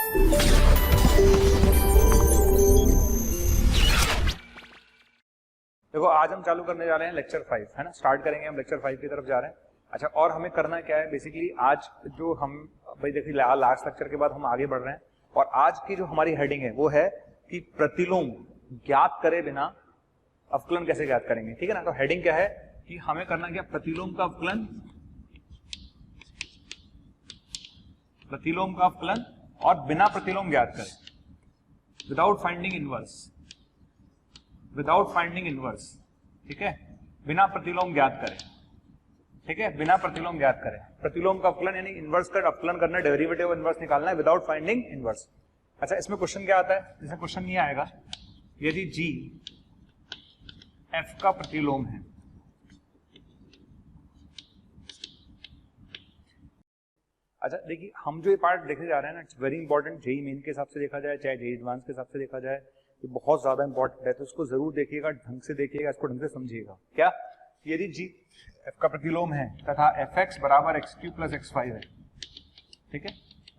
देखो आज हम चालू करने जा रहे हैं लेक्चर 5, है ना। स्टार्ट करेंगे हम लेक्चर 5 की तरफ जा रहे हैं। अच्छा, और हमें करना क्या है बेसिकली, आज जो हम भाई देखिए लास्ट लेक्चर के बाद हम आगे बढ़ रहे हैं और आज की जो हमारी हेडिंग है वो है कि प्रतिलोम ज्ञात करे बिना अवकलन कैसे ज्ञात करेंगे, ठीक है ना। तो हेडिंग क्या है कि हमें करना क्या, प्रतिलोम का अवकलन, प्रतिलोम का अवकलन और बिना प्रतिलोम ज्ञात करें, without finding inverse, without finding inverse, ठीक है, बिना प्रतिलोम ज्ञात करें, ठीक है, बिना प्रतिलोम ज्ञात करें। प्रतिलोम का अवकलन यानी इनवर्स का अवकलन करना, डेरिवेटिव इनवर्स निकालना है विदाउट फाइंडिंग इनवर्स। अच्छा, इसमें क्वेश्चन क्या आता है, जैसे क्वेश्चन ये आएगा, यदि जी एफ का प्रतिलोम है, अच्छा देखिए हम जो ये पार्ट देखे जा रहे हैं ना, it's very important. JEE Main के हिसाब से देखा जाए चाहे जेई एडवांस के हिसाब से देखा जाए, ये बहुत ज्यादा इंपॉर्टेंट है, तो इसको जरूर देखिएगा, ढंग से देखिएगा, इसको ढंग से समझिएगा। क्या, यदि जी एफ का प्रतिलोम है तथा एफ एक्स बराबर एक्स क्यू प्लस एक्स 5 है, ठीक है,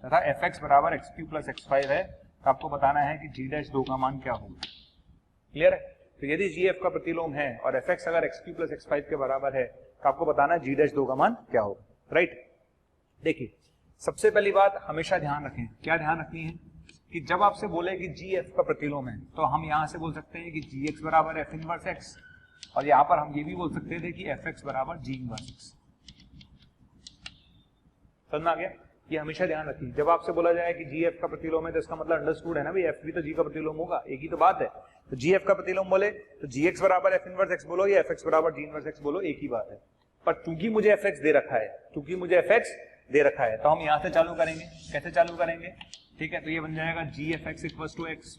तथा एफ एक्स बराबर एक्स क्यू प्लस एक्स 5 है, तो आपको बताना है कि जी डैश 2 का मान क्या होगा। क्लियर है। तो यदि जी एफ का प्रतिलोम है और एफ एक्स अगर एक्स क्यू प्लस एक्स 5 के बराबर है, तो आपको बताना है जी डैश 2 का मान क्या होगा। राइट, देखिए सबसे पहली बात हमेशा ध्यान रखें, क्या ध्यान रखनी है कि जब आपसे बोले कि जी एफ का प्रतिलोम है, तो हम यहां से बोल सकते हैं कि जी एक्स बराबर एफ इनवर्स एक्स, और यहां पर हम ये भी बोल सकते थे कि एफ एक्स बराबर जी इनवर्स एक्स। समझ में आ गया। ये हमेशा ध्यान रखिए, जब आपसे बोला जाए कि जी एफ का प्रतिलोम है तो इसका मतलब अंडरस्टूड है ना भाई, एफ भी तो जी का प्रतिलोम होगा, एक ही तो बात है। तो जी एफ का प्रतिलोम बोले तो जी एक्स बराबर एफ इनवर्स एक्स बोलो या एफ एक्स बराबर जी इनवर्स एक्स बोलो, एक ही बात है। पर चूंकि मुझे एफ एक्स दे रखा है, चूंकि मुझे एफ एक्स दे रखा है, तो हम यहां से चालू करेंगे। कैसे चालू करेंगे, ठीक है, तो ये बन जाएगा G F X equal to X,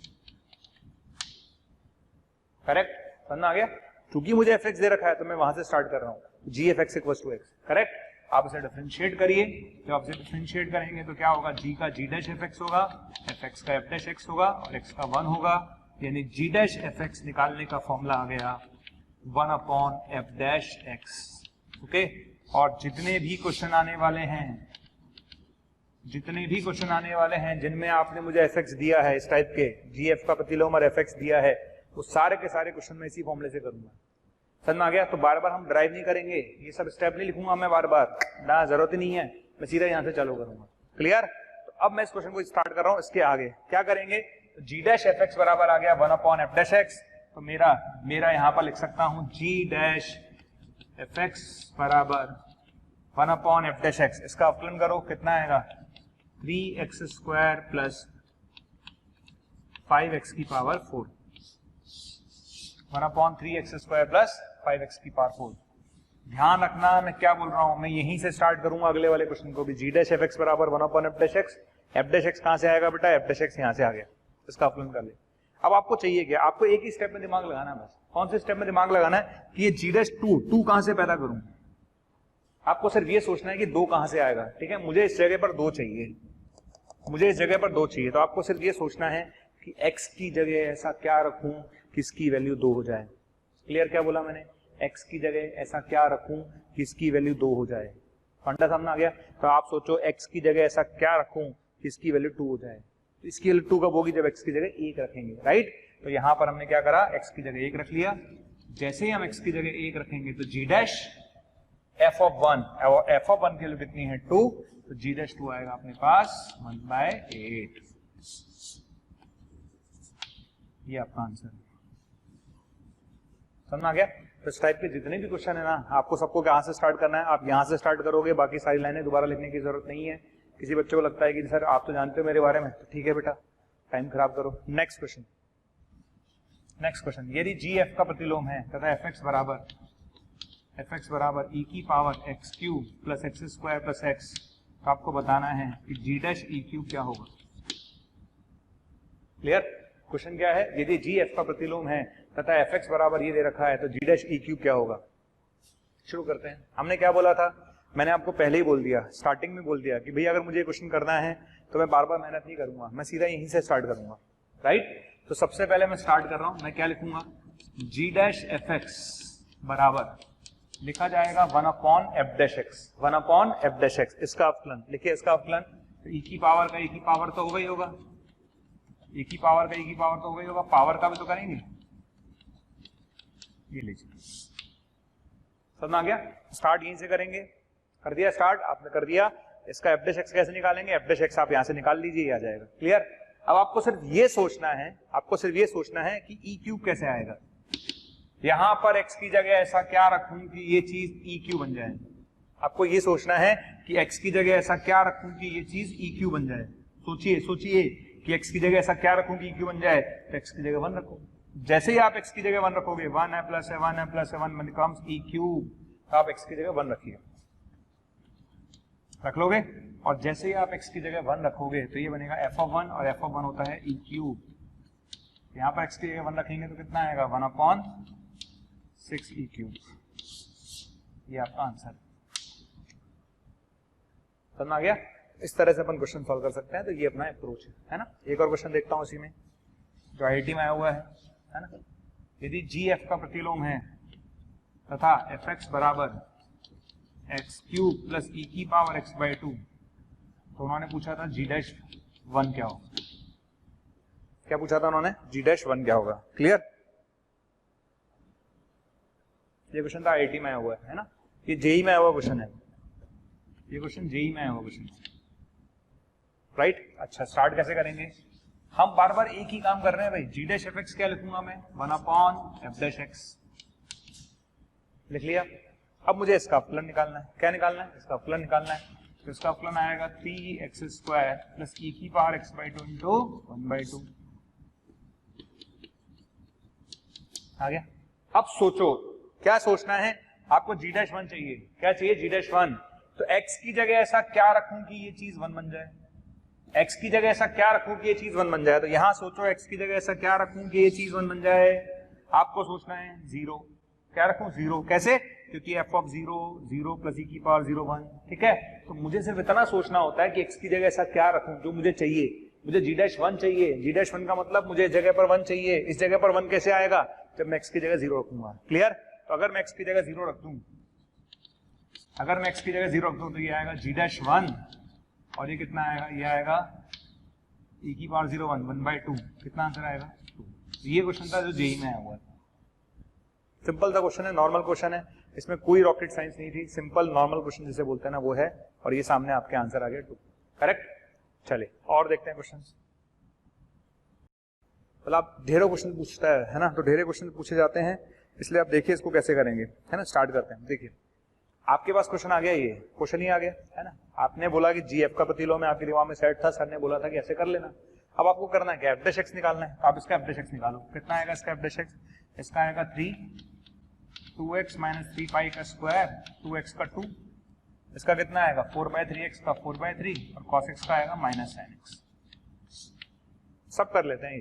correct. समझ में आ गया। चूंकि मुझे एफ एक्स दे रखा है तो मैं वहां से स्टार्ट कर रहा हूं, G F X equal to X, correct. आप इसे डिफरेंशिएट करिए, जब आप इसे डिफरेंशिएट करेंगे तो क्या होगा, जी का जी डैश एफ एक्स होगा, एफ एक्स का एफ डैश एक्स होगा और एक्स का 1 होगा, यानी जी डैश एफ एक्स निकालने का फॉर्मूला आ गया 1 upon F dash x. Okay, और जितने भी क्वेश्चन आने वाले हैं, जितने भी क्वेश्चन आने वाले हैं जिनमें आपने मुझे एफ एक्स दिया है, इस टाइप के जी एफ का प्रतिलोम और एफ एक्स दिया है, वो सारे के सारे क्वेश्चन में इसी फॉर्मूले से करूंगा। समझ में आ गया। तो बार बार हम ड्राइव नहीं करेंगे, ये सब स्टेप नहीं लिखूंगा मैं बार बार ना, जरूरत ही नहीं है, मैं सीधा यहां से चालू करूंगा। क्लियर। तो अब मैं इस क्वेश्चन को स्टार्ट कर रहा हूं, इसके आगे क्या करेंगे, तो जी डैश एफ एक्स बराबर आ गया 1 अपॉन एफ डैश एक्स, तो मेरा यहां पर लिख सकता हूं जी डैश एफ एक्स बराबर 1 अपॉन एफ डैश एक्स। इसका अवकलन करो, कितना आएगा 3x स्क्वायर प्लस 5x की power 4, 1 upon 3x square plus 5x की पावर 4। ध्यान रखना मैं क्या बोल रहा हूं, मैं यहीं से स्टार्ट करूंगा अगले वाले क्वेश्चन को भी। जी डैश एफ एक्स बराबर 1 upon F dash x, F dash x कहां से आएगा बेटा, एफ डैश एक्स यहां से आ गया, इसका अवकलन कर ले। अब आपको चाहिए क्या, आपको एक ही स्टेप में दिमाग लगाना है बस। कौन से स्टेप में दिमाग लगाना है कि ये जी डैश 2 कहां से पैदा करूं। आपको सिर्फ ये सोचना है कि 2 कहां से आएगा, ठीक है, मुझे इस जगह पर 2 चाहिए, मुझे इस जगह पर 2 चाहिए, तो आपको सिर्फ ये सोचना है कि x की जगह ऐसा क्या रखूं कि इसकी वैल्यू 2 हो जाए। क्लियर, क्या बोला मैंने, x की जगह ऐसा क्या रखूं कि इसकी वैल्यू 2 हो जाए। फंडा सामने आ गया। तो आप सोचो x की जगह ऐसा क्या रखूं कि इसकी वैल्यू 2 हो जाए, तो इसकी वैल्यू 2 कब होगी, जब x की जगह 1 रखेंगे। राइट, तो यहां पर हमने क्या करा, x की जगह 1 रख लिया। जैसे ही हम x की जगह 1 रखेंगे तो जी डैश एफ ऑफ 1, और एफ ऑफ 1 की वैल्यू कितनी है 2, तो जी डैश 2 आएगा अपने पास 1/8। ये आपका आंसर है। समझ आ गया। तो इस टाइप के जितने भी क्वेश्चन है ना, आपको सबको कहां से स्टार्ट करना है, आप यहां से स्टार्ट करोगे, बाकी सारी लाइनें दोबारा लिखने की जरूरत नहीं है। किसी बच्चे को लगता है कि सर आप तो जानते हो मेरे बारे में, तो ठीक है बेटा, टाइम खराब करो। नेक्स्ट क्वेश्चन, नेक्स्ट क्वेश्चन, यदि जी एफ का प्रतिलोम है तथा एफ एक्स बराबर ई की power x cube plus x square plus x, तो आपको बताना है कि जी डैश ई क्यूब क्या होगा। क्लियर, क्वेश्चन क्या है, यदि जी एफ का प्रतिलोम है तथा एफ एक्स बराबर ये दे रखा है, तो जी डैश ई क्यूब क्या होगा। शुरू करते हैं। हमने क्या बोला था, मैंने आपको पहले ही बोल दिया, स्टार्टिंग में बोल दिया कि भाई अगर मुझे क्वेश्चन करना है तो मैं बार बार मेहनत नहीं करूंगा, मैं सीधा यहीं से स्टार्ट करूंगा। राइट, तो सबसे पहले मैं स्टार्ट कर रहा हूं, मैं क्या लिखूंगा, जी डैश एफ एक्स बराबर लिखा जाएगा 1 upon F dash X, 1 upon F dash x. इसका अवकलन लिखिए, इसका अवकलन तो e की पावर का e की पावर तो होगा ही होगा, e की पावर का e की पावर तो होगा ही होगा, पावर का भी तो करेंगे। ये लीजिए, समझ आ गया। स्टार्ट यहीं से करेंगे, कर दिया स्टार्ट, आपने कर दिया। इसका एफ डैश एक्स कैसे निकालेंगे, एफ डैश एक्स आप यहां से निकाल लीजिए, ये आ जाएगा। क्लियर। अब आपको सिर्फ ये सोचना है, आपको सिर्फ ये सोचना है कि ई क्यूब कैसे आएगा। यहां पर एक्स की जगह ऐसा क्या रखूं कि ये चीज ई क्यू बन जाए। आपको ये सोचना है कि एक्स की जगह ऐसा क्या रखूं कि ये चीज ई क्यू बन जाए। सोचिए सोचिए कि एक्स की जगह ऐसा क्या रखूं कि ई क्यू बन जाए। तो एक्स की जगह 1 रखो। जैसे ही आप एक्स की जगह 1 रखोगे, 1 है प्लस है 1 है प्लस है 1 बिकम्स ई क्यूब, तो आप एक्स की जगह 1 रखिए, रख लोगे। और जैसे ही आप एक्स की जगह 1 रखोगे तो ये बनेगा एफ ऑफ 1, और एफ ऑफ 1 होता है ई क्यूब। यहां पर एक्स की जगह 1 रखेंगे तो कितना आएगा, 1/6 ई क्यूब। ये आपका आंसर समझ आ गया। इस तरह से अपन क्वेश्चन सॉल्व कर सकते हैं। तो ये अपना अप्रोच है ना। एक और क्वेश्चन देखता हूं उसी में, जो आईआईटी में आया हुआ है ना। यदि जी एफ का प्रतिलोम है तथा एफ एक्स बराबर एक्स क्यूब प्लस ई की पावर एक्स बाई 2, तो उन्होंने पूछा था जी डैश 1 क्या होगा। क्या पूछा था उन्होंने, जी डैश 1 क्या होगा। क्लियर। ये क्वेश्चन था आईआईटी में आया हुआ है ना। ये जेई में आया हुआ क्वेश्चन है, ये क्वेश्चन जेई में आया हुआ क्वेश्चन, राइट। अच्छा, स्टार्ट कैसे करेंगे। हम बार बार एक ही काम कर रहे हैं भाई। जी डैश एफ एक्स क्या लिखूंगा मैं, 1/f डैश एक्स लिख लिया। अब मुझे इसका अवकलन निकालना है। क्या निकालना है, इसका अवकलन निकालना है। तो इसका अवकलन आएगा 3x² प्लस ई की पावर x बाई 2 इंटू 1/2। आ गया। अब सोचो क्या सोचना है आपको, जी डैश 1 चाहिए। क्या चाहिए, जी डैश 1। तो x की जगह ऐसा क्या रखूं कि ये चीज 1 बन जाए। x की जगह ऐसा क्या रखूं कि ये चीज 1 बन जाए। तो यहां सोचो x की जगह ऐसा क्या रखूं कि ये चीज 1 बन जाए। आपको सोचना है 0। क्या रखूं, 0। कैसे, क्योंकि f ऑफ 0 0 प्लस ई की पावर 0 1। ठीक है। तो मुझे सिर्फ इतना सोचना होता है कि x की जगह ऐसा क्या रखूं जो मुझे चाहिए। मुझे जी डैश 1 चाहिए। जी डैश 1 का मतलब मुझे जगह पर 1 चाहिए। इस जगह पर 1 कैसे आएगा, जब मैं x की जगह 0 रखूंगा। क्लियर। तो अगर मैं x की जगह 0 रख दूं, अगर मैं x की जगह 0 रख दूं तो ये आएगा जी डैश 1, और ये कितना आएगा, ये आएगा e की पावर 0 1/2। कितना आंसर आएगा, 2। ये क्वेश्चन था जो जेई में आया हुआ है। सिंपल सा क्वेश्चन है, नॉर्मल क्वेश्चन है, इसमें कोई रॉकेट साइंस नहीं थी। सिंपल नॉर्मल क्वेश्चन जिसे बोलते हैं ना, वो है। और ये सामने आपके आंसर आ गया 2। करेक्ट। चलिए और देखते हैं क्वेश्चन। मतलब आप ढेरों क्वेश्चन पूछता है ना, तो ढेरे क्वेश्चन पूछे जाते हैं, इसलिए आप देखिए इसको कैसे करेंगे, है ना। स्टार्ट करते हैं। देखिए आपके पास क्वेश्चन आ गया, ये क्वेश्चन ही आ गया है ना। आपने बोला कि जी एफ का प्रतिलोम में आपके दिमाग में सेट था, सर ने बोला था कि ऐसे कर लेना। अब आपको करना है क्या, एफ डैश एक्स निकालना है। आप इसका एफ डैश एक्स निकालो। कितना आएगा इसका एफ डैश एक्स, इसका आएगा 3 2x माइनस 3 पाई का स्क्वायर 2x का 2। इसका कितना आएगा 4/3x का 4/3, और cos x का आएगा -sin x। सब कर लेते हैं ये,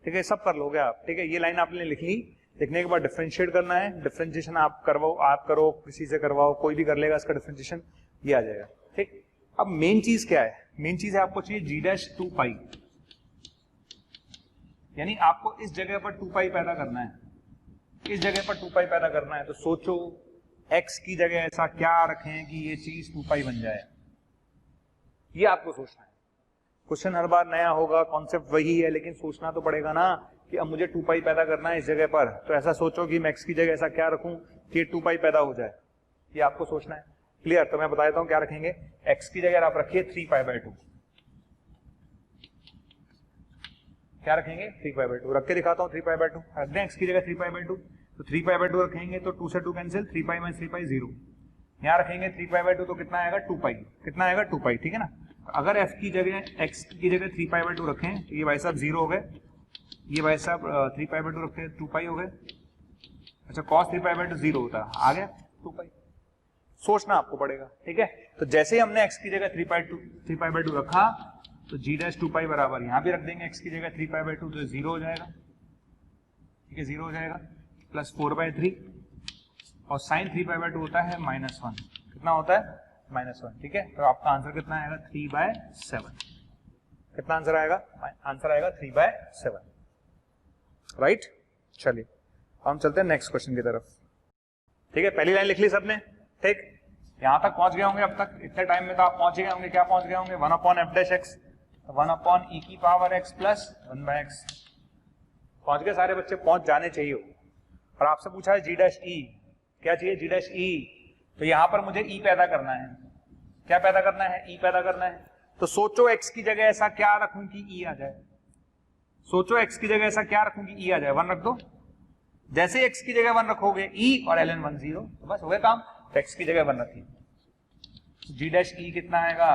ठीक है। सब कर लोगे आप, ठीक है। ये लाइन आपने लिख ली। लिखने के बाद डिफरेंशिएट करना है। डिफरेंशिएशन आप करवाओ, आप करो, किसी से करवाओ, कोई भी कर लेगा इसका डिफरेंशिएशन, ये आ जाएगा। ठीक। अब मेन चीज क्या है, मेन चीज है आपको चाहिए जी डैश 2 पाई, यानी आपको इस जगह पर 2 पाई पैदा करना है। इस जगह पर 2 पाई पैदा करना है। तो सोचो x की जगह ऐसा क्या रखें कि ये चीज 2 पाई बन जाए। ये आपको सोचना है। क्वेश्चन हर बार नया होगा, कॉन्सेप्ट वही है, लेकिन सोचना तो पड़ेगा ना कि अब मुझे 2 पाई पैदा करना है इस जगह पर। तो ऐसा सोचो कि मैं x की जगह ऐसा क्या रखूं कि 2 पाई पैदा हो जाए। ये आपको सोचना है। क्लियर। तो मैं बता देता हूं क्या रखेंगे। x की जगह आप रखिए 3π/2। क्या रखेंगे, 3π/2 रख के दिखाता हूं। 3π/2 रख दें x की जगह 3π/2। तो 3π/2 रखेंगे तो 2 से 2 कैंसिल, 3π - 3π 0। यहाँ रखेंगे 3π/2 तो कितना आएगा 2 पाई। कितना आएगा 2 पाई, ठीक है ना। अगर f की जगह x की जगह 3π/2 रखें तो ये भाई साहब 0 हो गए, ये भाई साहब 3π/2 रखते 2 पाई हो गए। अच्छा cos 3π/2 0 होता है, आ गया 2 पाई। सोचना आपको पड़ेगा, ठीक है। तो जैसे ही हमने x की जगह 3π/2 रखा तो g डैश 2 पाई बराबर यहाँ भी रख देंगे x की जगह 3π/2 तो 0 हो जाएगा, ठीक है। 0 हो जाएगा प्लस 4/3, और साइन 3π/2 होता है -1। कितना होता है -1, ठीक है। तो आपका आंसर कितना आएगा 3/7। कितना आंसर आएगा, आंसर आएगा 3/7, राइट। चलिए हम चलते हैं नेक्स्ट क्वेश्चन की तरफ, ठीक है। पहली लाइन लिख ली सबने, ठीक। यहां तक पहुंच गए होंगे अब तक, इतने टाइम में तो आप पहुंच गए होंगे, क्या पहुंच गए होंगे, 1 upon F dash X, 1 upon E की power x plus 1 by X. पहुंच गए सारे बच्चे, पहुंच जाने चाहिए। और आपसे पूछा है जी डैश ई, क्या चाहिए जी डैश ई, तो यहां पर मुझे ई पैदा करना है। क्या पैदा करना है, ई पैदा करना है। तो सोचो एक्स की जगह ऐसा क्या रखूं कि ई आ जाए, सोचो एक्स की जगह ऐसा क्या रखूं कि ई आ जाए, 1 रख दो। जैसे एक्स की जगह 1 रखोगे ई और ln 1 0, तो बस हो गया काम। तो एक्स की जगह 1 रखिए। जी डैश ई कितना आएगा,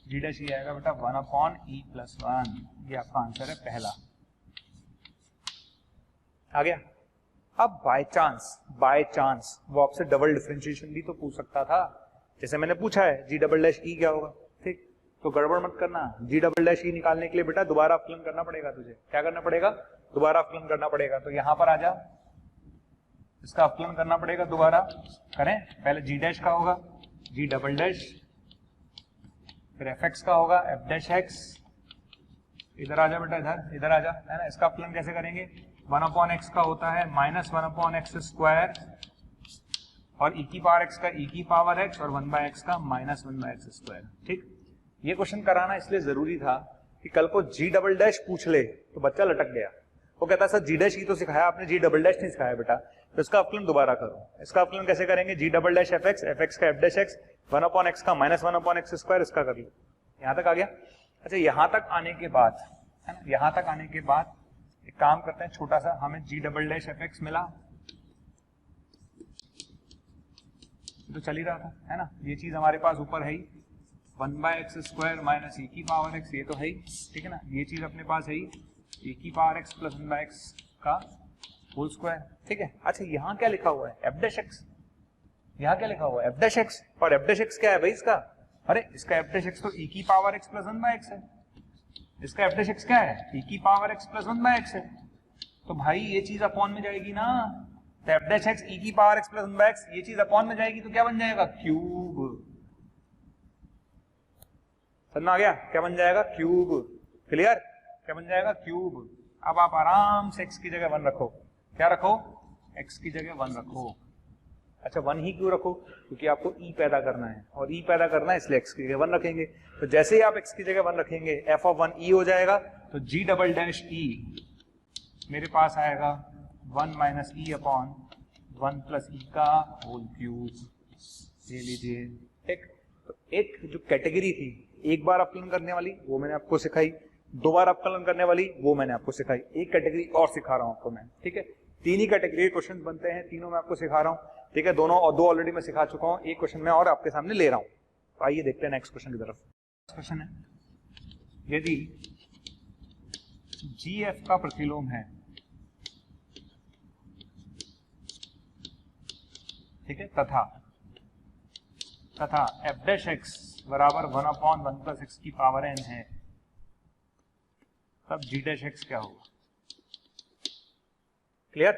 जी डैश ई आएगा बेटा 1 अपॉन ई प्लस 1। ये आपका आंसर है पहला। आ गया। अब बाय चांस वो आपसे डबल डिफरेंशिएशन भी तो पूछ सकता था, जैसे मैंने पूछा है जी डबल डैश ई क्या होगा, ठीक। तो गड़बड़ मत करना, जी डबल डैश ई निकालने के लिए बेटा दोबारा अवकलन करना पड़ेगा तुझे। क्या करना पड़ेगा, दोबारा अवकलन करना पड़ेगा। तो यहां पर आ जा, इसका अवकलन करना पड़ेगा दोबारा। करें, पहले जी डैश का होगा जी डबल डैश, फिर एफ एक्स का होगा एफ डैश एक्स। इधर आ जा बेटा, इधर आ जा, है ना। इसका अवकलन कैसे करेंगे, 1 अपॉन एक्स का होता है माइनस 1 अपॉन एक्स स्क्वायर, और ई की पावर एक्स का ई की पावर एक्स, और 1 बाय एक्स का माइनस 1 बाय एक्स स्क्वायर, ठीक। ये क्वेश्चन कराना इसलिए जरूरी था कि कल को जी डबल डैश पूछ ले तो बच्चा लटक गया। वो कहता सर जी डैश ही तो सिखाया आपने, जी डबल डैश नहीं सिखाया बेटा। तो इसका अवकलन दोबारा करो। इसका अवकलन कैसे करेंगे, जी डबल डैश एफ एक्स का F dash X, 1 upon x का माइनस 1 अपॉन एक्स स्क्वायर, इसका कर लो। यहां तक आ गया। अच्छा, यहां तक आने के बाद, है ना, यहां तक आने के बाद एक काम करते हैं छोटा सा, हमें जी डबल डैश एफ एक्स मिला तो चल ही रहा था, है ना। ये चीज हमारे पास ऊपर है ही, 1 by x square minus E की पावर एक्स, ये तो है ही, ठीक है ना। ये चीज अपने पास है ही, ई की power x plus 1 by x का होल स्क्वायर, ठीक है। अच्छा, यहाँ क्या लिखा हुआ है, एफ डैश एक्स। यहाँ क्या लिखा हुआ है, एफ डैश एक्स। और एफ डैश एक्स क्या है भाई इसका, अरे इसका एफ डैश एक्स तो ई की power x plus 1 by x है। इसका एफ डैश एक्स क्या है, ई की power x plus 1 by x है। तो भाई ये चीज अपॉन में जाएगी ना, तो एफ डैश एक्स ई की power x plus 1 by x, ये चीज अपॉन में जाएगी तो क्या बन जाएगा, क्यूब। समझ आ गया, क्या बन जाएगा, क्यूब। क्लियर, क्या बन जाएगा, क्यूब। अब आप आराम से x की जगह 1 रखो। क्या रखो, x की जगह 1 रखो। अच्छा, 1 ही क्यों रखो, क्योंकि आपको e पैदा करना है, और e पैदा करना है इसलिए x की जगह 1 रखेंगे। तो जैसे ही आप x की जगह 1 रखेंगे f ऑफ 1 e हो जाएगा, तो g डबल डैश e मेरे पास आएगा 1 माइनस ई अपॉन 1 प्लस ई का होल क्यूब। ले लीजिए, ठीक। तो एक जो कैटेगरी थी, एक बार अवकलन करने वाली वो मैंने आपको सिखाई, 2 बार अवकलन करने वाली वो मैंने आपको सिखाई, एक कैटेगरी और सिखा रहा हूं आपको मैं, ठीक है। 3 ही कैटेगरी के क्वेश्चन बनते हैं, तीनों मैं आपको सिखा रहा हूं, ठीक है। दोनों और 2 ऑलरेडी मैं सिखा चुका हूं, एक क्वेश्चन मैं और आपके सामने ले रहा हूं। तो आइए देखते हैं नेक्स्ट क्वेश्चन की तरफ। क्वेश्चन है, यदि जी एफ का प्रतिलोम है, ठीक है, तथा एफ डैश एक्स बराबर 1 अपॉन 1 प्लस एक्स की पावर एन है, तब जी डैश एक्स क्या होगा। क्लियर।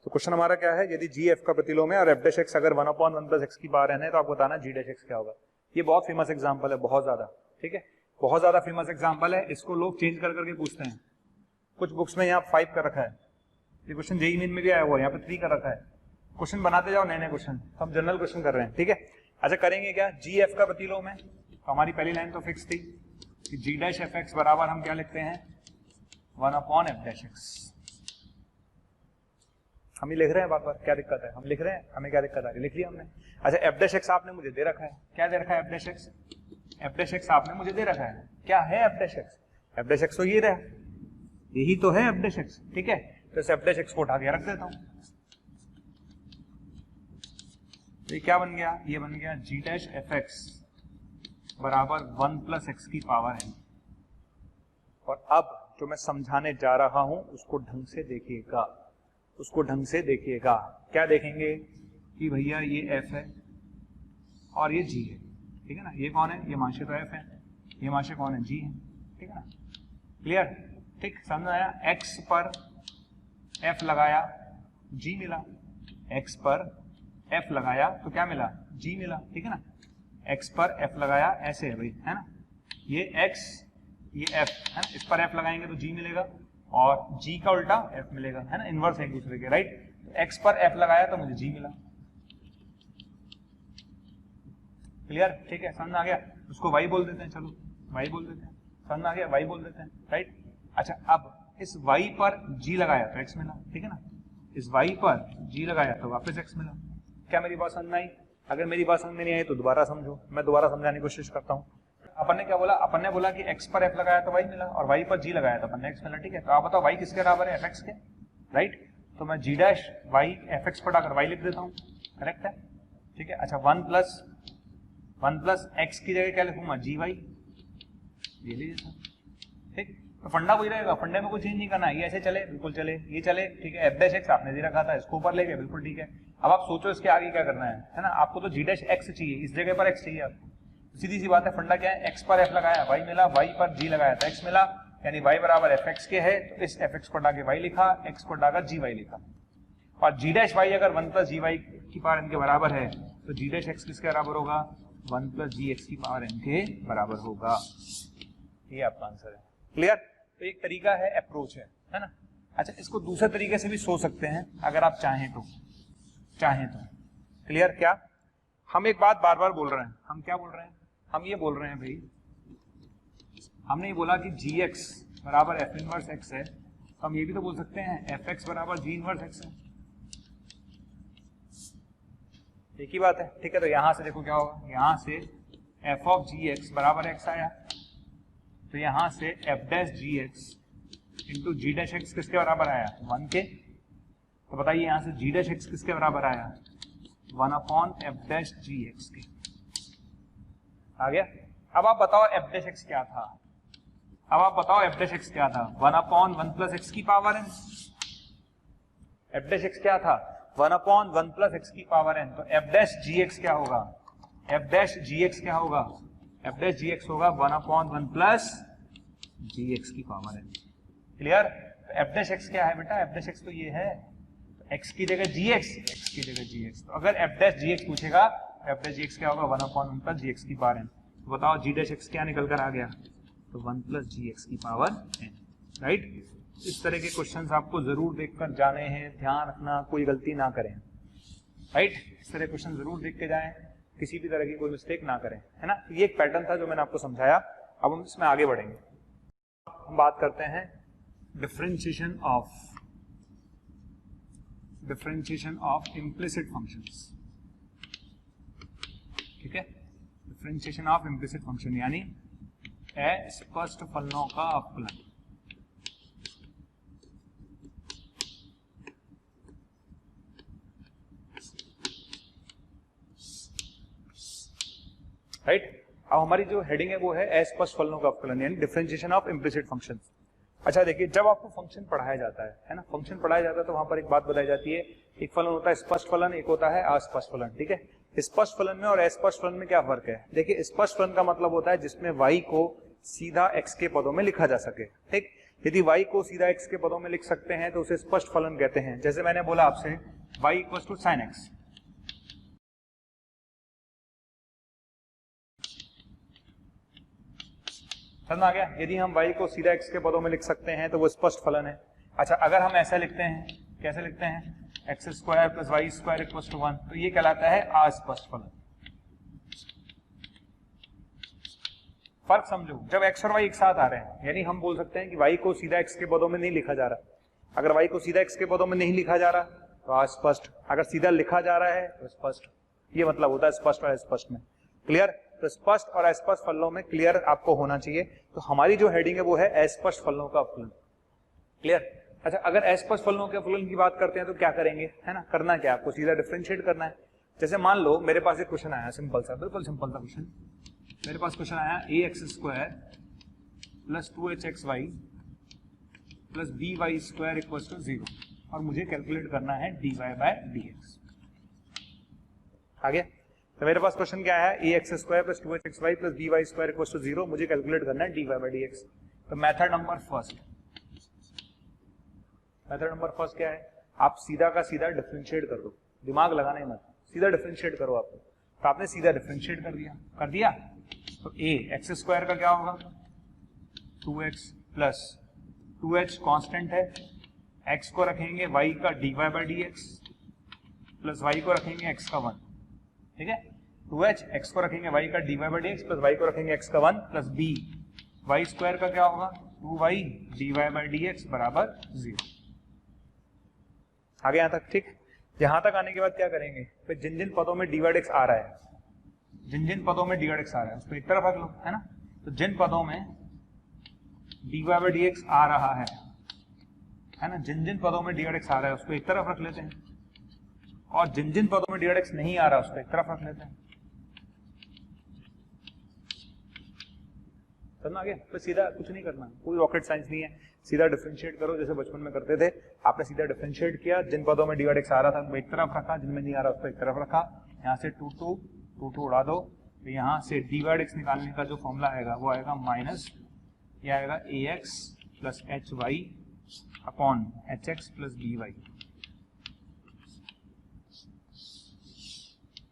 तो क्वेश्चन हमारा क्या है, यदि जी एफ का प्रतिलोम है और एफ डैश एक्स अगर 1 अपॉन 1 प्लस एक्स की पावर एन है, तो आपको बताना जी डैश एक्स क्या होगा। ये बहुत फेमस एग्जांपल है, बहुत ज्यादा, ठीक है, बहुत ज्यादा फेमस एग्जांपल है। इसको लोग चेंज कर करके पूछते हैं। कुछ बुक्स में यहाँ 5 कर रखा है, ये क्वेश्चन जेईई मेन में भी आया हुआ है, यहाँ पे 3 कर रखा है। क्वेश्चन बनाते जाओ नए नए क्वेश्चन, हम जनरल क्वेश्चन कर रहे हैं, ठीक है। अच्छा, करेंगे क्या, जी एफ का प्रतिलोम है, तो हमारी पहली लाइन तो फिक्स थी कि जी डैश एफ एक्स बराबर हम क्या लिखते हैं, 1 अपॉन एफ डैश एक्स। हम ही लिख रहे हैं बार बार, क्या दिक्कत है, हम लिख रहे हैं, हमें क्या दिक्कत आ रही है, लिख लिया हमने। अच्छा, एफ डैश एक्स आपने मुझे दे रखा है, क्या दे रखा है, F dash x. F dash x आपने मुझे दे रखा है, क्या है F dash x. F dash x तो ये रहा, यही तो है एफ डैश एक्स, ठीक है। तो इस एफ डैश एक्स को उठा के रख देता हूं, तो ये क्या बन गया, ये बन गया जी डैश एफ एक्स बराबर 1 प्लस एक्स की पावर है। और अब जो मैं समझाने जा रहा हूं उसको ढंग से देखिएगा, उसको ढंग से देखिएगा। क्या देखेंगे कि भैया ये एफ है और ये जी है, ठीक है ना। ये कौन है, ये माशे तो एफ है, ये माशे कौन है, जी है, ठीक है ना। क्लियर, ठीक, समझ आया। एक्स पर एफ लगाया, जी मिला, एक्स पर एफ लगाया तो क्या मिला, जी मिला, ठीक है ना। एक्स पर एफ लगाया, ऐसे है भाई, है ना, ये एक्स ये एफ है ना, इस पर एफ लगाएंगे तो जी मिलेगा, और जी का उल्टा एफ मिलेगा, है ना, इनवर्स है एक दूसरे के, राइट। तो एक्स पर एफ लगाया तो मुझे जी मिला, क्लियर, ठीक है, समझ आ गया। उसको y बोल देते हैं, चलो y बोल देते हैं, समझ आ गया, y बोल देते हैं, राइट। अच्छा, अब इस y पर g लगाया तो x मिला, ठीक है ना, इस y पर g लगाया तो वापस x मिला। क्या मेरी बात समझ में आई? अगर मेरी बात समझ में नहीं आई तो दोबारा समझो, मैं दोबारा समझाने की कोशिश करता हूँ। अपन ने क्या बोला? अपन ने बोला कि x पर f लगाया तो y मिला और y पर g लगाया तो अपन ने x मिला, ठीक है। तो आप बताओ y किसके बराबर है? fx के, राइट। तो मैं g डैश y fx पर डाकर y लिख देता हूँ, करेक्ट है, ठीक है। अच्छा, 1 प्लस x की जगह क्या लिखूंगा? gy, ये लीजिए सर, ठीक। तो फंडा वही रहेगा, फंडे में कुछ चेंज नहीं करना है, ये ऐसे चले बिल्कुल चले, ये चले, ठीक है। f डैश x आपने दे रखा था, इसको ऊपर ले गए, बिल्कुल ठीक है। अब आप सोचो इसके आगे क्या करना है ना। आपको तो g डैश x चाहिए, इस जगह पर x चाहिए आपको। सीधी सी बात है, फंडा क्या है? x पर f लगाया y मिला, y पर g लगाया तो x मिला, यानी y बराबर fx के है, तो इस fx को डाके y लिखा, x को डाका gy लिखा। और g डैश y अगर 1 प्लस gy की पावर n के बराबर है तो g डैश x किसके बराबर होगा? 1 प्लस gx की पावर n के बराबर होगा। ये आपका आंसर है, क्लियर। तो एक तरीका है, अप्रोच है ना। अच्छा, इसको दूसरे तरीके से भी सोच सकते हैं अगर आप चाहें तो, क्लियर। क्या हम एक बात बार बार बोल रहे हैं, हम क्या बोल रहे हैं? हम ये बोल रहे हैं भाई, हमने ये बोला कि gx बराबर f इनवर्स x है, तो हम ये भी तो बोल सकते हैं fx बराबर g इनवर्स x है, एक ही बात है, ठीक है। तो यहां से देखो क्या होगा, यहां से f ऑफ gx बराबर x आया, तो यहां से f dash gx into g dash x किसके बराबर आया? 1 के। तो बताइए यहां से g डैश x किसके बराबर आया? 1 अपॉन f डैश gx के, आ गया। अब आप बताओ f डैश x क्या था? अब आप बताओ f डैश x क्या था? 1 अपॉन 1 प्लस x की power n। f dash x क्या था? 1 अपॉन 1 प्लस x की पावर n। तो f डैश gx क्या होगा? f डैश gx क्या होगा? f डैश gx होगा 1 अपॉन 1 प्लस gx की पावर n, क्लियर। तो f डैश x क्या है बेटा? f डैश x तो ये है, तो x की जगह gx, x की जगह gx। तो अगर f डैश gx पूछेगा, f डैश gx क्या होगा? 1 अपॉन 1 प्लस gx की पावर n। तो बताओ g डैश x क्या निकल कर आ गया? तो 1 प्लस gx की पावर n, राइट। इस तरह के क्वेश्चंस आपको जरूर देखकर जाने हैं, ध्यान रखना, कोई गलती ना करें, राइट। इस तरह क्वेश्चन जरूर देख के जाएं, किसी भी तरह की कोई मिस्टेक ना करें, है ना। ये एक पैटर्न था जो मैंने आपको समझाया। अब हम इसमें आगे बढ़ेंगे, हम बात करते हैं डिफरेंशिएशन ऑफ इम्प्लिसिट फंक्शंस, ठीक है। डिफरेंशिएशन ऑफ इम्प्लिसिट फंक्शन यानी अस्पष्ट फलनों का अवकलन, राइट। अब हमारी जो हेडिंग है वो है अस्पष्ट फलनों का अवकलन यानी डिफरेंशिएशन ऑफ इम्प्लिसिट फंक्शंस। अच्छा देखिए, जब आपको फंक्शन पढ़ाया जाता है ना, फंक्शन पढ़ाया जाता है तो वहां पर एक बात बताई जाती है, एक फलन होता है स्पष्ट फलन, एक होता है अस्पष्ट फलन, ठीक है। स्पष्ट फलन में और अस्पष्ट फलन में क्या फर्क है? देखिए, स्पष्ट फलन का मतलब होता है जिसमें y को सीधा x के पदों में लिखा जा सके, ठीक। यदि y को सीधा x के पदों में लिख सकते हैं तो उसे स्पष्ट फलन कहते हैं। जैसे मैंने बोला आपसे y equals to sin x, समझ आ गया। यदि हम y को सीधा x के पदों में लिख सकते हैं तो वो स्पष्ट फलन है। अच्छा, अगर हम ऐसा लिखते हैं, कैसे लिखते हैं? x square plus y square equals to 1, तो ये कहलाता है अस्पष्ट फलन। फर्क समझो, जब x और y एक साथ आ रहे हैं, यानी हम बोल सकते हैं कि y को सीधा x के पदों में नहीं लिखा जा रहा। अगर y को सीधा x के पदों में नहीं लिखा जा रहा तो अस्पष्ट, अगर सीधा लिखा जा रहा है तो स्पष्ट। ये मतलब होता है स्पष्ट और अस्पष्ट में, क्लियर। तो स्पष्ट और अस्पष्ट फलनों में क्लियर आपको होना चाहिए। तो हमारी जो हेडिंग है वो है अस्पष्ट फलनों का अवकलन, क्लियर। अच्छा, अगर अस्पष्ट फलनों के अवकलन की बात करते हैं तो क्या करेंगे, है ना। करना क्या, आपको सीधा डिफरेंशिएट करना है। जैसे मान लो मेरे पास एक क्वेश्चन आया, सिंपल सा, बिल्कुल सिंपल सा क्वेश्चन। मेरे पास क्वेश्चन आया ax square plus 2hxy plus by square equals to 0 और मुझे कैलकुलेट करना है dy बाय dx। आ गया। तो मेरे पास क्वेश्चन क्या है, ax square plus 2hxy plus by square equals to 0, मुझे कैलकुलेट करना है dy बाय dx। तो मेथड नंबर फर्स्ट क्या है? आप सीधा का सीधा डिफरेंशिएट कर दो, दिमाग लगाना ही मत, सीधा डिफरेंशिएट करो आपको। तो आपने सीधा डिफरेंशिएट कर दिया। तो एक्स स्क्वायर का क्या होगा? 2x प्लस 2h कांस्टेंट है, x को रखेंगे y का dy by dx plus y को रखेंगे x का 1, ठीक है। 2h, x को रखेंगे y का dy by dx plus y को रखेंगे x का 1 प्लस b, y स्क्वायर का क्या होगा 2y dy by dx बराबर 0। आगे यहां तक ठीक। यहां तक आने के बाद क्या करेंगे, फिर जिन जिन पदों में dy by dx आ रहा है, जिन जिन पदों में dy by dx आ रहा है उसको एक तरफ रख लो, है ना। तो जिन पदों में dy by dx आ रहा है ना, जिन जिन पदों में dy by dx आ रहा है उसको एक तरफ रख लेते हैं, और जिन जिन पदों में dy by dx नहीं आ रहा उसको एक तरफ रख लेते हैं। समझ आ गया। तो सीधा कुछ नहीं करना, कोई रॉकेट साइंस नहीं है, सीधा डिफरेंशिएट करो जैसे बचपन में करते थे। आपने सीधा डिफरेंशिएट किया, जिन पदों में dy by dx आ रहा था वो एक तरफ रखा, जिनमें नहीं आ रहा उसको एक तरफ रखा। यहाँ से 2 उड़ा दो, तो यहाँ से dy by dx निकालने का जो फॉर्मूला आएगा वो आएगा माइनस, ये आएगा ax plus hy upon hx plus by।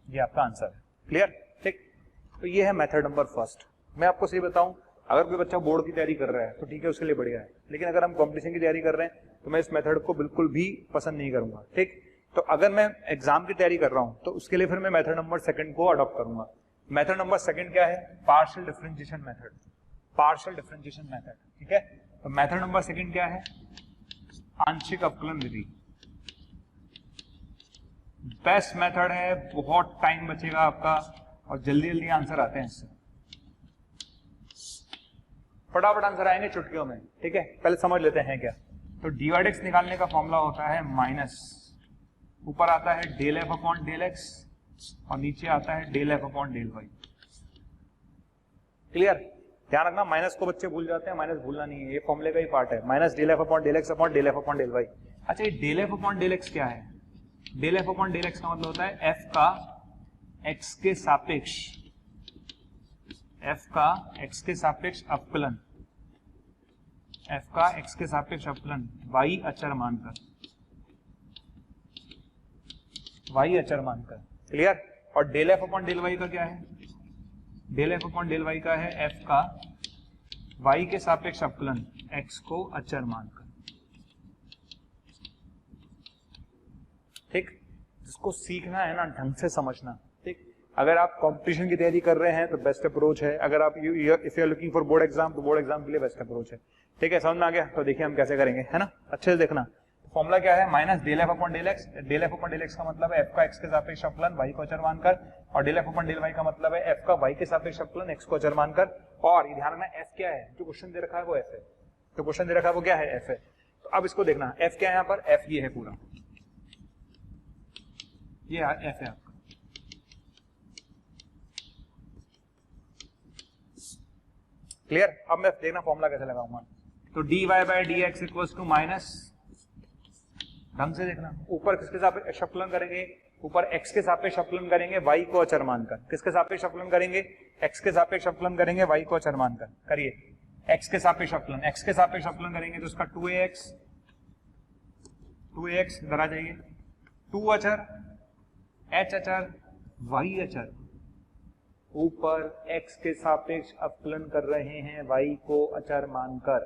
ये आपका आंसर है। क्लियर, ठीक। तो ये है मेथड नंबर फर्स्ट। मैं आपको सही बताऊं, अगर कोई बच्चा बोर्ड की तैयारी कर रहा है तो ठीक है, उसके लिए बढ़िया है, लेकिन अगर हम कंपटीशन की तैयारी कर रहे हैं तो मैं इस मेथड को बिल्कुल भी पसंद नहीं करूंगा, ठीक। तो अगर मैं एग्जाम की तैयारी कर रहा हूं तो उसके लिए फिर मैं मेथड नंबर सेकंड को अडॉप्ट करूंगा। मेथड नंबर सेकंड क्या है, partial differentiation method, partial differentiation method, ठीक है। तो मेथड नंबर सेकंड क्या है, आंशिक अवकलन विधि। बेस्ट मेथड है, बहुत टाइम बचेगा आपका और जल्दी जल्दी आंसर आते हैं इससे, फटाफट आंसर आएंगे चुटकियों में, ठीक है। पहले समझ लेते हैं क्या। तो dy by dx निकालने का फॉर्मूला होता है माइनस, ऊपर आता है del f upon del x और नीचे आता है del f upon del y. Clear, ध्यान रखना, माइनस को बच्चे भूल जाते हैं, माइनस भूलना नहीं है, ये फॉर्मूले का ही पार्ट है। Minus del f upon del x upon del f upon del y. अच्छा, ये del f upon del x क्या है, del f upon del x का मतलब होता है f का x के सापेक्ष, f का x के सापेक्ष अवकलन, f का x के सापेक्ष अवकलन y अचर मानकर, y अचर मानकर। क्लियर। और del f upon del y का क्या है, del f upon del y का है f का y के सापेक्ष अवकलन x को अचर मानकर, ठीक। जिसको सीखना है ना ढंग से समझना, ठीक। अगर आप कंपटीशन की तैयारी कर रहे हैं तो बेस्ट अप्रोच है, अगर आप if you are looking for board exam तो बोर्ड एग्जाम के लिए बेस्ट अप्रोच है, ठीक है। समझ में आ गया। तो देखिए हम कैसे करेंगे, है ना, अच्छे से देखना। फॉर्मूला क्या है, minus del f upon del x. Del f upon del x का मतलब है f का x के सापेक्ष अवकलन y को अचर मानकर, और del f upon del y का मतलब है f का y के सापेक्ष अवकलन x को अचर मानकर। और ये ध्यान रखना, f क्या है, जो क्वेश्चन दे रखा है वो f है, जो क्वेश्चन दे रखा है वो क्या है, f है। तो अब इसको देखना, f क्या है यहाँ पर, f ये है पूरा, ये f है आपका। क्लियर। अब मैं देखना फॉर्मूला कैसे लगाऊंगा। तो dy by dx equals to minus, ढंग से देखना, ऊपर किसके सापेक्ष अवकलन करेंगे, ऊपर x के सापेक्ष अवकलन करेंगे y को अचर मानकर। किसके सापेक्ष अवकलन करेंगे, x के सापेक्ष अवकलन करेंगे y को अचर मानकर। करिए, x के सापेक्ष अवकलन, x के सापेक्ष अवकलन करेंगे तो उसका 2ax इधर आ जाइए, 2 अचर h अचर y अचर, ऊपर x के सापेक्ष अवकलन कर रहे हैं y को अचर मानकर,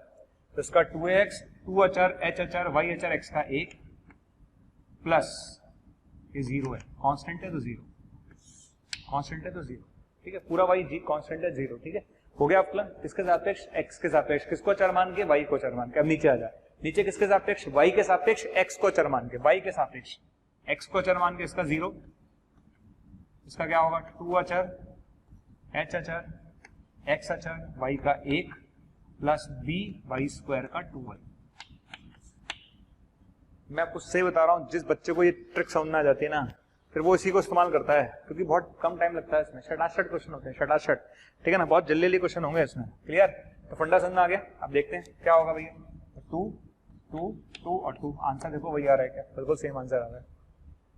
तो इसका 2ax, 2 अचर h अचर y अचर x का 1 प्लस ये 0 है, कांस्टेंट है तो 0, कांस्टेंट है तो 0, ठीक है। पूरा y जी कांस्टेंट है 0, ठीक है। हो गया अवकलन किसके सापेक्ष, x के सापेक्ष, किसको अचर मान के, y को अचर मान के। अब नीचे आ जाए, नीचे किसके सापेक्ष, y के सापेक्ष x को अचर मान के, y के सापेक्ष x को अचर मान के, इसका 0, इसका क्या होगा, 2 अचर h अचर x अचर y का 1 प्लस b y स्क्वायर का 2y। मैं आपको सही बता रहा हूं, जिस बच्चे को ये ट्रिक समझ में आ जाती है ना, फिर वो इसी को इस्तेमाल करता है, क्योंकि बहुत कम टाइम लगता है इसमें, शटाशट क्वेश्चन होते हैं, शटाशट, ठीक है ना, बहुत जल्दी जल्दी क्वेश्चन होंगे इसमें। क्लियर। तो फंडा समझ में आ गया। अब देखते हैं क्या होगा भैया, 2 2 2 और 2, आंसर देखो वही आ रहा है क्या, बिल्कुल सेम आंसर आ रहा है।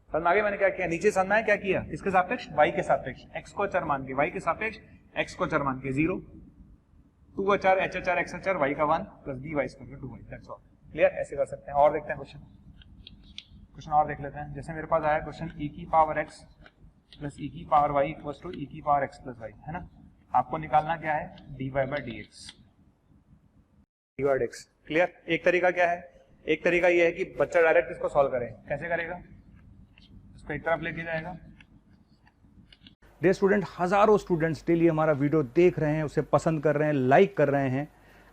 समझ में आ गया मैंने क्या किया, नीचे समझना है क्या किया, इसके सापेक्ष y के सापेक्ष x को अचर मान के, y के सापेक्ष x को अचर मान के 0, 2 अचर h अचर x अचर y का 1 प्लस b y स्क्वायर का 2y, दैट्स ऑल। क्लियर। ऐसे कर सकते हैं। और देखते हैं क्वेश्चन और देख लेते हैं। जैसे मेरे पास आया क्वेश्चन e की पावर x प्लस e की power y equals to e की पावर x प्लस y, है ना। आपको निकालना क्या है, dy by dx, dy by dx। Clear. एक तरीका क्या है, एक तरीका ये है कि बच्चा डायरेक्ट इसको सॉल्व करे। कैसे करेगा, इसको एक तरफ लेके जाएगा, डियर स्टूडेंट, हज़ारों स्टूडेंट्स डेली हमारा वीडियो देख रहे हैं, उसे पसंद कर रहे हैं, लाइक कर रहे हैं।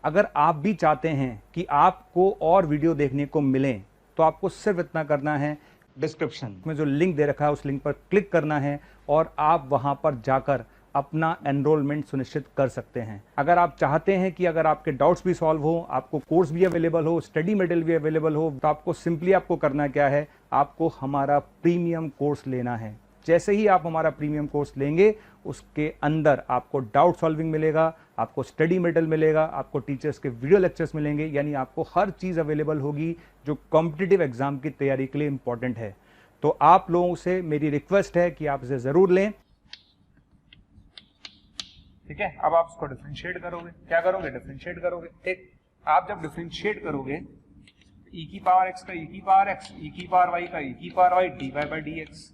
अगर आप भी चाहते हैं कि आपको और वीडियो देखने को मिलें तो आपको सिर्फ इतना करना है, डिस्क्रिप्शन में जो लिंक दे रखा है उस लिंक पर क्लिक करना है और आप वहां पर जाकर अपना एनरोलमेंट सुनिश्चित कर सकते हैं। अगर आप चाहते हैं कि अगर आपके डाउट्स भी सॉल्व हो, आपको कोर्स भी अवेलेबल हो, स्टडी मटेरियल भी अवेलेबल हो, तो आपको सिंपली आपको करना क्या है, आपको हमारा प्रीमियम कोर्स लेना है। जैसे ही आप हमारा प्रीमियम कोर्स लेंगे उसके अंदर आपको डाउट सॉल्विंग मिलेगा, आपको स्टडी मटेरियल मिलेगा, आपको टीचर्स के वीडियो लेक्चर्स मिलेंगे, यानी आपको हर चीज़ अवेलेबल होगी जो कॉम्पिटिटिव एग्जाम की तैयारी के लिए इंपॉर्टेंट है। तो आप लोगों से मेरी रिक्वेस्ट है कि आप इसे ज़रूर लें। ठीक है, अब आप इसको डिफरेंशिएट करोगे, क्या करोगे, डिफरेंशिएट करोगे। ठीक, आप जब डिफरेंशिएट करोगे e की पावर x का e की पावर x, e की पावर y का e की power y, dy by d x.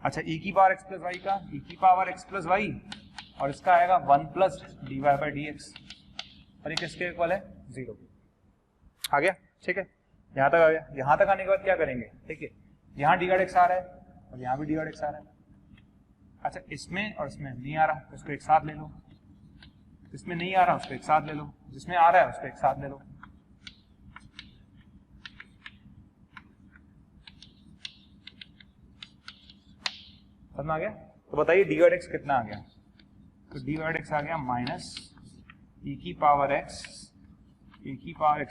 अच्छा, e की पावर x प्लस y का e की पावर x प्लस y, और इसका आएगा 1 plus dy by d x, और ये किसके इक्वल है, 0। आ गया, ठीक है, यहाँ तक आ गया। यहाँ तक आने के बाद क्या करेंगे, ठीक है, यहाँ dy x आ रहा है और यहाँ भी dy x आ रहा है। अच्छा, इसमें और इसमें नहीं आ रहा तो इसको एक साथ ले लो, इसमें नहीं आ रहा उसको एक साथ ले लो, जिसमें आ रहा है उसको एक साथ ले लो। समझ आ गया? तो बताइए डी वाई एक्स कितना आ गया, तो डी वाई एक्स आ गया माइनस ई की power x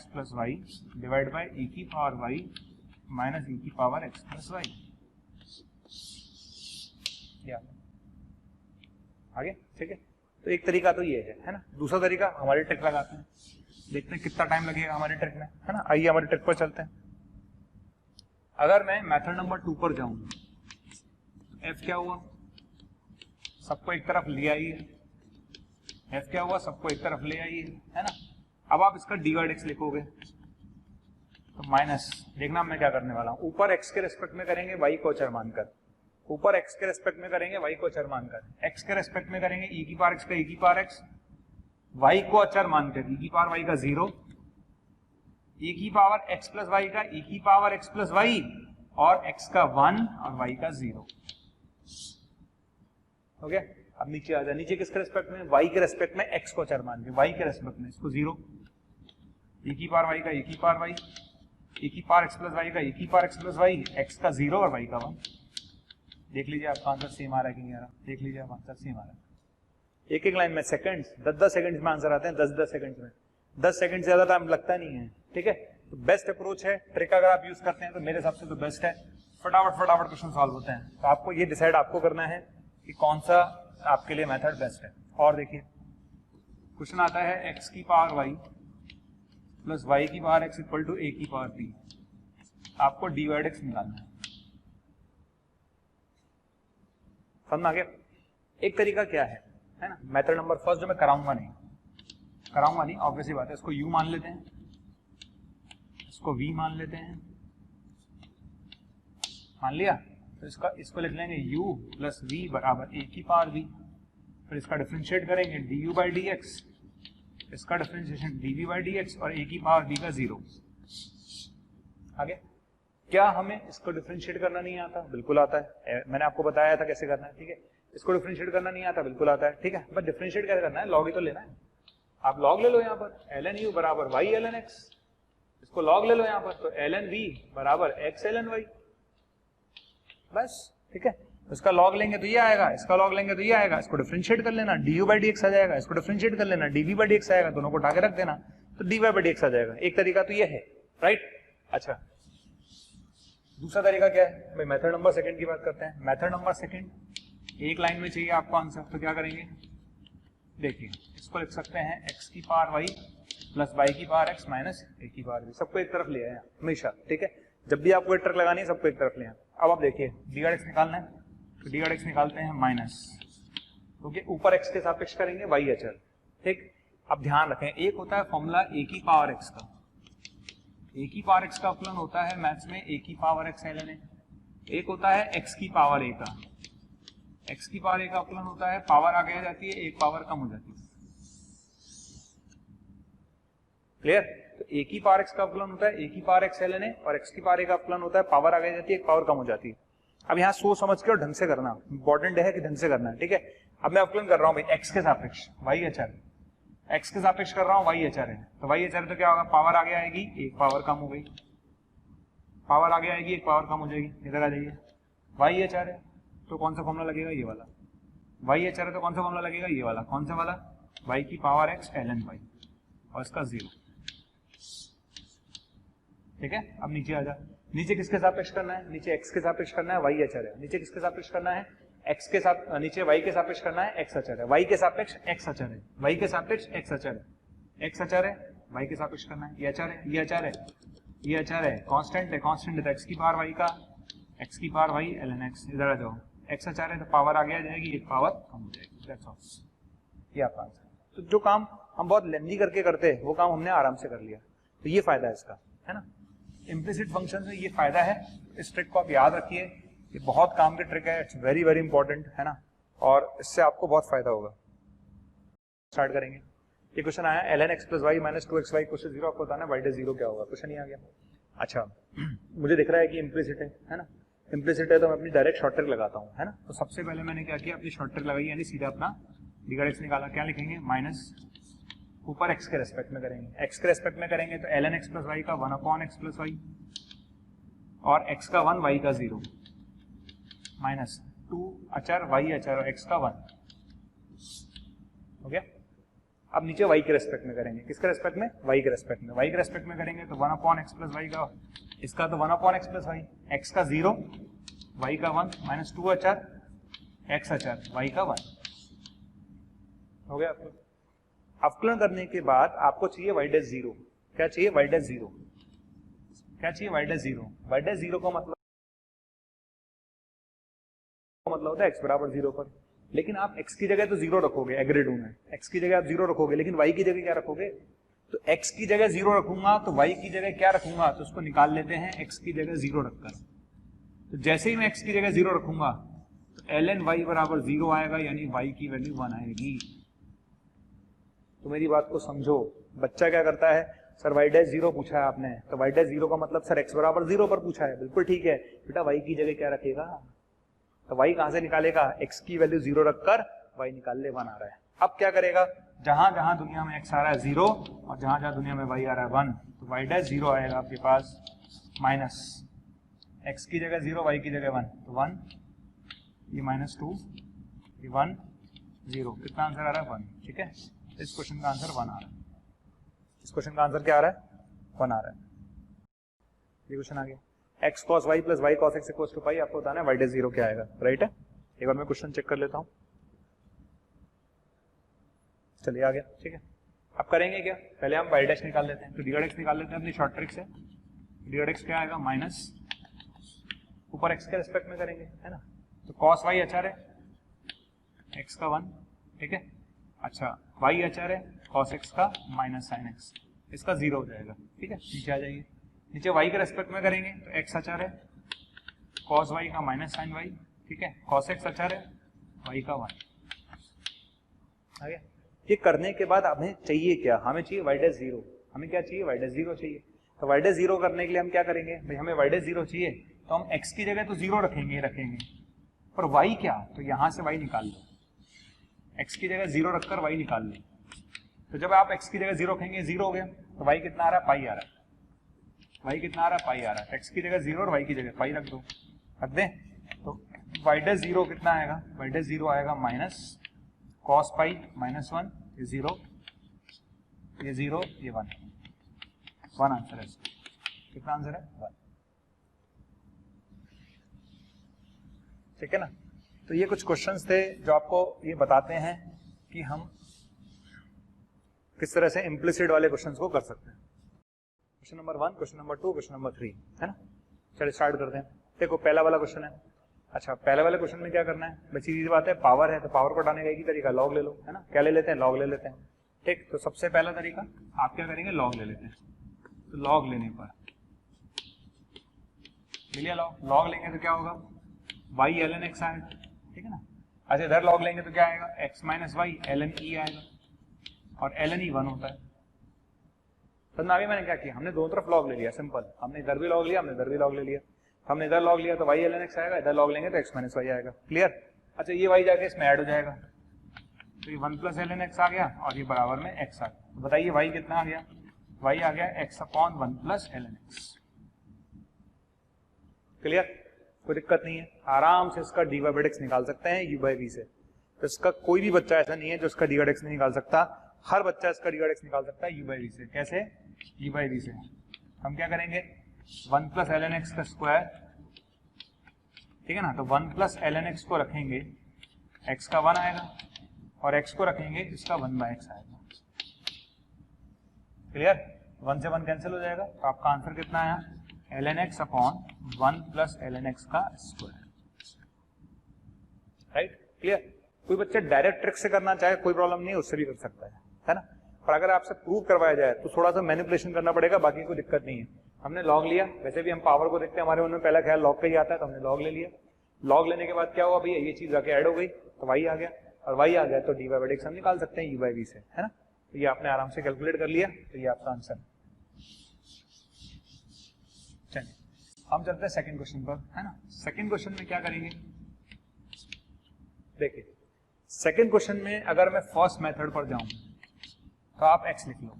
plus Y divide by E की पावर वाई माइनस ई की पावर एक्स प्लस वाई। आगे, ठीक है, तो एक तरीका तो ये है ना। दूसरा तरीका हमारी ट्रिक लगाते हैं, देखते हैं कितना टाइम लगेगा हमारी ट्रिक में, है ना। आइए हमारी ट्रिक पर चलते हैं। अगर मैं मेथड नंबर 2 पर जाऊं, एफ क्या हुआ, सबको एक तरफ ले आइए, एफ क्या हुआ, सबको एक तरफ ले आइए, है ना। अब आप इसका डी वाई एक्स लिखोगे तो माइनस, देखना मैं क्या करने वाला हूं, ऊपर एक्स के रेस्पेक्ट में करेंगे वाई को अचर मानकर, ऊपर x के रेस्पेक्ट में करेंगे y को अचर मानकर, x के रेस्पेक्ट में करेंगे e की पावर x का e की पावर x, y को अचर मानकर e की पावर y का 0, e की पावर x प्लस y का e की पावर x प्लस y, और x का 1 और y का 0। हो गया। अब नीचे आ जाए, नीचे किसके रेस्पेक्ट में, y के रेस्पेक्ट में x को अचर मान के, y के रेस्पेक्ट में इसको 0, e की पावर y का e की पावर y, e की पावर x प्लस y का e की power x plus y, x का 0 और y का 1। देख लीजिए आपका आंसर सेम आ रहा है कि नहीं आ रहा, देख लीजिए आप आंसर सेम आ रहा है। एक एक लाइन में सेकंड्स, 10-10 सेकंड्स में आंसर आते हैं, 10-10 सेकंड्स में, 10 सेकंड से ज्यादा टाइम लगता नहीं है। ठीक है, तो बेस्ट अप्रोच है, ट्रिक अगर आप यूज करते हैं तो मेरे हिसाब से तो बेस्ट है, फटाफट फटाफट क्वेश्चन सॉल्व होते हैं। तो आपको ये डिसाइड आपको करना है कि कौन सा आपके लिए मेथड बेस्ट है। और देखिए क्वेश्चन आता है x की पावर y प्लस y की power x equal to a की पावर b, आपको डी वाई एक्स निकालना है। समझ में आ गया? एक तरीका क्या है ना, मेथड नंबर फर्स्ट जो मैं कराऊंगा नहीं, ऑब्वियसली बात है, इसको u मान लेते हैं, इसको v मान लेते हैं, मान लिया, तो इसको लिख लेंगे u प्लस v बराबर a की पावर v, फिर इसका डिफरेंशिएट करेंगे du बाई डी एक्स, इसका differentiation dv by d x, और a की पावर v का 0। आगे क्या हमें इसको डिफरेंशिएट करना नहीं आता? बिल्कुल आता है, मैंने आपको बताया था कैसे करना है। ठीक है, इसको डिफरेंशिएट करना नहीं आता, बिल्कुल आता है। ठीक है, बस डिफरेंशिएट कैसे करना है, लॉग ही तो लेना है। आप लॉग ले लो यहाँ पर, ln u बराबर y ln x, इसको लॉग ले लो यहाँ पर, तो ln v बराबर x ln y, बस। ठीक है, इसका लॉग लेंगे तो ये आएगा, इसका लॉग लेंगे तो ये आएगा, इसको डिफरेंशिएट कर लेना, du बाई डी एक्स आ जाएगा, इसको डिफरेंशिएट कर लेना, dv बाई डी एक्स आएगा, दोनों को उठा के रख देना, तो dy बाई डी एक्स आ जाएगा। एक तरीका तो ये है, राइट। अच्छा, दूसरा तरीका क्या है भाई, मेथड नंबर सेकंड की बात करते हैं। मेथड नंबर सेकंड, एक लाइन में चाहिए आपको आंसर, तो क्या करेंगे, देखिए इसको लिख सकते हैं x की पावर y प्लस y की पावर x माइनस a की पावर b, सबको एक तरफ ले आए हमेशा। ठीक है, जब भी आपको एक ट्रिक लगानी है सबको एक तरफ ले आए। अब आप देखिए डी वाई एक्स निकालना है, तो डी वाई एक्स निकालते हैं माइनस, क्योंकि ऊपर x के सापेक्ष करेंगे y अचर। ठीक, अब ध्यान रखें, एक होता है फॉर्मूला a की पावर x का, a की पावर x का अपलन होता है मैथ्स में a की पावर x ln a, एक होता है x की पावर a का, x की पावर a का अपलन होता है, पावर आगे आ जाती है, एक पावर कम हो जाती है। क्लियर? तो a की पावर x का अपलन होता है a की पावर x ln a, और x की पावर a का अपलन होता है पावर आगे आ जाती है, एक पावर कम हो जाती है। अब यहाँ सोच समझ के और ढंग से करना, इंपॉर्टेंट है कि ढंग से करना है, ठीक है। अब मैं अवकलन कर रहा हूँ भाई एक्स के सापेक्ष, वाई अचर है, एक्स के सापेक्ष कर रहा हूँ, वाई अचर है, तो वाई अचर है तो क्या होगा, पावर आगे आएगी, एक पावर कम हो गई, पावर आगे आएगी, एक पावर कम हो जाएगी, इधर आ जाइए। वाई अचर है तो कौन सा फॉर्मूला लगेगा, ये वाला। वाई अचर है तो कौन सा फॉर्मूला लगेगा, ये वाला। कौन सा वाला, वाई की पावर एक्स ln वाई और इसका 0, ठीक है। अब नीचे आ जा, नीचे किसके सापेक्ष करना है, नीचे एक्स के सापेक्ष करना है, वाई अचर है। नीचे किसके सापेक्ष करना है, एक्स के साथ, नीचे वाई के सापेक्ष करना है, एक्स अचर है। वाई के सापेक्ष एक्स अचर है, वाई के सापेक्ष एक्स अचर है, एक्स अचर है, वाई के सापेक्ष करना है, ये अचर है, ये अचर है, ये अचर है, कांस्टेंट है, कांस्टेंट है तो एक्स की पावर वाई का, एक्स की पावर वाई ln x। इधर आ जाओ, एक्स अचर है तो पावर आगे आ जाएगी, एक पावर कम हो जाएगी, दैट्स ऑल। ये आपका आंसर। तो जो काम हम बहुत लेंदी करके करते हैं वो काम हमने आराम से कर लिया, तो ये फायदा है इसका, है ना। इम्प्लिसिट फंक्शन में ये फायदा है, इस ट्रिक को आप याद रखिए, ये बहुत काम की ट्रिक है, इट्स वेरी वेरी इंपॉर्टेंट, है ना, और इससे आपको बहुत फायदा होगा। स्टार्ट करेंगे। ये क्वेश्चन आया ln x + y - 2xy = 0, आपको बताना y = 0 क्या होगा, क्वेश्चन ही आ गया। अच्छा मुझे दिख रहा है कि इम्प्लिसिट है ना, इम्प्लिसिट है तो मैं अपनी डायरेक्ट शॉर्ट ट्रिक लगाता हूँ, है ना। तो सबसे पहले मैंने क्या किया, अपनी शॉर्ट ट्रिक लगाई, यानी सीधा अपना डी x निकाला। क्या लिखेंगे, माइनस ऊपर x के रेस्पेक्ट में करेंगे, x के रेस्पेक्ट में करेंगे तो ln x + y का 1/x + y और x का 1 y का 0 माइनस 2 अचर y अचर और x का 1 हो गया। अब नीचे y के रेस्पेक्ट में करेंगे, किसके रेस्पेक्ट में, y के रेस्पेक्ट में। y के रेस्पेक्ट में करेंगे तो 1/x + y का, इसका तो 1/x + y, x का 0 y का 1 माइनस 2 अचर x अचर y का 1 हो गया। आपको अवकलन करने के बाद आपको चाहिए y' 0। क्या चाहिए, y' 0। क्या चाहिए, y' 0। y' 0 का मतलब होता है x = 0 पर, लेकिन आप x की जगह तो 0 रखोगे, एग्रीड हूं मैं, x की जगह आप 0 रखोगे, लेकिन y की जगह क्या रखोगे, तो x की जगह 0 रखूंगा तो y की जगह क्या रखूंगा, तो उसको निकाल लेते हैं x की जगह 0 रखकर। तो जैसे ही मैं x की जगह 0 रखूंगा तो ln y = 0 आएगा, यानी y की वैल्यू 1 आएगी। तो मेरी बात को समझो, बच्चा क्या करता है, सर y' 0 पूछा है आपने, तो y' 0 का मतलब सर x = 0 पर पूछा है, बिल्कुल ठीक है बेटा, y की जगह क्या रखेगा, तो y कहां से निकालेगा, x की वैल्यू 0 रखकर y निकाल ले, 1 आ रहा है। अब क्या करेगा, जहां जहां दुनिया में x आ रहा है 0 और जहां जहां दुनिया में y आ रहा है 1, तो y' 0 आएगा आपके पास, माइनस x की जगह 0 y की जगह 1, तो 1, ये -2, ये 1 0, कितना आंसर आ रहा है, 1, ठीक है। इस क्वेश्चन का आंसर 1 आ रहा है, इस क्वेश्चन का आंसर क्या आ रहा है, 1 आ रहा है। ये क्वेश्चन आ गया, x cos y + y cos x = पाई, आपको बताना है y' 0 क्या आएगा, राइट है। एक बार मैं क्वेश्चन चेक कर लेता हूं, चलिए आ गया, ठीक है। अब करेंगे क्या, पहले हम y' निकाल लेते हैं, तो d x निकाल लेते हैं अपनी शॉर्ट ट्रिक से। d x क्या आएगा, माइनस ऊपर x के रेस्पेक्ट में करेंगे, है ना, तो cos y अचर है, x का 1, ठीक है। अच्छा y अचर है, cos x का माइनस sin x, इसका 0 हो जाएगा, ठीक है। नीचे आ जाइए, नीचे y के रेस्पेक्ट में करेंगे तो x अचर है, cos y का माइनस sin y, ठीक है, cos x अचर है, y का 1 आ गया। ये करने के बाद हमें चाहिए क्या, हमें चाहिए y' 0। हमें क्या चाहिए, y' 0 चाहिए। तो y' 0 करने के लिए हम क्या करेंगे भाई, हमें y' 0 चाहिए तो हम x की जगह तो 0 रखेंगे, पर y क्या, तो यहां से y निकाल लो, x की जगह 0 रखकर y निकाल लो। तो जब आप x की जगह 0 रखेंगे 0 हो गया, तो y कितना आ रहा है, पाई आ रहा है, y कितना आ रहा है, पाई आ रहा है। x की जगह 0 और y की जगह पाई रख दो, रख दें, तो y' 0 कितना आएगा, y' 0 आएगा माइनस cos पाई -1, ये 0, ये 0, ये 1 आंसर है। कितना आंसर है, 1, ठीक है ना। तो ये कुछ क्वेश्चंस थे जो आपको ये बताते हैं कि हम किस तरह से इम्प्लिसिट वाले क्वेश्चंस को कर सकते हैं। Question number 1, question number 2, question number 3, है ना। चलिए स्टार्ट करते हैं। देखो पहला वाला क्वेश्चन है, अच्छा पहले वाले क्वेश्चन में क्या करना है, बस सीधी बात है, पावर है तो पावर को हटाने का एक ही तरीका, लॉग ले लो, है ना। क्या ले लेते हैं, लॉग ले लेते हैं, ठीक। तो सबसे पहला तरीका आप क्या करेंगे, लॉग ले लेते हैं। तो लॉग लेने पर ले लिया लॉग, लॉग लेंगे तो क्या होगा, y ln x आएगा, ठीक है ना। अच्छा इधर लॉग लेंगे तो क्या आएगा, x - y ln e आएगा, और ln e 1 होता है। तो अभी मैंने क्या किया, हमने दोनों तरफ लॉग ले लिया, सिंपल, हमने इधर भी लॉग लिया, हमने इधर भी लॉग ले लिया। हमने इधर लॉग लिया तो y ln x आएगा, इधर लॉग लेंगे तो x माइनस y आएगा। क्लियर? अच्छा ये y जाके इसमें ऐड हो जाएगा, तो ये 1 प्लस ln x आ गया और ये बराबर में x आ गया। तो बताइए y कितना आ गया? y आ गया x upon 1 plus ln x। Clear? कोई दिक्कत नहीं है, आराम से इसका dy बाई dx निकाल सकते हैं u बाई v से। तो इसका कोई भी बच्चा ऐसा नहीं है जो इसका dy बाई dx नहीं निकाल सकता, हर बच्चा इसका dy बाई dx निकाल सकता है u बाई v से। कैसे? u बाई v से हम क्या करेंगे, 1 प्लस ln x का स्क्वायर, ठीक है ना, तो 1 प्लस ln x को रखेंगे, x का 1 आएगा, और x को रखेंगे, इसका 1 बाय x आएगा। क्लियर? 1 से 1 कैंसिल हो जाएगा, तो आपका आंसर कितना आया, ln x upon 1 plus ln x का स्क्वायर। राइट? क्लियर? कोई बच्चा डायरेक्ट ट्रिक से करना चाहे कोई प्रॉब्लम नहीं है, उससे भी कर सकता है ना। पर अगर आपसे प्रूव करवाया जाए तो थोड़ा सा मैनिपुलेशन करना पड़ेगा, बाकी कोई दिक्कत नहीं है। हमने लॉग लिया, वैसे भी हम पावर को देखते हैं, हमारे मन में पहला ख्याल लॉग का ही आता है, तो हमने लॉग ले लिया। लॉग लेने के बाद क्या हुआ भैया, ये चीज जाके ऐड हो गई तो y आ गया, और y आ गया तो dy बाई dx हम निकाल सकते हैं u बाई v से, है ना। तो ये आपने आराम से कैलकुलेट कर लिया, तो ये आपका आंसर। चलिए हम चलते हैं सेकंड क्वेश्चन पर, है ना। सेकंड क्वेश्चन में क्या करेंगे, देखिए सेकंड क्वेश्चन में अगर मैं फर्स्ट मेथड पर जाऊं तो आप x लिख लो,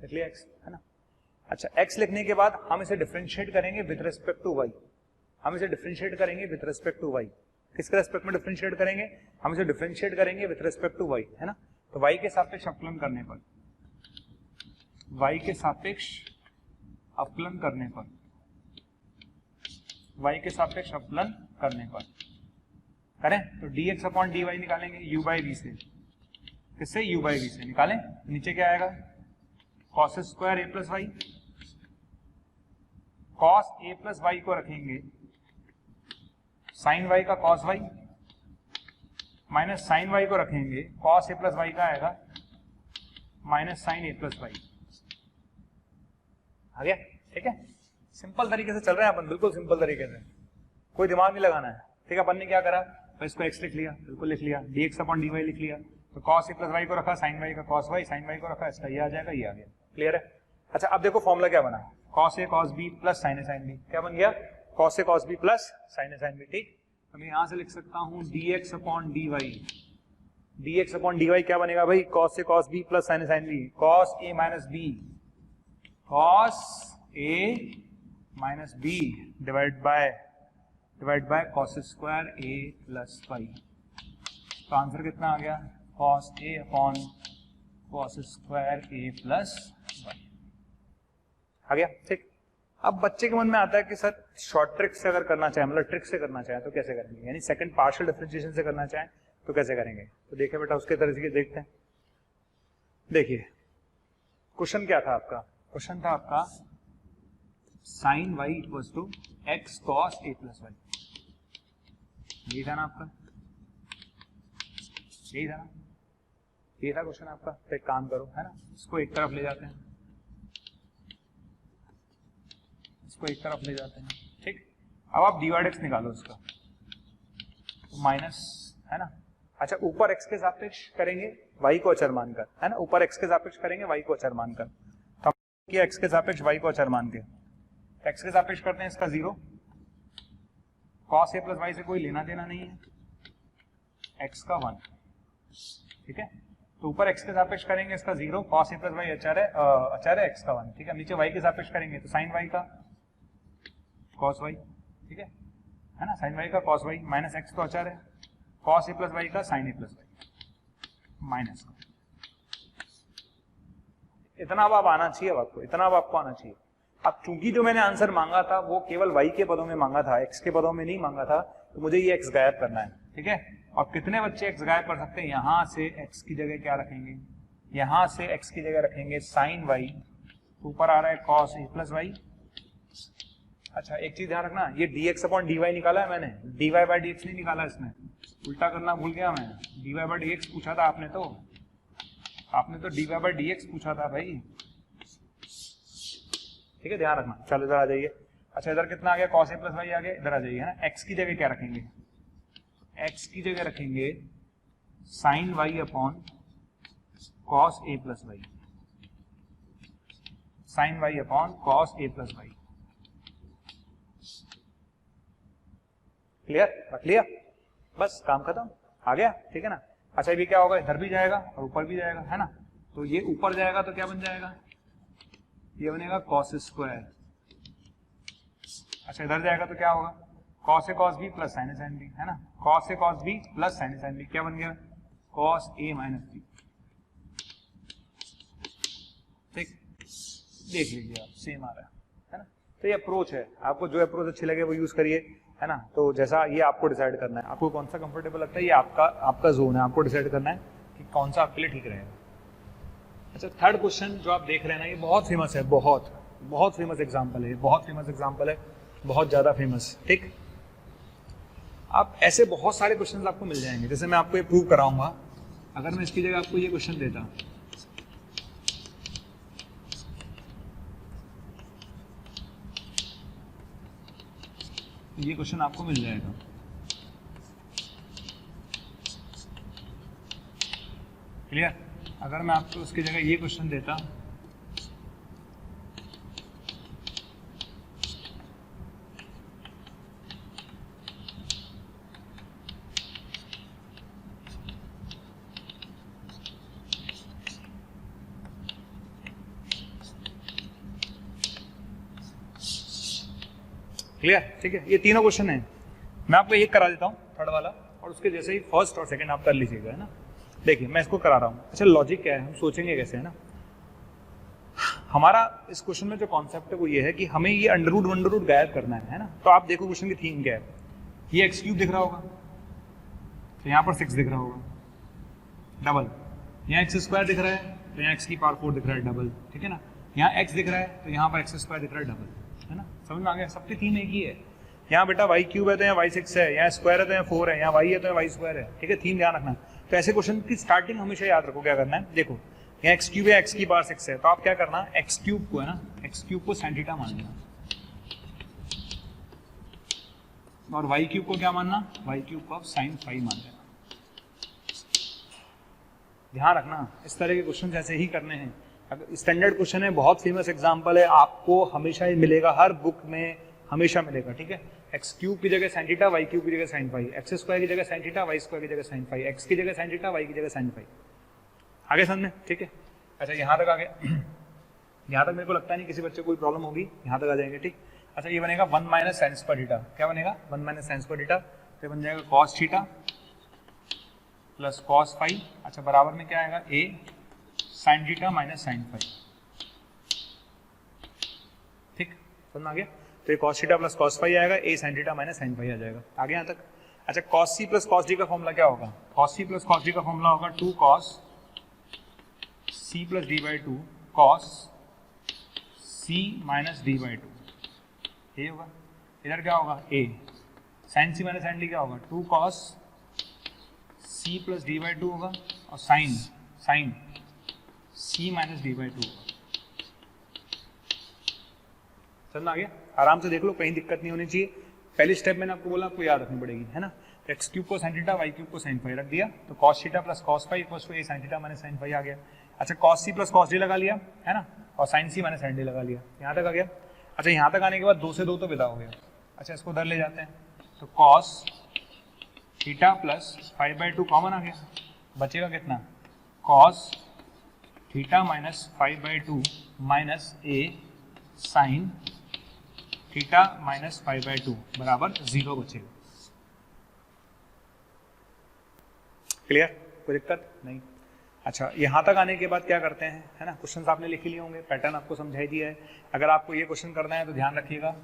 लिख लिया x, है ना। अच्छा x लिखने के बाद हम इसे डिफरेंशिएट करेंगे विद रिस्पेक्ट टू y, हम इसे डिफरेंशिएट करेंगे विद रिस्पेक्ट टू y। किसके रिस्पेक्ट में डिफरेंशिएट करेंगे, हम इसे डिफरेंशिएट करेंगे विद रिस्पेक्ट टू y, है ना। तो y के सापेक्ष अवकलन करने पर, y के सापेक्ष अवकलन करने पर, y के सापेक्ष अवकलन करने पर करें तो dx अपॉन dy निकालेंगे u बाई v से। किससे? u बाई v से निकालें, नीचे क्या आएगा, cos square a plus y, cos a plus y को रखेंगे sin y का cos y, माइनस sin y को रखेंगे cos a प्लस वाई का आएगा minus sin a plus Y. आ गया? ठीक है, सिंपल तरीके से चल रहे हैं अपन, बिल्कुल सिंपल तरीके से, कोई दिमाग नहीं लगाना है। ठीक है, अपन ने क्या करा, तो इसको x लिख लिया, बिल्कुल लिख लिया, dx अपॉन dy लिख लिया, तो cos a प्लस वाई को रखा, sin y का cos y, sin y को रखा, इसका ये आ जाएगा, ये आ गया। क्लियर है? अच्छा अब देखो फॉर्मूला क्या बना, cos a cos b plus sin a sin b, क्या बन गया, cos a cos b plus sin a sin b। ठीक, तो मैं यहां से लिख सकता हूं dx upon dy, dx upon dy क्या बनेगा भाई, cos a cos b plus sin a sin b, cos a minus b, cos a minus b divide by cos square a plus Y. तो आंसर कितना आ गया, cos a upon cos square a plus Y आ गया। ठीक, अब बच्चे के मन में आता है कि सर शॉर्ट ट्रिक से अगर करना चाहे, मतलब ट्रिक से करना चाहे तो कैसे करेंगे, यानी सेकंड पार्शियल डिफरेंशिएशन से करना चाहे तो कैसे करेंगे। तो देखिए बेटा उसके तरीके देखते हैं। देखिए क्वेश्चन क्या था आपका, क्वेश्चन था आपका sin y equals to x cos a plus y, यही था ना आपका, यही था ना, ये था क्वेश्चन आपका। तो एक काम करो, है ना, इसको एक तरफ ले जाते हैं, इसको एक तरफ ले जाते हैं। ठीक, अब आप dy dx निकालो इसका, तो माइनस, है ना। अच्छा ऊपर x के सापेक्ष करेंगे y को अचर मानकर, है ना, ऊपर x के सापेक्ष करेंगे y को अचर मानकर, तो किया x के सापेक्ष y को अचर मान के, x के सापेक्ष करते हैं इसका 0, cos a प्लस वाई से कोई लेना देना नहीं है, x का 1, ठीक है। तो ऊपर x के सापेक्ष करेंगे इसका 0, cos a प्लस वाई अचर है x का 1, ठीक है। नीचे y के सापेक्ष करेंगे तो sin y का cos y, ठीक है ना, sin y का cos y माइनस x तो अचर है, cos a प्लस वाई का sin a plus y minus का। इतना अब आप आना चाहिए आपको, इतना अब आपको आना चाहिए। अब चूंकि जो मैंने आंसर मांगा था वो केवल y के पदों में मांगा था, x के पदों में नहीं मांगा था, तो मुझे ये x गायब करना है, ठीक है। और कितने बच्चे x गायब कर सकते हैं, यहां से x की जगह क्या रखेंगे, यहां से x की जगह रखेंगे sin y, ऊपर आ रहा है cos a प्लस वाई। अच्छा एक चीज ध्यान रखना, ये dx अपॉन dy निकाला है मैंने, dy बाई dx नहीं निकाला, इसमें उल्टा करना भूल गया मैं, dy बाई dx पूछा था आपने तो dy बाई dx पूछा था भाई, ठीक है, ध्यान रखना। चलो इधर आ जाइए। अच्छा इधर कितना आ गया, cos a प्लस वाई आ गया, इधर आ जाइए, है ना। x की जगह क्या रखेंगे, x की जगह रखेंगे sin y upon cos a plus y, sine y upon cos a plus y. क्लियर? रख लिया, बस काम खत्म, आ गया, ठीक है ना। अच्छा ये क्या होगा, इधर भी जाएगा और ऊपर भी जाएगा, है ना। तो ये ऊपर जाएगा तो क्या बन जाएगा, ये बनेगा कॉस स्क्वायर। अच्छा इधर जाएगा तो क्या होगा, cos A cos B plus sign A sine B, है ना। Cos A cos B plus sign A sine B क्या बन गया, कॉस ए माइनस बी। ठीक, देख लीजिए आप, सेम आ रहा है ना। तो ये अप्रोच है, आपको जो अप्रोच अच्छी लगे वो यूज करिए, है ना। तो जैसा ये आपको डिसाइड करना है, आपको कौन सा कंफर्टेबल लगता है, ये आपका जोन है, आपको डिसाइड करना है कि कौन सा आपके लिए ठीक रहेगा। अच्छा थर्ड क्वेश्चन जो आप देख रहे हैं ना, ये बहुत फेमस है, बहुत फेमस एग्जाम्पल है, बहुत फेमस एग्जाम्पल है, बहुत ज्यादा फेमस। ठीक, आप ऐसे बहुत सारे क्वेश्चन आपको मिल जाएंगे। जैसे मैं आपको ये प्रूव कराऊंगा, अगर मैं इसकी जगह आपको ये क्वेश्चन देता, ये क्वेश्चन आपको मिल जाएगा। क्लियर? अगर मैं आपको उसकी जगह ये क्वेश्चन देता, क्लियर? ठीक है, ये तीनों क्वेश्चन है, मैं आपको एक करा देता हूँ थर्ड वाला, और उसके जैसे ही फर्स्ट और सेकंड आप कर लीजिएगा, है ना। देखिए मैं इसको करा रहा हूँ। अच्छा लॉजिक क्या है, हम सोचेंगे कैसे, है ना। हमारा इस क्वेश्चन में जो कॉन्सेप्ट है वो ये है कि हमें ये अंडर रूट गायब करना है ना। तो आप देखो क्वेश्चन की थीम क्या है, ये एक्स क्यूब दिख रहा होगा, तो यहाँ पर 6 दिख रहा होगा डबल, यहाँ एक्स स्क्वायर दिख रहा है तो यहाँ एक्स की पावर 4 दिख रहा है डबल, ठीक है ना। यहाँ एक्स दिख रहा है तो यहाँ पर एक्स स्क्वायर दिख रहा है डबल, है ना। समझ में आ गया, सबकी थीम एक ही है। यहाँ बेटा वाई क्यूब है तो यहाँ वाई 6 है, यहाँ स्क्वायर है तो यहाँ 4 है, यहाँ वाई है तो यहाँ वाई स्क्वायर है, ठीक है। थीम ध्यान रखना। तो ऐसे क्वेश्चन की स्टार्टिंग हमेशा याद रखो, क्या करना है, देखो यहाँ एक्स क्यूब है, एक्स की पावर 6 है, तो आप क्या करना, एक्स क्यूब को, है ना, एक्स क्यूब को साइन थीटा मान लेना, और वाई क्यूब को क्या मानना, वाई क्यूब को आप साइन फाई मान लेना। ध्यान रखना, इस तरह के क्वेश्चन ऐसे ही करने हैं। अगर स्टैंडर्ड क्वेश्चन है, बहुत फेमस एग्जांपल है, आपको हमेशा ही मिलेगा, हर बुक में हमेशा मिलेगा, ठीक है। एक्स क्यूब की जगह साइन थीटा, वाई क्यूब की जगह साइन फाई, एक्स स्क्वायर की जगह साइन थीटा, वाई स्क्वायर की जगह साइन फाई, एक्स की जगह साइन थीटा, वाई की जगह साइन फाई। आगे समझ में, ठीक है। अच्छा यहाँ तक आगे, यहाँ तक मेरे को लगता नहीं किसी बच्चे को कोई प्रॉब्लम होगी, यहाँ तक आ जाएंगे, ठीक। अच्छा ये बनेगा 1 माइनस साइन स्क्वायर थीटा, क्या बनेगा, 1 माइनस साइन स्क्वायर थीटा, तो बन जाएगा cos theta plus cos phi. अच्छा बराबर में क्या आएगा, A sine theta minus sine phi, ठीक, समझ आ गया। तो ये cos theta plus cos phi आएगा, A sine theta minus sine phi आ जाएगा, आगे यहाँ तक। अच्छा कॉस सी प्लस कॉस डी का फॉर्मूला क्या होगा, कॉस सी प्लस कॉस डी का फॉर्मूला होगा 2 cos C plus D by 2 cos C minus d by 2, ये होगा। इधर क्या होगा, a sine C minus sine d क्या होगा, 2 cos C plus D by 2 होगा, और sine C minus d by 2 होगा। समझ आ गया, आराम से देख लो, कहीं दिक्कत नहीं होनी चाहिए। पहली स्टेप मैंने आपको बोला, आपको याद रखनी पड़ेगी, है ना। एक्स क्यूब को साइन थीटा, वाई क्यूब को साइन फाई रख दिया, तो cos theta plus cos phi equals to A sine theta minus sine phi आ गया। अच्छा कॉस सी प्लस कॉस डी लगा लिया, है ना, और साइन सी माइनस साइन डी लगा लिया, यहाँ तक आ गया। अच्छा यहाँ तक आने के बाद 2 से 2 तो विदा हो गया। अच्छा इसको उधर ले जाते हैं, तो कॉस थीटा प्लस 5/2 कॉमन आ गया, बचेगा कितना, कॉस थीटा माइनस 5/2 माइनस ए साइन थीटा माइनस 5/2 बराबर 0 बचेगा। क्लियर, कोई दिक्कत नहीं। अच्छा यहाँ तक आने के बाद क्या करते हैं, है ना, क्वेश्चंस आपने लिख लिए होंगे, पैटर्न आपको समझाई दिया है। अगर आपको ये क्वेश्चन करना है तो ध्यान रखिएगा,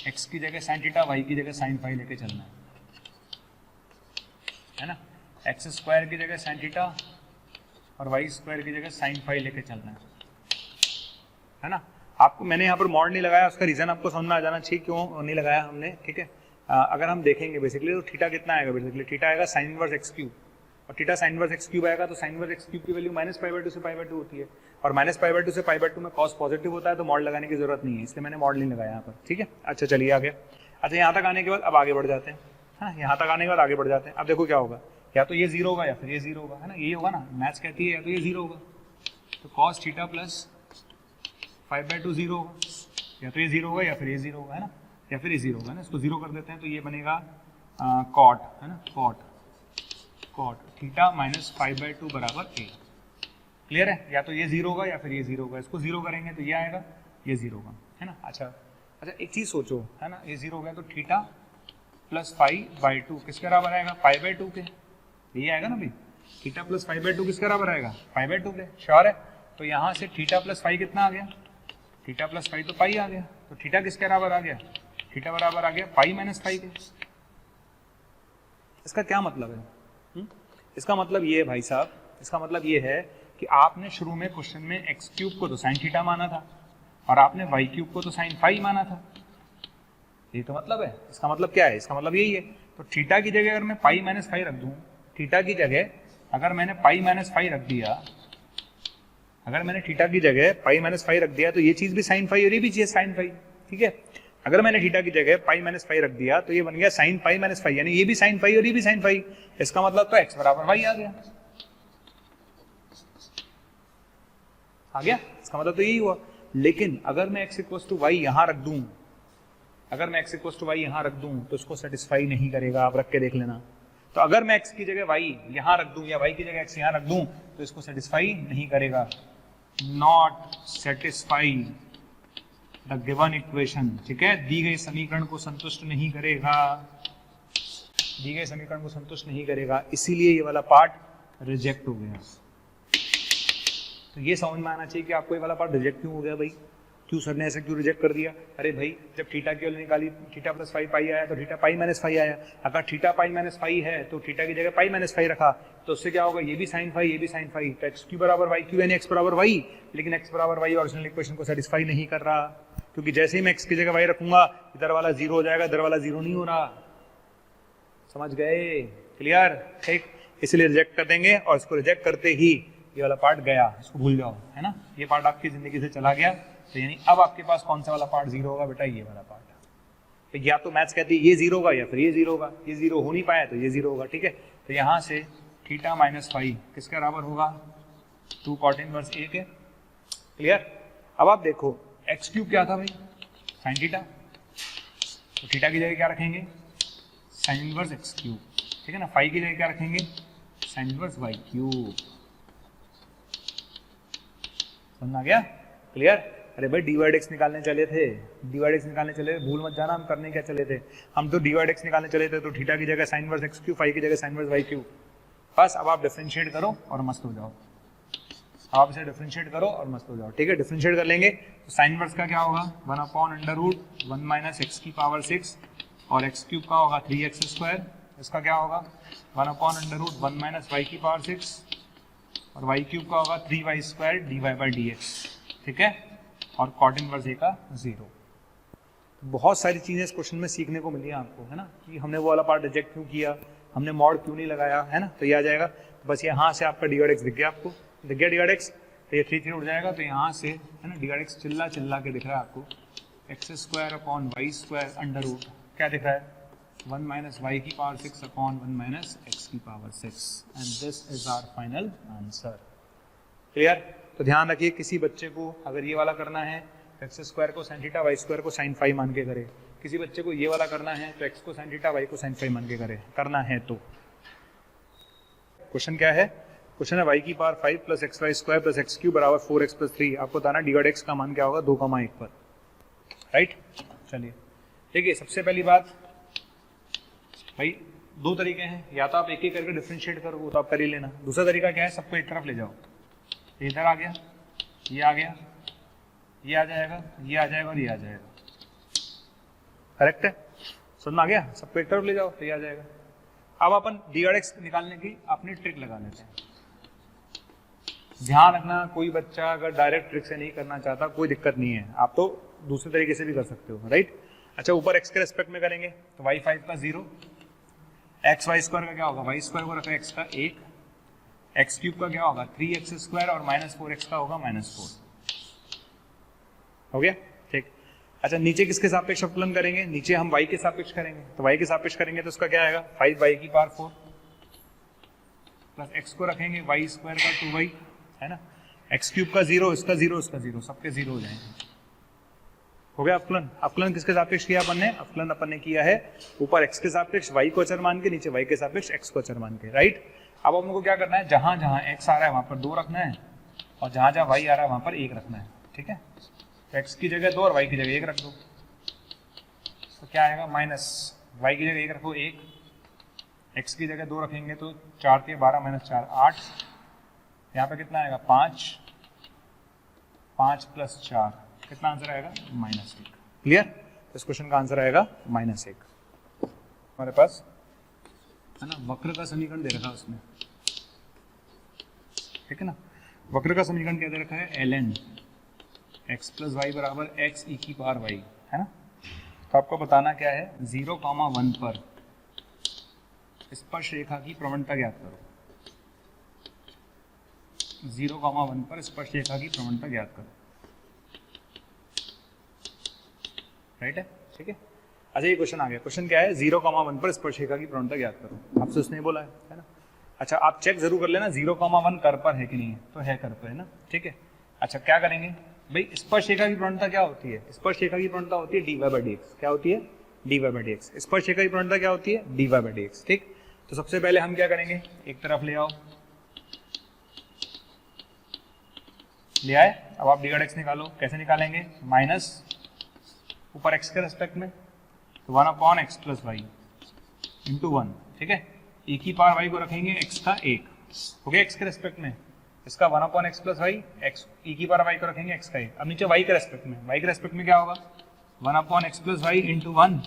एक्स की जगह साइन थीटा, वाई की जगह साइन फाई लेके चलना है ना। एक्स स्क्वायर की जगह साइन थीटा और वाई स्क्वायर की जगह साइन फाई लेके चलना है ना। आपको मैंने यहाँ पर मॉड नहीं लगाया, उसका रीजन आपको समझ में आ जाना चाहिए क्यों नहीं लगाया हमने, ठीक है। अगर हम देखेंगे बेसिकली तो थीटा कितना आएगा, बेसिकली थीटा आएगा साइन इनवर्स एक्स क्यूब, और theta sine inverse x cube आएगा, तो साइन इनवर्स एक्स क्यूब की वैल्यू माइनस 5/2 से 5/2 होती है, और माइनस 5/2 से 5/2 में कॉस पॉजिटिव होता है, तो मॉड लगाने की जरूरत नहीं है, इसलिए मैंने मॉड नहीं लगाया यहाँ पर, ठीक है। अच्छा चलिए आगे। अच्छा यहाँ तक आने के बाद अब आगे बढ़ जाते हैं, हाँ यहाँ तक आने के बाद आगे बढ़ जाते हैं। अब देखो क्या होगा, या तो ये 0 होगा या फिर ये 0 होगा, है ना, यही होगा ना, मैथ्स कहती है या तो ये 0 होगा, तो कॉस थीटा प्लस 5/2 जीरो होगा, या तो ये जीरो होगा या फिर ये जीरो होगा, है ना, या फिर ये जीरो होगा ना। इसको जीरो कर देते हैं तो ये बनेगा कॉट, है ना, कॉट थीटा माइनस 5/2 बराबर a। क्लियर है? या तो ये जीरो होगा या फिर ये जीरो होगा। इसको जीरो करेंगे तो ये आएगा, ये जीरो होगा, है ना। अच्छा एक चीज सोचो, है ना, ये जीरो हो गया तो थीटा प्लस 5/2 किसके बराबर आएगा? 5/2 के। ये आएगा ना भाई, थीटा प्लस 5/2 किसके बराबर आएगा? 5/2 के। श्योर है? तो यहाँ से थीटा प्लस 5 कितना आ गया? थीटा प्लस 5 तो पाई आ गया, तो थीटा किसके बराबर आ गया? थीटा बराबर आ गया पाई माइनस 5 के। इसका क्या मतलब है? इसका मतलब ये है भाई साहब, इसका मतलब ये है कि आपने शुरू में क्वेश्चन में एक्स क्यूब को तो साइन थीटा माना था और आपने वाई क्यूब को तो साइन 5 माना था। ये तो मतलब है। इसका मतलब क्या है? इसका मतलब यही है। तो थीटा की जगह अगर मैं पाई माइनस 5 रख दूं, थीटा की जगह अगर मैंने पाई माइनस 5 रख दिया, अगर मैंने थीटा की जगह पाई माइनस 5 रख दिया तो ये चीज भी साइन 5 और ये भी चीज साइन 5, ठीक है। अगर मैंने थीटा की जगह पाई माइनस 5 रख दिया तो ये बन गया साइन पाई माइनस 5, यानी ये भी साइन 5 और ये भी साइन 5। इसका मतलब तो एक्स बराबर वाई आ गया, आ गया। इसका मतलब तो यही हुआ। लेकिन अगर मैं x इक्वल टू वाई यहां रख दूं, अगर मैं x इक्वल टू वाई यहां रख दूं तो इसको सेटिस्फाई नहीं करेगा, आप रख के देख लेना। तो अगर मैं x की जगह y यहां रख दूं या y की जगह x यहां रख दूं तो इसको सेटिस्फाई नहीं करेगा। Not satisfy the given equation, ठीक है, दी गई समीकरण को संतुष्ट नहीं करेगा, दी गई समीकरण को संतुष्ट नहीं करेगा, इसीलिए ये वाला पार्ट रिजेक्ट हो गया। तो ये समझ में आना चाहिए कि आपको ये वाला पार्ट रिजेक्ट क्यों हो गया भाई, क्यों सर ने ऐसा क्यों रिजेक्ट कर दिया। अरे भाई जब थीटा की वैल्यू निकाली, थीटा प्लस 5 पाई आया तो थीटा पाई माइनस 5 आया। अगर थीटा पाई माइनस 5 है तो थीटा की जगह पाई माइनस 5 रखा तो उससे क्या होगा, ये भी साइन 5 ये भी साइन 5, तो एक्स क्यू बराबर वाई क्यू यानी एक्स बराबर वाई। लेकिन एक्स बराबर वाई ओरिजिनल इक्वेशन को सेटिस्फाई नहीं कर रहा, क्योंकि जैसे ही मैं एक्स की जगह वाई रखूंगा इधर वाला जीरो हो जाएगा, इधर वाला जीरो नहीं हो रहा। समझ गए? क्लियर? ठीक, इसलिए रिजेक्ट कर देंगे और इसको रिजेक्ट करते ही ये वाला पार्ट गया, इसको भूल जाओ, है ना। ये पार्ट आपकी जिंदगी से चला गया। तो यानी अब आपके पास कौन सा वाला पार्ट जीरो होगा बेटा? ये वाला पार्ट। तो या तो मैथ्स कहती है ये जीरो होगा या फिर ये जीरो होगा, ये जीरो हो नहीं पाया तो ये जीरो होगा, ठीक है। तो यहाँ से थीटा माइनस 5 किसके बराबर होगा? 2 कॉट इनवर्स ए के। क्लियर? अब आप देखो एक्स क्यूब क्या था भाई? Sine theta. तो थीटा की जगह क्या रखेंगे? साइन इनवर्स एक्स क्यूब, ठीक है ना। 5 की जगह क्या रखेंगे? Sine inverse y cube. समझ आ गया? क्लियर? अरे भाई dy/x निकालने चले थे, dy/x निकालने चले थे, भूल मत जाना हम करने क्या चले थे। हम तो dy/x निकालने चले थे तो थीटा की जगह साइन इनवर्स एक्स क्यूब, 5 की जगह साइन इनवर्स वाई क्यूब। बस अब आप डिफरेंशिएट करो और मस्त हो जाओ। आप इसे डिफरेंशिएट करो और मस्त हो जाओ, ठीक है। डिफरेंशिएट कर लेंगे तो साइन इनवर्स का क्या होगा? 1/√1 माइनस एक्स की पावर 6 और एक्स क्यूब का होगा 3x²। इसका क्या होगा? 1/√1 माइनस वाई की पावर 6 और वाई क्यूब का होगा 3y² dy/dx, ठीक है। और कॉट इनवर्स ए का 0। बहुत सारी चीजें इस क्वेश्चन में सीखने को मिली आपको, है ना, कि हमने वो वाला पार्ट रिजेक्ट क्यों किया, हमने मॉड क्यों नहीं लगाया, है ना। तो ये आ जाएगा। बस यहाँ से आपका dy/x दिख गया, आपको दिख गया dy/x, तो ये 3 उड़ जाएगा। तो यहाँ से, है ना, dy/x चिल्ला चिल्ला के दिख रहा है आपको, x² / y² क्या दिख रहा है? 1 माइनस वाई की पावर 6 अपॉन 1 माइनस एक्स की power 6 and this is our final answer. Clear? तो ध्यान रखिए किसी बच्चे को अगर ये वाला करना है तो x² को sin थीटा, y² को sin 5 मान के करे। किसी बच्चे को ये वाला करना है तो x को sin थीटा, y को sin 5 मान के करे, करना है तो। क्वेश्चन क्या है? क्वेश्चन है y की power 5 plus xy² plus x cube बराबर 4x प्लस 3। आपको बताना dy/x का मान क्या होगा 2,1 पर, राइट। चलिए देखिए, सबसे पहली बात भाई दो तरीके हैं, या तो आप एक एक करके डिफरेंशिएट करो, वो तो आप कर ही लेना। दूसरा तरीका क्या है? सबको एक तरफ ले जाओ, इधर आ गया, ये आ गया, ये आ जाएगा, ये आ जाएगा और ये आ जाएगा। करेक्ट है? समझ में आ गया? सबको एक तरफ ले जाओ तो ये आ जाएगा। अब अपन dy/x निकालने की अपनी ट्रिक लगा लेते हैं। ध्यान रखना, कोई बच्चा अगर डायरेक्ट ट्रिक से नहीं करना चाहता कोई दिक्कत नहीं है, आप तो दूसरे तरीके से भी कर सकते हो, राइट। अच्छा, ऊपर x के रेस्पेक्ट में करेंगे तो y5 का 0, xy² का क्या होगा? y² को रखा x का 1, एक्स क्यूब का क्या होगा? 3x² और -4x का होगा -4। हो गया? ठीक। अच्छा, नीचे किसके सापेक्ष अवकलन करेंगे? नीचे हम y के सापेक्ष करेंगे, तो y के सापेक्ष करेंगे तो उसका क्या आएगा? 5y की पावर 4 प्लस x को रखेंगे y² का 2y, है ना। एक्स क्यूब का 0, इसका 0, इसका 0, सबके 0 हो जाएंगे। हो गया अवकलन। अवकलन किसके सापेक्ष किया अपन ने? अवकलन अपन ने किया है ऊपर x के सापेक्ष y को अचर मान के, नीचे y के सापेक्ष x को अचर मान के, राइट। अब अपन को क्या करना है, जहां जहां x आ रहा है वहां पर 2 रखना है और जहां जहां y आ रहा है वहां पर 1 रखना है, ठीक है। तो x की जगह 2 और y की जगह 1 रख दो, तो क्या आएगा माइनस, y की जगह 1 रखो 1, x की जगह 2 रखेंगे तो 4 के 12 माइनस 4 8, यहाँ पे कितना आएगा 5, 5 प्लस 4, कितना आंसर आएगा -1। क्लियर? तो इस क्वेश्चन का आंसर आएगा -1। हमारे पास है ना वक्र का समीकरण दे रखा है उसमें, ठीक है ना। वक्र का समीकरण क्या दे रखा है? ln x प्लस वाई बराबर x e की पावर y, है ना। तो आपको बताना क्या है, 0,1 पर स्पर्श रेखा की प्रवणता ज्ञात करो। 0,1 पर स्पर्श रेखा की प्रवणता ज्ञात करो, राइट है, ठीक है। अच्छा ये क्वेश्चन आ गया। क्वेश्चन क्या है? 0,1 पर स्पर्शरेखा की प्रवणता ज्ञात करो। आपसे उसने बोला है ना। अच्छा आप चेक जरूर कर लेना 0,1 कर पर है कि नहीं है, तो है कर पर, है ना, ठीक है। अच्छा क्या करेंगे भाई, स्पर्शरेखा की प्रवणता क्या होती है? स्पर्शरेखा की प्रवणता होती है dy/dx। क्या होती है? dy/dx। स्पर्शरेखा की प्रवणता क्या होती है? dy/dx, ठीक। तो सबसे पहले हम क्या करेंगे, एक तरफ ले आओ, ले आए। अब आप dy/dx निकालो, कैसे निकालेंगे? माइनस ऊपर x के रेस्पेक्ट में, तो 1/x प्लस वाई इंटू 1, ठीक है। e की पावर y को रखेंगे x का 1, हो गया x के रेस्पेक्ट में, इसका 1/x plus y, x e की पावर y को रखेंगे x का 1। अब नीचे y के रेस्पेक्ट में, y के रेस्पेक्ट में क्या होगा? 1/x प्लस वाई इंटू 1,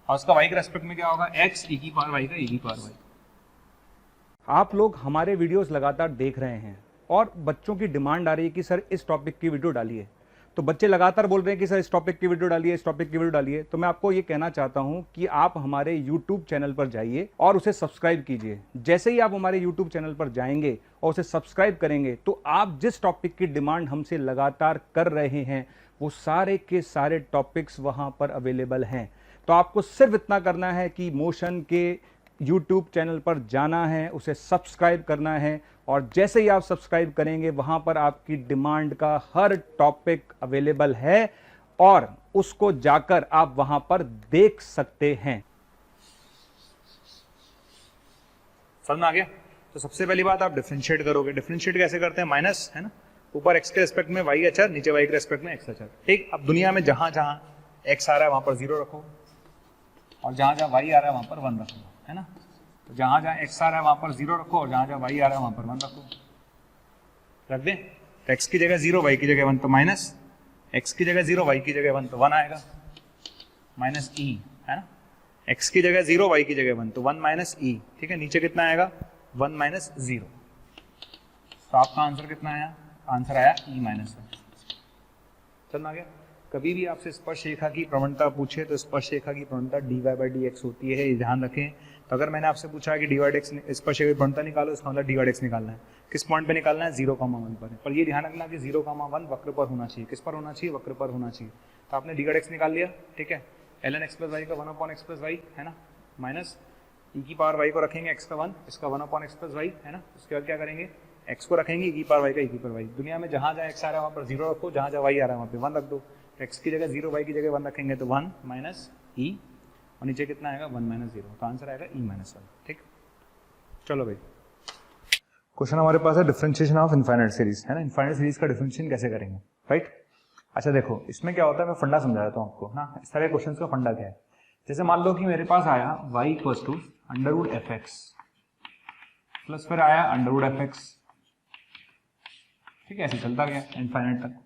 और उसका y के रेस्पेक्ट में क्या होगा? x e की पावर y का e की पावर y। आप लोग हमारे वीडियोस लगातार देख रहे हैं और बच्चों की डिमांड आ रही है कि सर इस टॉपिक की वीडियो डालिए। तो बच्चे लगातार बोल रहे हैं कि सर इस टॉपिक की वीडियो डालिए, इस टॉपिक की वीडियो डालिए। तो मैं आपको ये कहना चाहता हूं कि आप हमारे YouTube चैनल पर जाइए और उसे सब्सक्राइब कीजिए। जैसे ही आप हमारे YouTube चैनल पर जाएंगे और उसे सब्सक्राइब करेंगे तो आप जिस टॉपिक की डिमांड हमसे लगातार कर रहे हैं वो सारे के सारे टॉपिक्स वहां पर अवेलेबल हैं। तो आपको सिर्फ इतना करना है कि मोशन के YouTube चैनल पर जाना है, उसे सब्सक्राइब करना है, और जैसे ही आप सब्सक्राइब करेंगे वहां पर आपकी डिमांड का हर टॉपिक अवेलेबल है और उसको जाकर आप वहां पर देख सकते हैं। समझ में आ गया? तो सबसे पहली बात आप डिफरेंशिएट करोगे। डिफरेंशिएट कैसे करते हैं? माइनस, है ना, ऊपर x के रेस्पेक्ट में y अचर, नीचे y के रेस्पेक्ट में x अचर, ठीक। अब दुनिया में जहां जहां x आ रहा है वहां पर 0 रखो और जहां जहां y आ रहा है वहां पर 1 रखो, है ना। तो जहां जहां x आ रहा है वहां पर 0 रखो और जहां जहां y आ रहा है वहां पर 1 रखो, रख दें। तो x की जगह 0, y की जगह 1, तो माइनस, x की जगह 0, y की जगह 1, तो 1 आएगा, माइनस e, है ना। x की जगह 0, y की जगह 1, तो 1 माइनस e, ठीक है। नीचे कितना आएगा? 1 माइनस 0। तो आपका आंसर कितना आया? आंसर आया e-1। चल आ गया। कभी भी आपसे स्पर्श रेखा की प्रवणता पूछे तो स्पर्श रेखा की प्रवणता dy/dx होती है, ये ध्यान रखें। तो अगर मैंने आपसे पूछा कि dy/dx स्पर्श रेखा की प्रवणता निकालो, इसका मतलब dy/dx निकालना है। किस पॉइंट पे निकालना है? 0,1 पर। पर ये ध्यान रखना कि 0,1 वक्र पर होना चाहिए। किस पर होना चाहिए? वक्र पर होना चाहिए। तो आपने dy/dx निकाल लिया, ठीक है। ln x प्लस वाई का 1/x प्लस वाई, है ना, माइनस e की पावर y को रखेंगे x का 1, इसका 1/x प्लस वाई, है ना। उसके बाद क्या करेंगे? x को रखेंगे e की पावर y का e की पावर y। दुनिया में जहां जहां x आ रहा है वहां पर 0 रखो, जहां जहां y आ रहा है वहां पे 1 रख दो। x की जगह 0, y की जगह 1 रखेंगे तो 1 माइनस e, और नीचे कितना आएगा? 1 माइनस 0। तो आंसर आएगा e-1, ठीक। चलो भाई, क्वेश्चन हमारे पास है डिफरेंशिएशन ऑफ इनफाइनाइट सीरीज, है ना। इनफाइनाइट सीरीज का डिफरेंशिएशन कैसे करेंगे, राइट। अच्छा देखो, इसमें क्या होता है, मैं फंडा समझा देता हूँ आपको ना। इस तरह क्वेश्चन का फंडा क्या है? जैसे मान लो कि मेरे पास आया y equal to √fx plus फिर आया √fx, ठीक है। ऐसे चलता गया इनफाइनाइट तक,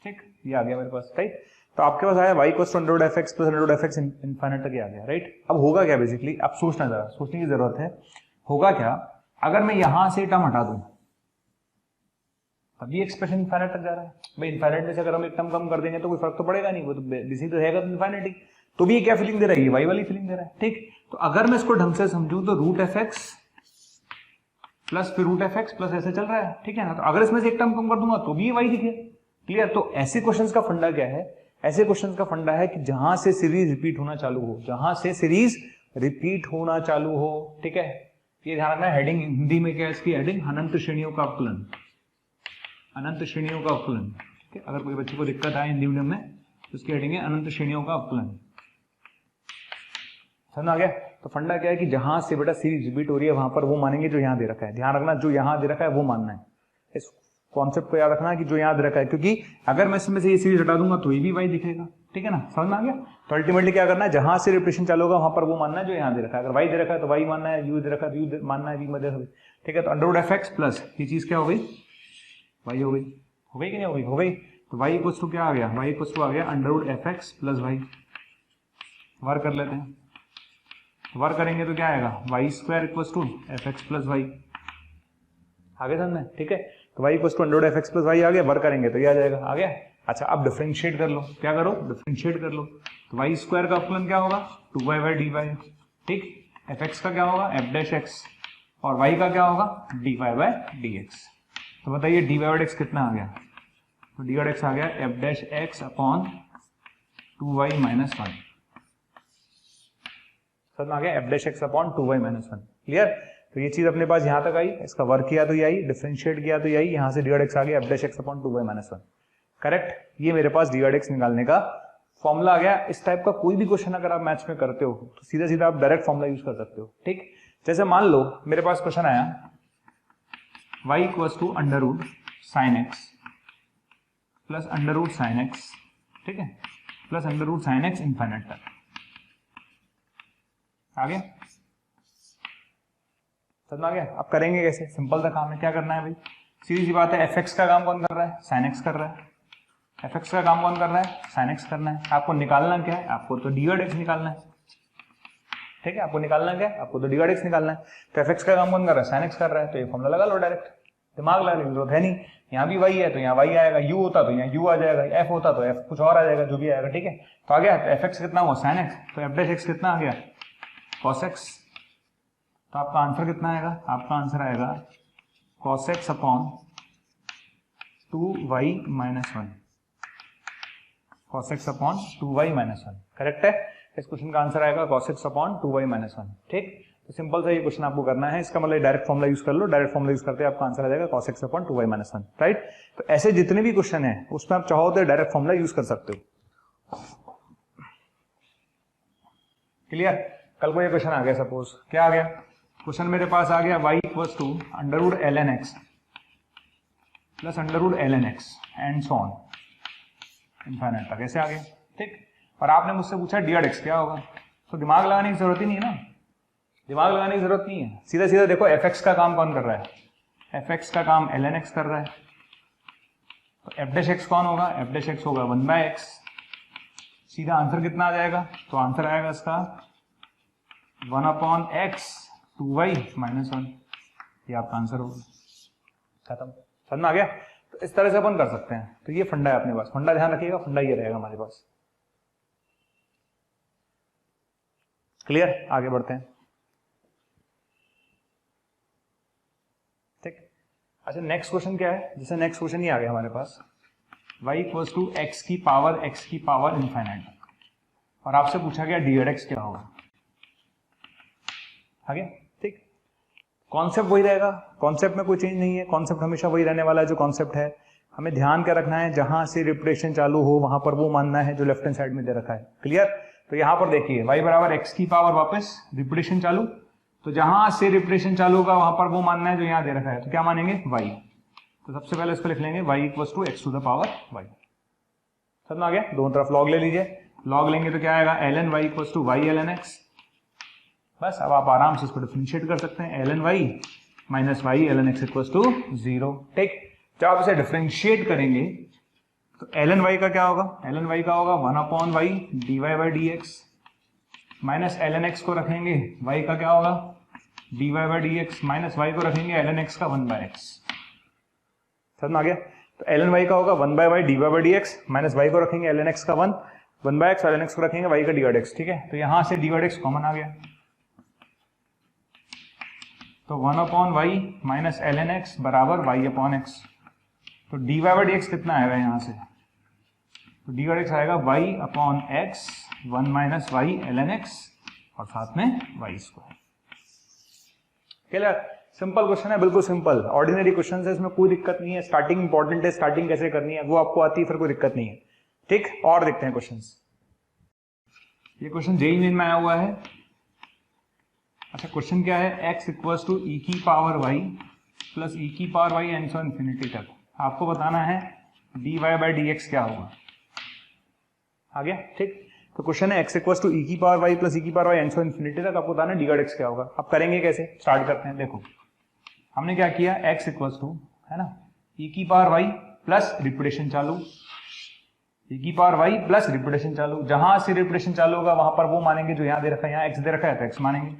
ठीक। ये आ गया मेरे पास, राइट। तो आपके पास आया y equal to √fx plus √fx infinite तक आ गया, राइट। अब होगा क्या बेसिकली? आप सोचना, जरा सोचने की जरूरत है। होगा क्या अगर मैं यहां से टर्म हटा दूं? तभी एक्सप्रेशन इनफाइनाइट तक जा रहा है भाई। इनफाइनाइट में से अगर हम एक टर्म कम कर देंगे तो कोई फर्क तो पड़ेगा नहीं, वो तो बेसिक तो रहेगा तो इनफाइनाइट ही। तो भी ये क्या फीलिंग दे रहा है? ये y वाली फीलिंग दे रहा है, ठीक। तो अगर मैं इसको ढंग से समझूं तो √fx प्लस फिर √fx प्लस ऐसे चल रहा है, ठीक है ना। तो अगर इसमें से एक टर्म कम कर दूंगा तो भी y दिखे, क्लियर। तो ऐसे क्वेश्चंस का फंडा क्या है? ऐसे क्वेश्चंस का फंडा है कि जहां से सीरीज रिपीट होना चालू हो, जहां से सीरीज रिपीट होना चालू हो, ठीक है। ये ध्यान रखना, हेडिंग हिंदी में क्या है इसकी हेडिंग? अनंत श्रेणियों का अवकलन, अनंत श्रेणियों का अवकलन। ठीक है, अगर कोई बच्चे को दिक्कत आए हिंदी मीडियम में तो उसके हेडिंग है अनंत श्रेणियों का अवकलन। समझ आ गया? तो फंडा क्या है कि जहां से बेटा सीरीज रिपीट हो रही है वहां पर वो मानेंगे जो यहां दे रखा है। ध्यान रखना, जो यहां दे रखा है वो मानना है। इस कॉन्सेप्ट को याद रखना कि जो यहां दे रखा है, क्योंकि अगर मैं इसमें से ये सीरीज हटा दूंगा तो ये भी वाई दिखेगा। ठीक है ना, समझ में आ गया? तो अल्टीमेटली क्या करना है, जहां से रिपीटेशन चालू होगा वहां पर वो मानना है जो यहां दे रखा है। अगर वाई दे रखा है तो वाई मानना है, यू दे रखा है तो यू मानना है, वी मध्य। ठीक है, तो under root F x plus ये चीज क्या हो गई, वाई हो गई। हो गई कि नहीं हो गई? हो गई। तो वाई इक्वल्स टू क्या आ गया, वाई इक्वल्स टू आ गया under root F x plus Y. Work कर लेते हैं, वर्क करेंगे तो क्या आएगा, Y square equals to F x plus Y. आगे समझना है? ठीक है, तो Y equals to under root F x plus Y आ गया। वर्क करेंगे तो ये आ जाएगा। आ गया? अच्छा, अब डिफरेंशिएट कर लो। क्या करो, डिफरेंशिएट कर लो। तो वाई स्क्वायर का अवकलन क्या होगा, 2y बाई डी वाई। ठीक, एफ एक्स का क्या होगा, एफ डैश एक्स, और वाई का क्या होगा, d y by d x. तो बताइए डी वाई बाई एक्स कितना आ गया, तो डी वाई एक्स आ गया F dash x upon 2y minus 1। समझ में आ गया, F dash x upon 2y minus 1। Clear? तो ये चीज अपने पास यहां तक आई, इसका वर्क किया तो ये आई, डिफरेंशिएट किया तो ये आई, यहां से डी वाई एक्स आ गया F dash x upon 2y minus 1। Correct? ये मेरे पास डी वाई एक्स निकालने का फॉर्मूला आ गया। इस टाइप का कोई भी क्वेश्चन अगर आप मैथ्स में करते हो तो सीधा सीधा आप डायरेक्ट फॉर्मूला यूज कर सकते हो। ठीक, जैसे मान लो मेरे पास क्वेश्चन आया y equals to under root sine x plus under root sine x, ठीक है, plus under root sine x infinite तक। आ गया? समझ में आ गया? अब करेंगे कैसे, सिंपल सा काम है। क्या करना है भाई, सीधी सी बात है, एफ एक्स का काम कौन कर रहा है, साइन एक्स कर रहा है। एफ एक्स का काम कौन कर रहा है, साइन एक्स करना है। आपको निकालना क्या है, आपको तो डी वाई एक्स निकालना है। ठीक है, आपको निकालना क्या है, आपको तो डी वाई एक्स निकालना है। तो एफ एक्स का काम कौन कर रहा है, साइन एक्स कर रहा है। तो ये फॉर्मूला लगा लो डायरेक्ट, दिमाग लगाने की जरूरत है नहीं। यहाँ भी वाई है तो यहाँ वाई आएगा, यू होता तो यहाँ यू आ जाएगा, एफ होता तो एफ कुछ और आ जाएगा, जो भी आएगा। ठीक है, तो आ गया, तो एफ एक्स कितना हुआ, साइन एक्स, तो एफ डैश एक्स कितना आ गया, कॉस एक्स। तो आपका आंसर कितना आएगा, आपका आंसर आएगा cos x upon 2y minus 1। cos x upon 2y minus 1 correct है। इस क्वेश्चन का आंसर आएगा cos x upon 2y minus 1। ठीक, तो सिंपल सा ये क्वेश्चन आपको करना है। इसका मतलब डायरेक्ट फॉर्मूला यूज कर लो, डायरेक्ट फॉर्मूला यूज करते आपका आंसर आ जाएगा cos x upon 2y minus 1। Right, तो ऐसे जितने भी क्वेश्चन है उसमें आप चाहो तो डायरेक्ट फॉर्मूला यूज कर सकते हो। क्लियर? कल को ये क्वेश्चन आ गया, सपोज क्या आ गया, क्वेश्चन मेरे पास आ गया y equals to under root ln x plus under root ln x and so on infinite तक, ऐसे आ गया। ठीक, और आपने मुझसे पूछा डी एक्स क्या होगा, तो दिमाग लगाने की जरूरत ही नहीं है ना, दिमाग लगाने की जरूरत नहीं है। सीधा सीधा देखो एफ एक्स का काम कौन कर रहा है, एफ एक्स का काम ln x कर रहा है। तो एफ डैश एक्स कौन होगा, एफ डैश एक्स होगा 1 बाय एक्स। सीधा आंसर कितना आ जाएगा, तो आंसर आएगा इसका 1 अपॉन एक्स 2y माइनस 1। ये आपका आंसर होगा, खत्म। समझ में आ गया? तो इस तरह से अपन कर सकते हैं। तो ये फंडा है अपने पास, फंडा ध्यान रखिएगा, फंडा ये रहेगा हमारे पास। क्लियर? आगे बढ़ते हैं। ठीक, अच्छा नेक्स्ट क्वेश्चन क्या है, जैसे नेक्स्ट क्वेश्चन ही आ गया हमारे पास, y इक्वल्स टू x की पावर इनफाइनाइट तक, और आपसे पूछा गया डी एक्स क्या होगा। आगे ठीक, कॉन्सेप्ट वही रहेगा, कॉन्सेप्ट में कोई चेंज नहीं है, कॉन्सेप्ट हमेशा वही रहने वाला है जो कॉन्सेप्ट है। हमें ध्यान क्या रखना है, जहां से रिपीटेशन चालू हो वहां पर वो मानना है जो लेफ्ट हैंड साइड में दे रखा है। क्लियर? तो यहां पर देखिए y बराबर x की पावर वापस रिपीटेशन चालू, तो जहां से रिपीटेशन चालू होगा वहां पर वो मानना है जो यहां दे रखा है। तो क्या मानेंगे, y। तो सबसे पहले इसको लिख लेंगे y equals to x to the power y। समझ में आ गया? दोनों तरफ लॉग ले लीजिए, लॉग लेंगे तो क्या आएगा, ln y equals to y ln x। बस अब आप आराम से इसको डिफरेंशिएट कर सकते हैं, ln y minus y ln x equals to 0। ठीक, जब आप इसे डिफरेंशिएट करेंगे तो ln y का क्या होगा, ln y का होगा 1 upon y dy by dx, minus ln x को रखेंगे y का क्या होगा, dy by dx, minus y को रखेंगे ln x का 1 बाई x। समझ में आ गया? तो ln y का होगा 1 by y dy by dx, minus y को रखेंगे ln x का 1 बाई x, और ln x को रखेंगे y का dy dx। ठीक है, तो यहां से dy dx कॉमन आ गया, तो 1 upon y minus ln x बराबर y अपॉन x। तो dy बाई dx कितना आएगा यहाँ से, तो dy dx आएगा y upon x 1 minus y ln x और साथ में y square. Clear? Simple question है, बिल्कुल सिंपल, ऑर्डिनरी क्वेश्चन है, इसमें कोई दिक्कत नहीं है। स्टार्टिंग इंपॉर्टेंट है, स्टार्टिंग कैसे करनी है वो आपको आती है, फिर कोई दिक्कत नहीं है। ठीक, और देखते हैं क्वेश्चंस। ये क्वेश्चन जेईई मेन में आया हुआ है। अच्छा, क्वेश्चन क्या है, x इक्वल्स टू ई की पावर y प्लस ई की पावर y एन सो इन्फिनिटी तक आपको बताना है dy बाई dx क्या होगा। आ गया, ठीक। तो क्वेश्चन है x इक्वल्स टू ई की पावर y प्लस ई की पावर y एन सो इन्फिनिटी तक आपको बताना है dy dx क्या होगा। अब करेंगे कैसे, स्टार्ट करते हैं। देखो हमने क्या किया, x इक्वल्स टू है ना ई की पावर y प्लस रिपीटेशन चालू, ई की पावर y प्लस रिपीटेशन चालू, जहां से रिपीटेशन चालू होगा वहां पर वो मानेंगे जो यहां दे रखा है, यहाँ x दे रखा है तो x मानेंगे।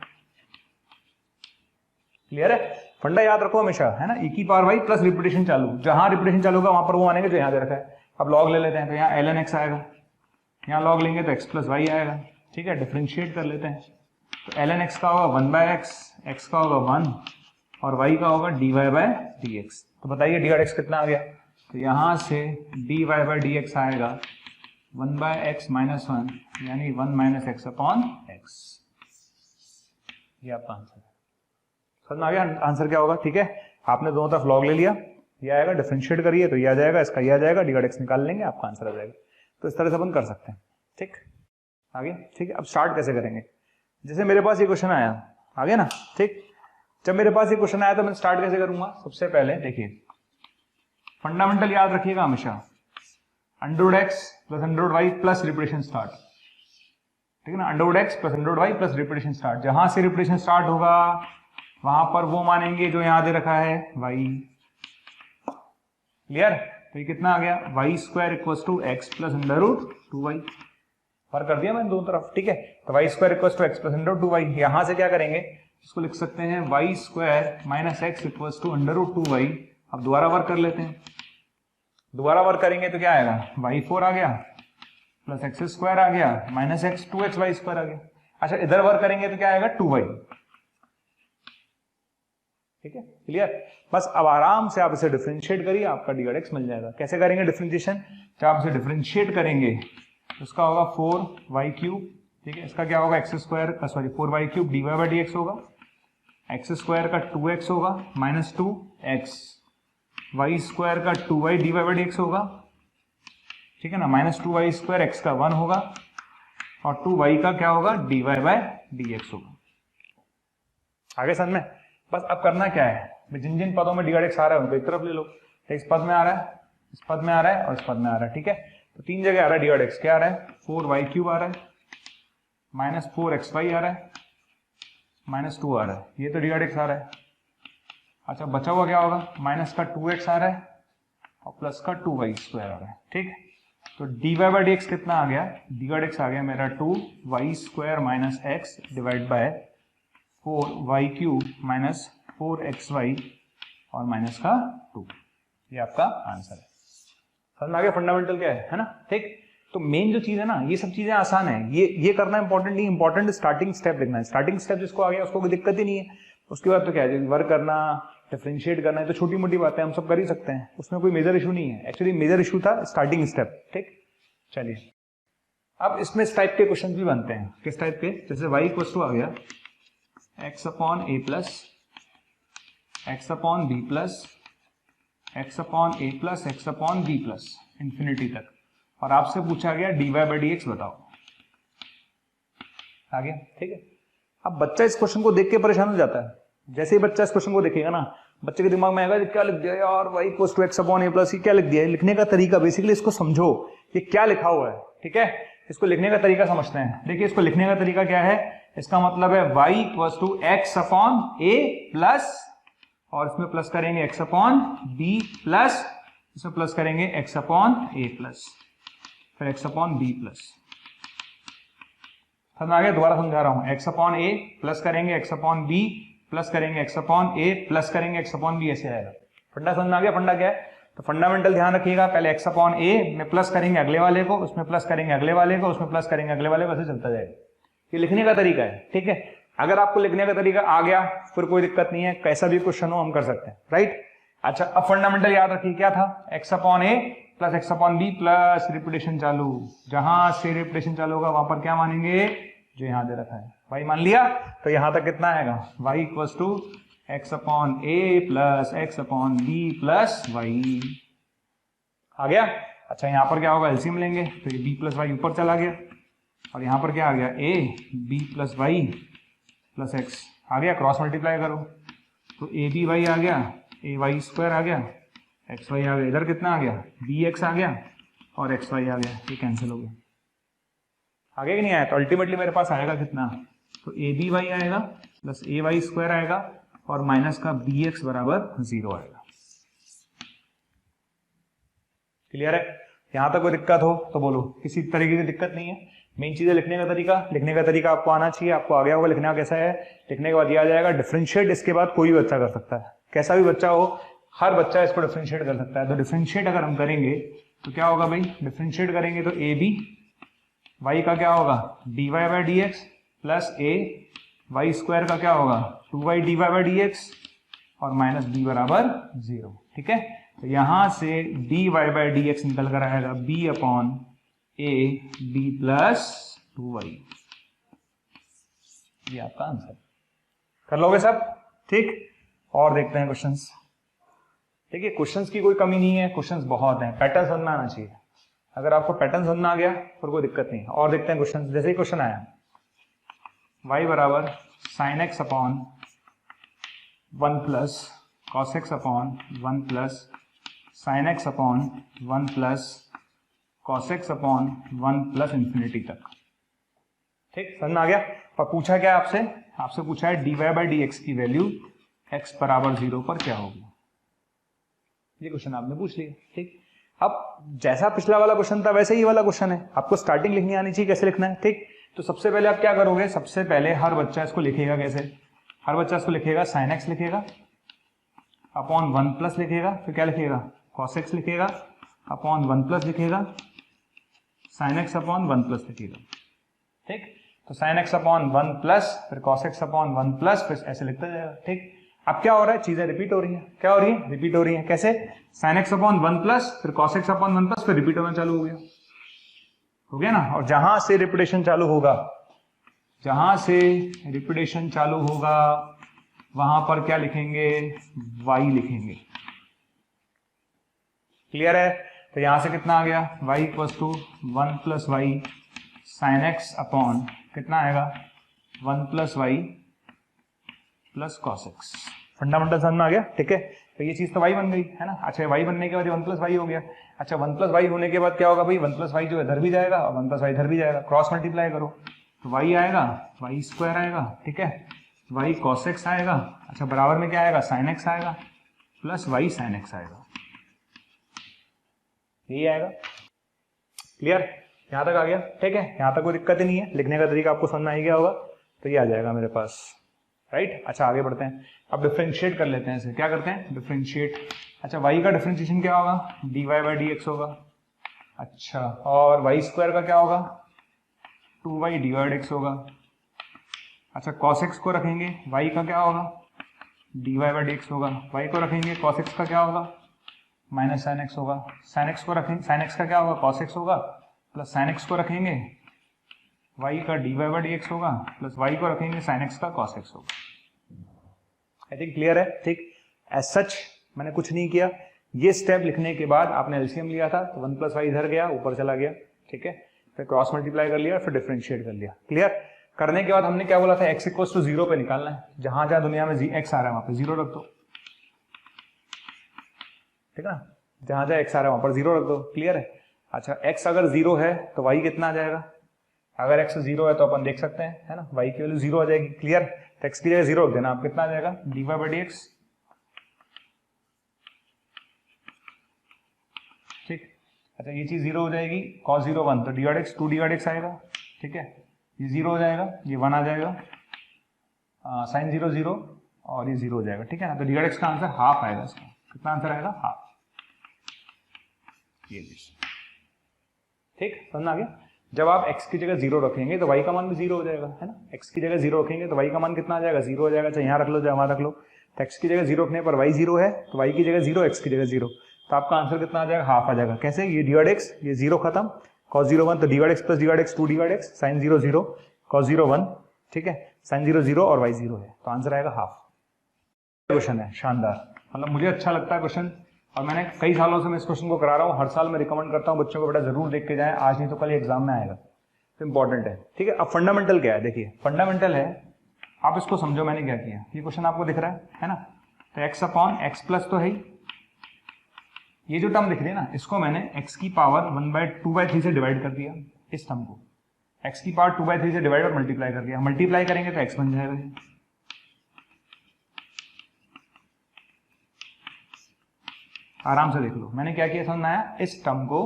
क्लियर है, फंडा याद रखो हमेशा, है ना। ई की पावर y प्लस रिपीटेशन चालू, जहां रिपीटेशन चालू होगा वहां पर वो मानेंगे जो यहां दे रखा है। अब लॉग ले लेते हैं, तो यहाँ ln x आएगा, यहाँ लॉग लेंगे तो x प्लस y आएगा। ठीक है, डिफरेंशिएट कर लेते हैं, तो ln x का होगा 1 बाय x, x का होगा 1 और y का होगा dy बाय dx। तो बताइए dy dx कितना आ गया, तो यहां से dy बाय dx आएगा 1 बाय x माइनस 1 यानी 1 माइनस x अपॉन x। ये आपका आंसर है। समझ में आ गया आंसर क्या होगा। ठीक है, आपने दोनों तरफ लॉग ले लिया, ये आएगा, डिफरेंशिएट करिए तो ये आ जाएगा, इसका ये आ जाएगा, dy dx निकाल लेंगे, आपका आंसर आ जाएगा। तो इस तरह से अपन कर सकते हैं। ठीक, आगे। ठीक है, अब स्टार्ट कैसे करेंगे, जैसे मेरे पास ये क्वेश्चन आया, आगे ना। ठीक, जब मेरे पास ये क्वेश्चन आया तो मैं स्टार्ट कैसे करूंगा, सबसे पहले देखिए फंडामेंटल याद रखिएगा हमेशा, under root x plus under root y plus repetition start. ठीक है ना, under root x plus under root y plus repetition start, जहां से रिपीटेशन स्टार्ट होगा वहां पर वो मानेंगे जो यहां दे रखा है y। क्लियर, तो ये कितना आ गया, y square equals to x plus under root 2y। फर्क कर दिया मैंने दोनों तरफ। ठीक है, तो y square equals to x plus under root 2y, यहां से क्या करेंगे, इसको लिख सकते हैं y square minus x equals to under root 2y। अब दोबारा वर्क कर लेते हैं, दोबारा वर्क करेंगे तो क्या आएगा, y4 आ गया प्लस एक्स स्क्वायर आ गया minus X 2x Y square आ गया। अच्छा, इधर वर्क करेंगे तो क्या आएगा 2y। ठीक है, क्लियर। बस अब आराम से आप इसे डिफरेंशिएट करिए, आपका dy dx मिल जाएगा। कैसे करेंगे डिफरेंशिएशन, जब आप इसे डिफरेंशिएट करेंगे तो उसका होगा 4y क्यूब। ठीक है, इसका क्या होगा x square, sorry 4y cube dy by dx होगा, एक्स स्क्वायर का 2x होगा माइनस 2x, वाई स्क्वायर का 2y dy बाई dx होगा। ठीक है ना, माइनस 2y स्क्वायर, x का 1 होगा और 2y का क्या होगा dy बाई dx होगा। आगे समझ में। बस अब करना क्या है, जिन जिन पदों में dy dx आ रहा है उनको एक तरफ ले लो। इस पद में आ रहा है, इस पद में आ रहा है और इस पद में आ रहा है। ठीक है, तो तीन जगह आ रहा है dy dx। क्या आ रहा है, 4y क्यूब आ रहा है, माइनस 4xy आ रहा है, माइनस 2 आ रहा है, ये तो dy dx आ रहा है। अच्छा, बचा हुआ क्या होगा, माइनस का 2x आ रहा है और प्लस का 2y स्क्वायर आ रहा है। ठीक, तो dy बाई dx कितना आ गया, dy dx आ गया मेरा 2y square minus x divide by 4y cube minus 4xy और माइनस का 2। ये आपका आंसर है। समझ में आ गया फंडामेंटल क्या है ना। ठीक, तो मेन जो चीज है ना, ये सब चीजें आसान है, ये करना इंपॉर्टेंट नहीं, इंपॉर्टेंट स्टार्टिंग स्टेप लिखना है। स्टार्टिंग स्टेप जिसको आ गया उसको कोई दिक्कत ही नहीं है। उसके बाद तो क्या है, वर्क करना, डिफरेंशिएट करना है, तो छोटी मोटी बातें हम सब कर ही सकते हैं, उसमें कोई मेजर इशू नहीं है। एक्चुअली मेजर इशू था स्टार्टिंग स्टेप। ठीक, चलिए अब इसमें इस टाइप के क्वेश्चन भी बनते हैं। किस टाइप के, जैसे y इक्वल टू आ गया x upon a plus x upon b plus x upon a plus x upon b plus infinity तक, और आपसे पूछा गया dy बाई dx बताओ। आ गया, ठीक है। अब बच्चा इस क्वेश्चन को देख के परेशान हो जाता है। जैसे ही बच्चा इस क्वेश्चन को देखेगा ना, बच्चे के दिमाग में आएगा क्या लिख दिया यार, y equal to x upon a plus, ये क्या लिख दिया है। लिखने का तरीका, बेसिकली इसको समझो ये क्या लिखा हुआ है। ठीक है, इसको लिखने का तरीका समझते हैं। देखिए इसको लिखने का तरीका क्या है, इसका मतलब है y equal to x upon a plus, और इसमें प्लस करेंगे x अपॉन b प्लस, इसमें प्लस करेंगे x अपॉन a प्लस, फिर x अपॉन b प्लस। समझ आ गया, दोबारा समझा रहा हूं। x अपॉन a प्लस करेंगे x अपॉन b प्लस करेंगे x अपॉन a प्लस करेंगे x अपॉन b, ऐसे आएगा। फंडा समझ में आ गया, फंडा क्या है। तो फंडामेंटल ध्यान रखिएगा, पहले x अपॉन a में प्लस करेंगे अगले वाले को, उसमें प्लस करेंगे अगले वाले को, उसमें प्लस करेंगे अगले वाले को, ऐसे चलता जाएगा। ये लिखने का तरीका है। ठीक है, अगर आपको लिखने का तरीका आ गया फिर कोई दिक्कत नहीं है, कैसा भी क्वेश्चन हो हम कर सकते हैं। राइट, अच्छा अब फंडामेंटल याद रखिए क्या था, x upon a plus x upon b plus repetition चालू, जहां से रिपीटेशन चालू होगा वहां पर क्या मानेंगे, जो यहां दे रखा है y मान लिया। तो यहां तक कितना आएगा, y equal to x upon a plus x upon b plus y। आ गया। अच्छा यहाँ पर क्या होगा, एलसीएम लेंगे तो ये b प्लस वाई ऊपर चला गया और यहाँ पर क्या आ गया, a b plus y plus x आ गया। क्रॉस मल्टीप्लाई करो तो ए बी वाई आ गया, ए वाई स्क्वायर आ गया, एक्स वाई आ गया। इधर कितना आ गया, बी एक्स आ गया और एक्स वाई आ गया। ये कैंसिल हो गया। आगे कि नहीं आया? तो अल्टीमेटली मेरे पास आएगा कितना, तो ए बी वाई आएगा प्लस ए वाई स्क्वायर आएगा और माइनस का बी एक्स बराबर 0 आएगा। क्लियर है? यहां तक कोई दिक्कत हो तो बोलो, किसी तरीके की दिक्कत नहीं है। मेन चीज है लिखने का तरीका आपको आना चाहिए। आपको आ गया होगा लिखना कैसा है। लिखने के बाद यह आ जाएगा डिफरेंशिएट। इसके बाद कोई भी बच्चा कर सकता है, कैसा भी बच्चा हो, हर बच्चा इसको डिफरेंशिएट कर सकता है। तो डिफरेंशिएट अगर हम करेंगे तो क्या होगा भाई, डिफरेंशिएट करेंगे तो ए बी वाई का क्या होगा, d y by d x plus a y square का क्या होगा, 2y d y by d x और माइनस बी बराबर 0। ठीक है, तो यहां से d y by d x निकल कर आएगा b upon a b plus 2y। ये आपका आंसर। कर लोगे सब? ठीक। और देखते हैं क्वेश्चंस। देखिए क्वेश्चंस की कोई कमी नहीं है, क्वेश्चंस बहुत हैं, पैटर्न समझ में आना चाहिए। अगर आपको पैटर्न समझ में आ गया फिर कोई दिक्कत नहीं है। और देखते हैं क्वेश्चंस। जैसे ही क्वेश्चन आया y बराबर sign x upon 1 plus cos x upon 1 plus sign x upon 1 plus cos x upon 1 plus infinity तक। ठीक, समझ में आ गया? और पूछा क्या आपसे, आपसे पूछा है d y by d x की वैल्यू x बराबर 0 पर क्या होगी। ये क्वेश्चन आपने पूछ लिया। ठीक, अब जैसा पिछला वाला क्वेश्चन था वैसे ही वाला क्वेश्चन है। आपको स्टार्टिंग लिखनी आनी चाहिए कैसे लिखना है। ठीक, तो सबसे पहले आप क्या करोगे, सबसे पहले हर बच्चा इसको लिखेगा कैसे, हर बच्चा इसको लिखेगा साइन एक्स लिखेगा अपॉन 1 प्लस लिखेगा, फिर क्या लिखेगा, कॉस एक्स लिखेगा अपॉन 1 प्लस लिखेगा, साइन एक्स अपॉन 1 प्लस लिखेगा। ठीक, तो साइन एक्स अपॉन 1 प्लस फिर कॉस एक्स अपॉन 1 प्लस फिर ऐसे लिखता जाएगा। ठीक, अब क्या हो रहा है, चीजें रिपीट हो रही हैं। क्या हो रही है, रिपीट हो रही है। कैसे, साइन एक्स अपॉन 1 प्लस फिर कॉस एक्स अपॉन 1 प्लस फिर रिपीट होना चालू हो गया ना। और जहां से रिपीटेशन चालू होगा, जहां से रिपीटेशन चालू होगा वहां पर क्या लिखेंगे, y लिखेंगे। क्लियर है? तो यहां से कितना आ गया, y equal to 1 plus y sine x upon कितना आएगा 1 plus y plus cos x. Fundamental समझ में आ गया? ठीक है, तो ये चीज तो y बन गई है ना। अच्छा, y बनने के बाद 1 प्लस वाई हो गया। अच्छा, 1 प्लस वाई होने के बाद क्या होगा भाई, 1 प्लस वाई जो इधर भी जाएगा और 1 प्लस वाई इधर भी जाएगा। क्रॉस मल्टीप्लाई करो तो y आएगा, y स्क्वायर आएगा। ठीक है, y cos x आएगा। अच्छा, बराबर में क्या आएगा, sin x आएगा प्लस y sin x आएगा। यही आएगा। क्लियर? यहां तक आ गया? ठीक है, यहां तक कोई दिक्कत ही नहीं है। लिखने का तरीका आपको समझ में आ गया होगा, तो ये आ जाएगा मेरे पास। राइट। अच्छा, आगे बढ़ते हैं। अब डिफरेंशिएट कर लेते हैं इसे। क्या करते हैं, डिफरेंशिएट। अच्छा, y का डिफरेंशिएशन क्या होगा, dy बाई डी एक्स होगा। अच्छा, और y स्क्वायर का क्या होगा, 2y डिवाइड x होगा। अच्छा, cos x को रखेंगे, y का क्या होगा, dy बाई डी एक्स होगा। y को रखेंगे, cos x का क्या होगा, माइनस साइन एक्स होगा। साइन एक्स को रखेंगे, साइन एक्स का क्या होगा, cos x होगा प्लस साइन एक्स को रखेंगे, y का dy बाई डी एक्स होगा प्लस y को रखेंगे, साइन एक्स का cos x होगा। आई थिंक क्लियर है? ठीक, एज सच मैंने कुछ नहीं किया। ये स्टेप लिखने के बाद आपने एलसीएम लिया था तो 1 प्लस वाई इधर गया, ऊपर चला गया। ठीक है, फिर क्रॉस मल्टीप्लाई कर लिया, फिर डिफरेंशिएट कर लिया। क्लियर? करने के बाद हमने क्या बोला था, x इक्वल्स टू 0 पे निकालना है। जहां जहां दुनिया में x आ रहा है वहां पे 0 रख दो। ठीक है ना, जहां जहां x आ रहा है वहां पर 0 रख दो। क्लियर है? अच्छा, x अगर 0 है तो y कितना आ जाएगा, अगर x 0 है तो अपन देख सकते हैं, है ना, y की वैल्यू 0 आ जाएगी। क्लियर? तो x की जगह 0 रख देना, आप कितना आ जाएगा, dy बाई डी एक्स। ठीक, अच्छा, ये चीज 0 हो जाएगी, cos 0 1 तो dy x 2 dy x आएगा। ठीक है, ये 0 हो जाएगा, ये 1 आ जाएगा, साइन 0 0 और ये 0 हो जाएगा। ठीक है ना, तो dy x का आंसर हाफ आएगा। इसका कितना आंसर आएगा, हाफ। ये ठीक, समझ में आ गया? जब आप x की जगह 0 रखेंगे तो y का मान भी 0 हो जाएगा, है ना। x की जगह 0 रखेंगे तो y का मान कितना आ जाएगा, 0 हो जाएगा। चाहे यहाँ रख लो चाहे वहां रख लो, तो x की जगह 0 रखने पर y 0 है तो y की जगह 0, x की जगह 0, तो आपका आंसर कितना आ जाएगा, हाफ आ जाएगा। कैसे, ये dy x, ये 0 खत्म, cos 0 1 तो dy x plus dy x 2 dy x, sin 0 0, cos 0 1। ठीक है, sin 0 0 और y 0 है, तो आंसर आएगा हाफ। क्वेश्चन है शानदार, मतलब मुझे अच्छा लगता है क्वेश्चन, और मैंने कई सालों से मैं इस क्वेश्चन को करा रहा हूँ। हर साल मैं रिकमेंड करता हूँ बच्चों को बेटा जरूर देख के जाएं, आज नहीं तो कल एग्जाम में आएगा, तो इंपॉर्टेंट है। ठीक है, अब फंडामेंटल क्या है, देखिए फंडामेंटल है, आप इसको समझो मैंने क्या किया। ये क्वेश्चन आपको दिख रहा है ना, तो एक्स अपॉन एक्स प्लस तो है ही, ये जो टर्म दिख रही है ना, इसको मैंने x की पावर 1/2/3 से डिवाइड कर दिया। इस टर्म को x की पावर 2/3 से डिवाइड और मल्टीप्लाई कर दिया। मल्टीप्लाई करेंगे तो x बन जाएगा। आराम से देख लो मैंने क्या किया, समझ में आया। इस टर्म को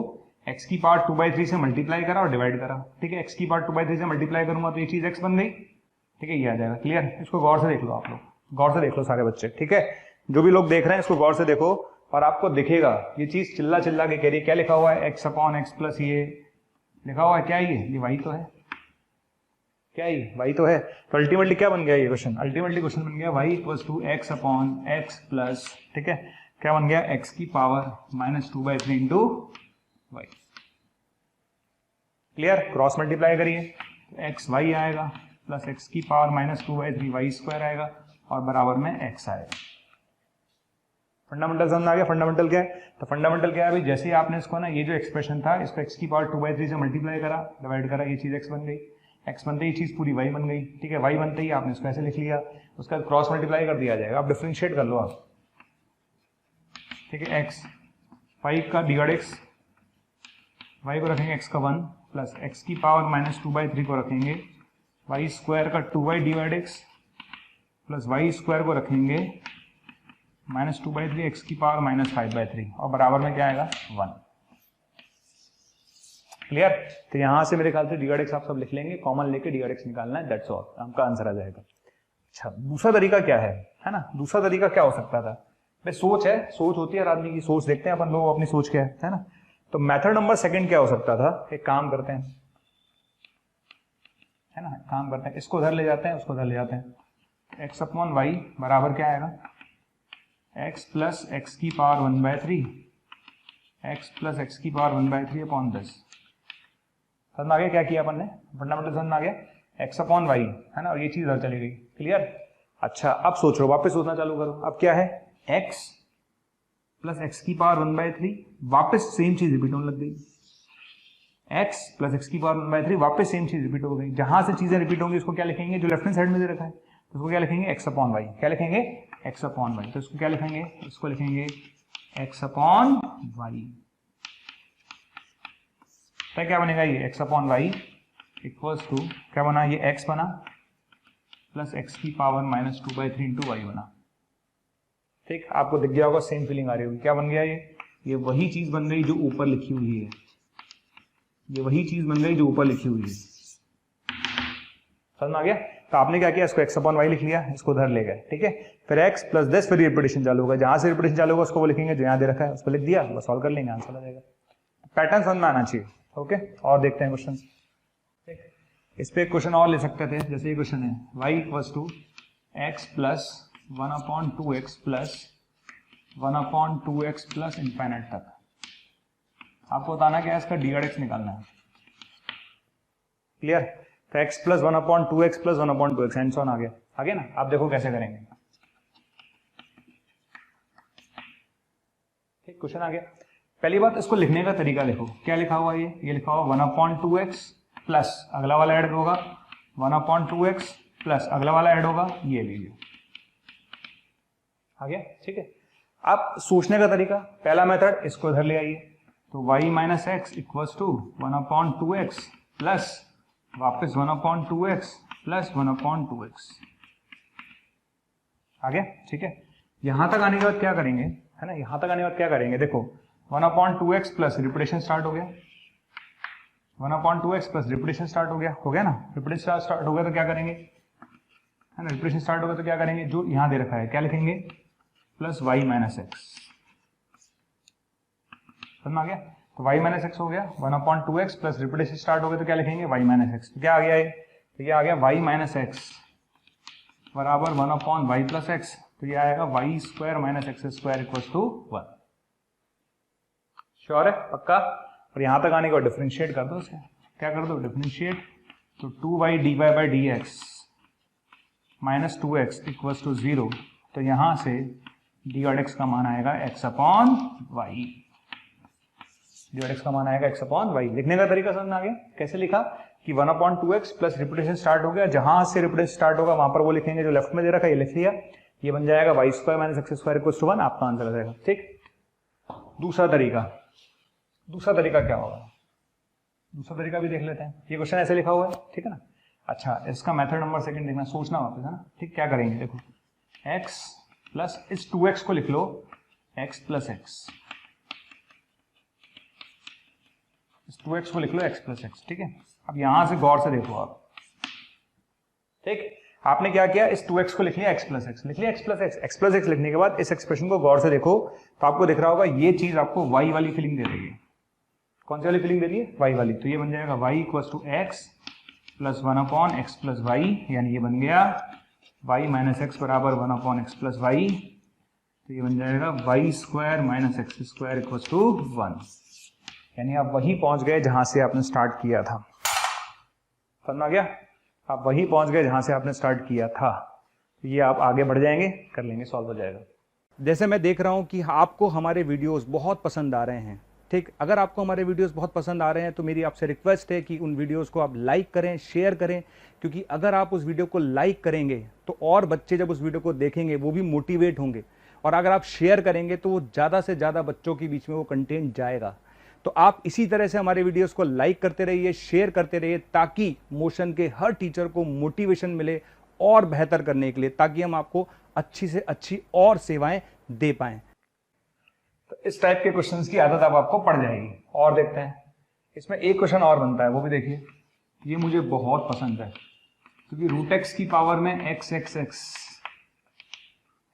x की पावर 2/3 से मल्टीप्लाई करा और डिवाइड करा। ठीक है, x की पावर 2/3 से मल्टीप्लाई करूंगा तो ये चीज x बन गई। ठीक है, ये आ जाएगा। क्लियर, इसको गौर से देख लो, आप लोग गौर से देख लो सारे बच्चे। ठीक है, जो भी लोग देख रहे हैं इसको गौर से देखो और आपको दिखेगा ये चीज चिल्ला चिल्ला के कह रही है। क्या लिखा हुआ है, x अपॉन एक्स प्लस ये लिखा हुआ है, क्या ये y तो है, क्या ये y तो है। तो अल्टीमेटली क्या बन गया ये क्वेश्चन, अल्टीमेटली क्वेश्चन बन गया y equals to x upon x plus, ठीक है, क्या बन गया, x की power -2/3 into y। Clear, cross multiply करिए तो एक्स वाई आएगा प्लस एक्स की पावर -2/3 y स्क्वायर आएगा और बराबर में x आएगा। फंडामेंटल समझ आ गया। फंडामेंटल क्या है, तो फंडामेंटल क्या है भाई, जैसे ही आपने इसको ना ये जो एक्सप्रेशन था इसको x की पावर 2/3 से मल्टीप्लाई करा, डिवाइड करा, ये चीज x बन गई। x बनते ही चीज पूरी y बन गई। ठीक है, y बनते ही आपने इसको ऐसे लिख लिया, उसका क्रॉस मल्टीप्लाई कर दिया जाएगा। अब डिफरेंशिएट कर लो आप। ठीक है, x y का डिवाइड x, y को रखेंगे x का 1 प्लस x की पावर -2/3 को रखेंगे y स्क्वायर का 2y divide x plus y square को रखेंगे -2/3 x की पावर -5/3 और बराबर में क्या आएगा 1। क्लियर, तो यहां से मेरे ख्याल से डिवाइड x आप सब लिख लेंगे, कॉमन लेके डिवाइड x निकालना है, दैट्स ऑल, आपका आंसर आ जाएगा। अच्छा, दूसरा तरीका क्या है ना, दूसरा तरीका क्या हो सकता था भाई, सोच है, सोच होती है हर आदमी की, सोच देखते हैं अपन लोग अपनी सोच क्या है ना। तो मेथड नंबर सेकंड क्या हो सकता था, एक काम करते हैं, है ना, काम करते हैं, इसको उधर ले जाते हैं, उसको उधर ले जाते हैं। x अपॉन वाई बराबर क्या आएगा, x प्लस एक्स की पावर 1/3 x प्लस एक्स की पावर 1/3 अपॉन 10। समझ में आ गया क्या किया अपन ने, फंडामेंटल समझ में आ गया, x अपॉन वाई है ना, और ये चीज उधर चली गई। क्लियर, अच्छा अब सोच लो, वापस सोचना चालू करो। अब क्या है, x प्लस एक्स की पावर 1/3, वापस सेम चीज रिपीट होने लग गई। x प्लस एक्स की पावर 1/3 वापस सेम चीज रिपीट हो गई। जहां से चीजें रिपीट होंगी उसको क्या लिखेंगे, जो लेफ्ट हैंड साइड में दे रखा है तो उसको क्या लिखेंगे, x अपॉन वाई। क्या लिखेंगे, x अपॉन वाई। तो इसको क्या लिखेंगे, इसको लिखेंगे x अपॉन वाई। तो क्या बनेगा ये x upon y equals to क्या बना, ये x बना प्लस x की पावर -2/3 इंटू वाई बना। ठीक, आपको दिख गया होगा, सेम फीलिंग आ रही होगी। क्या बन गया ये वही चीज बन गई जो ऊपर लिखी हुई है, ये वही चीज बन गई जो ऊपर लिखी हुई है। समझ में आ गया। तो आपने क्या किया, इसको x अपॉन वाई लिख लिया, इसको उधर ले गए। ठीक है, फिर x प्लस 10, फिर रिपीटेशन चालू होगा, जहां से रिपीटेशन चालू होगा उसको वो लिखेंगे जो यहाँ दे रखा है, उसको लिख दिया, बस सॉल्व कर लेंगे, आंसर आ जाएगा। पैटर्न समझ में आना चाहिए। ओके, और देखते हैं क्वेश्चन। इस पे क्वेश्चन और ले सकते थे, जैसे ये क्वेश्चन है y equals to x plus 1/2x plus 1/2x plus infinite तक। आपको बताना क्या है, इसका डिवाइड x निकालना है। क्लियर, तो x plus 1/2x plus 1/2x and so on आ गया ना। आप देखो कैसे करेंगे। ठीक, क्वेश्चन आ गया। पहली बात, इसको लिखने का तरीका देखो, क्या लिखा हुआ है, ये लिखा हुआ 1/2x प्लस अगला वाला ऐड होगा 1/2x प्लस अगला वाला ऐड होगा, ये लीजिए आ गया। ठीक है, अब सोचने का तरीका, पहला मेथड, इसको इधर ले आइए, तो y minus x equals to 1/2x plus वापस 1/2x प्लस 1/2x आ गया। ठीक है, यहां तक आने के बाद क्या करेंगे, है ना, यहां तक आने के बाद क्या करेंगे, देखो 1/2x प्लस रिपीटेशन स्टार्ट हो गया, 1/2x प्लस रिपीटेशन स्टार्ट हो गया ना, रिपीटेशन स्टार्ट हो गया तो क्या करेंगे, है ना, रिपीटेशन स्टार्ट हो गया तो क्या करेंगे, जो यहां दे रखा है क्या लिखेंगे, प्लस y माइनस एक्स। समझ में आ गया, तो y माइनस एक्स हो गया, 1/2x प्लस रिपीटेशन स्टार्ट हो गया तो क्या लिखेंगे, y माइनस एक्स। तो क्या आ गया ये, तो ये आ गया y माइनस एक्स बराबर 1/y प्लस एक्स। तो ये आएगा y square minus x square equals to 1। Sure है, पक्का। और यहां तक आने के बाद डिफरेंशिएट कर दो उसे, क्या कर दो, डिफरेंशिएट, तो 2y dy by d x minus 2x equals to 0 तो यहां से डी और एक्स का मान आएगा x अपॉन वाई। डी और एक्स का मान आएगा x अपॉन वाई। लिखने का तरीका समझ में आ गया? कैसे लिखा कि 1/2x प्लस रिपीटेशन स्टार्ट हो गया, जहां से रिपीटेशन स्टार्ट होगा वहां पर वो लिखेंगे जो लेफ्ट में दे रखा है, ये लिख लिया। ये बन जाएगा y square minus x square equal to 1, आपका आंसर आ जाएगा। ठीक। दूसरा तरीका क्या होगा? दूसरा तरीका भी देख लेते हैं। ये क्वेश्चन ऐसे लिखा हुआ है, ठीक है ना। अच्छा, इसका मेथड नंबर सेकंड देखना, सोचना वापस, है ना। ठीक, क्या करेंगे देखो, x प्लस इस 2x को लिख लो x प्लस एक्स, इस 2x को लिख लो x प्लस एक्स। ठीक है, अब यहां से गौर से देखो आप। ठीक, आपने क्या किया, इस 2x को लिख लिया x प्लस एक्स, लिख लिया x plus x. x plus x लिखने के बाद इस एक्सप्रेशन को गौर से देखो तो आपको दिख रहा होगा ये चीज आपको y वाली फीलिंग दे रही है। कौन सी वाली फीलिंग दे रही है? y वाली। तो ये बन जाएगा y equal to x plus 1/x plus y, यानी ये बन गया y माइनस एक्स बराबर 1/x प्लस वाई। तो ये बन जाएगा y square minus x square equal to 1, यानी आप वहीं पहुंच गए जहां से आपने स्टार्ट किया था। समझ आ गया? आप वहीं पहुंच गए जहां से आपने स्टार्ट किया था। तो ये आप आगे बढ़ जाएंगे, कर लेंगे, सॉल्व हो जाएगा। जैसे मैं देख रहा हूं कि आपको हमारे वीडियोस बहुत पसंद आ रहे हैं। ठीक, अगर आपको हमारे वीडियोस बहुत पसंद आ रहे हैं तो मेरी आपसे रिक्वेस्ट है कि उन वीडियोस को आप लाइक करें, शेयर करें, क्योंकि अगर आप उस वीडियो को लाइक करेंगे तो और बच्चे जब उस वीडियो को देखेंगे वो भी मोटिवेट होंगे, और अगर आप शेयर करेंगे तो वो ज़्यादा से ज़्यादा बच्चों के बीच में वो कंटेंट जाएगा। तो आप इसी तरह से हमारे वीडियोस को लाइक करते रहिए, शेयर करते रहिए, ताकि मोशन के हर टीचर को मोटिवेशन मिले और बेहतर करने के लिए, ताकि हम आपको अच्छी से अच्छी और सेवाएं दे पाएं। तो इस टाइप के क्वेश्चंस की आदत अब आपको पड़ जाएगी। और देखते हैं, इसमें एक क्वेश्चन और बनता है, वो भी देखिए। ये मुझे बहुत पसंद है क्योंकि रूट एक्स की पावर में एक्स एक्स एक्स।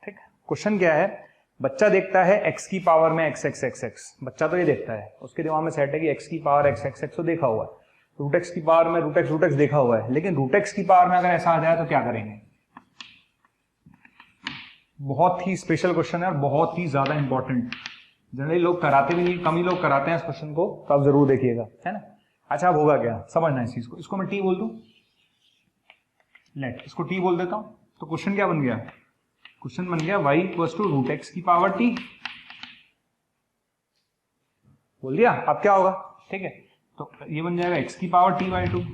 ठीक, क्वेश्चन क्या है, बच्चा देखता है x की पावर में एक्स एक्स एक्स एक्स, बच्चा तो ये देखता है, उसके दिमाग में सेट है कि x की पावर एक्स एक्स एक्स तो देखा हुआ है, रूट एक्स की पावर में रूट एक्स देखा हुआ है, लेकिन रूट एक्स की पावर में अगर ऐसा आ जाए तो क्या करेंगे? बहुत ही स्पेशल क्वेश्चन है और बहुत ही ज्यादा इंपॉर्टेंट। जनरली लोग कराते भी नहीं, कम ही लोग कराते हैं इस क्वेश्चन को, तो आप जरूर देखिएगा, है ना। अच्छा, अब होगा क्या, समझना इस चीज को। इसको मैं टी बोल दूं, लेट इसको टी बोल देता हूं, तो क्वेश्चन क्या बन गया? क्वेश्चन बन गया y equal to root x की पावर t। बोल दिया, अब क्या होगा? ठीक है, तो ये बन जाएगा x की पावर t बाई 2।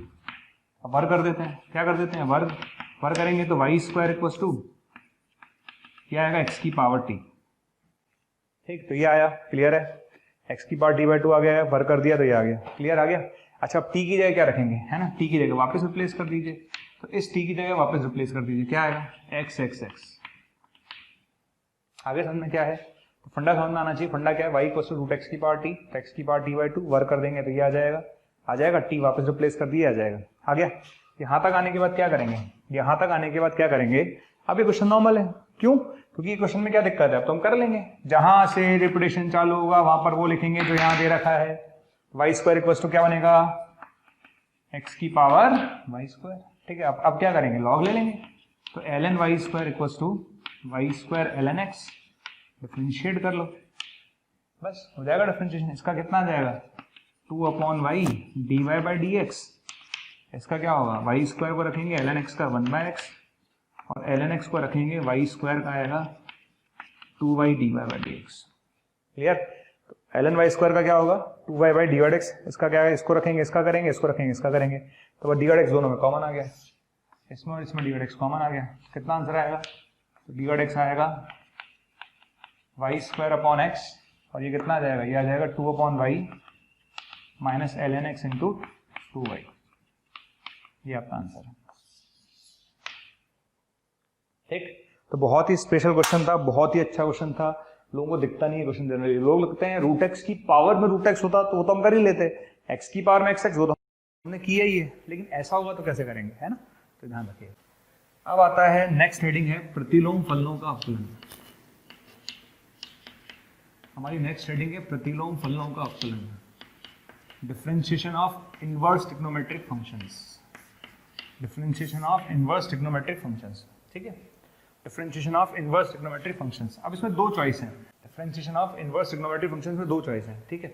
अब वर्ग कर देते हैं, क्या कर देते हैं, वर्ग करेंगे तो y स्क्वायर इक्वल टू क्या आएगा, x की पावर t। ठीक, तो ये आया, क्लियर है, x की पावर t बाई 2 आ गया है, वर्ग कर दिया तो ये आ गया, क्लियर आ गया। अच्छा, अब t की जगह क्या रखेंगे, है ना, t की जगह वापस रिप्लेस कर दीजिए, तो इस t की जगह वापस रिप्लेस कर दीजिए, क्या आएगा, x एक्स एक्स। आगे समझ में क्या है, तो फंडा समझ में आना चाहिए। फंडा क्या है, y equal to root x की पावर t, तो x की पावर t बाई 2, वर्क कर देंगे तो ये आ जाएगा, t वापस रिप्लेस कर दिया, आ जाएगा, आ गया। यहां तक आने के बाद क्या करेंगे, यहां तक आने के बाद क्या करेंगे, अब ये क्वेश्चन नॉर्मल है, क्यों? क्योंकि ये क्वेश्चन में क्या दिक्कत है, अब तो हम कर लेंगे, जहां से रिपीटेशन चालू होगा वहां पर वो लिखेंगे जो यहाँ दे रखा है, y स्क्वायर इक्वल टू क्या बनेगा, x की पावर y स्क्वायर। ठीक है, अब क्या करेंगे, लॉग ले लेंगे, तो ln y square equal to y square ln x, differentiate कर लो, बस हो जाएगा डिफरेंशिएशन। इसका कितना आ जाएगा, 2/y dy बाई dx। इसका क्या होगा, y स्क्वायर को रखेंगे ln x का 1/x, और ln x को रखेंगे y स्क्वायर का आएगा 2y dy by dx। Clear? तो ln y स्क्वायर का क्या होगा, 2y बाई dx। इसका क्या है, इसको रखेंगे, इसका करेंगे, इसको रखेंगे, इसका करेंगे, तो dx दोनों में कॉमन आ गया, इसमें और इसमें dx कॉमन आ गया। कितना आंसर आएगा, तो dx आएगा y स्क्वायर अपॉन x, और ये कितना आ जाएगा, ये आ जाएगा 2/y minus ln x into 2y। ये आपका आंसर है। ठीक, तो बहुत ही स्पेशल क्वेश्चन था, बहुत ही अच्छा क्वेश्चन था। लोगों को दिखता नहीं है क्वेश्चन, जनरली लोग लगते हैं रूट एक्स की पावर में रूट एक्स होता तो वो तो हम कर ही लेते, एक्स की पावर में एक्स एक्स, वो तो हमने किया ही है, लेकिन ऐसा होगा तो कैसे करेंगे, है ना, तो ध्यान रखिए। अब आता है नेक्स्ट हेडिंग है प्रतिलोम फलनों का अवकलन। हमारी नेक्स्ट हेडिंग है प्रतिलोम फलनों का अवकलन, differentiation of inverse trigonometric functions, differentiation of inverse trigonometric functions. ठीक है, differentiation of inverse trigonometric functions. अब इसमें दो चॉइस हैं, differentiation of inverse trigonometric functions में दो चॉइस हैं। ठीक है,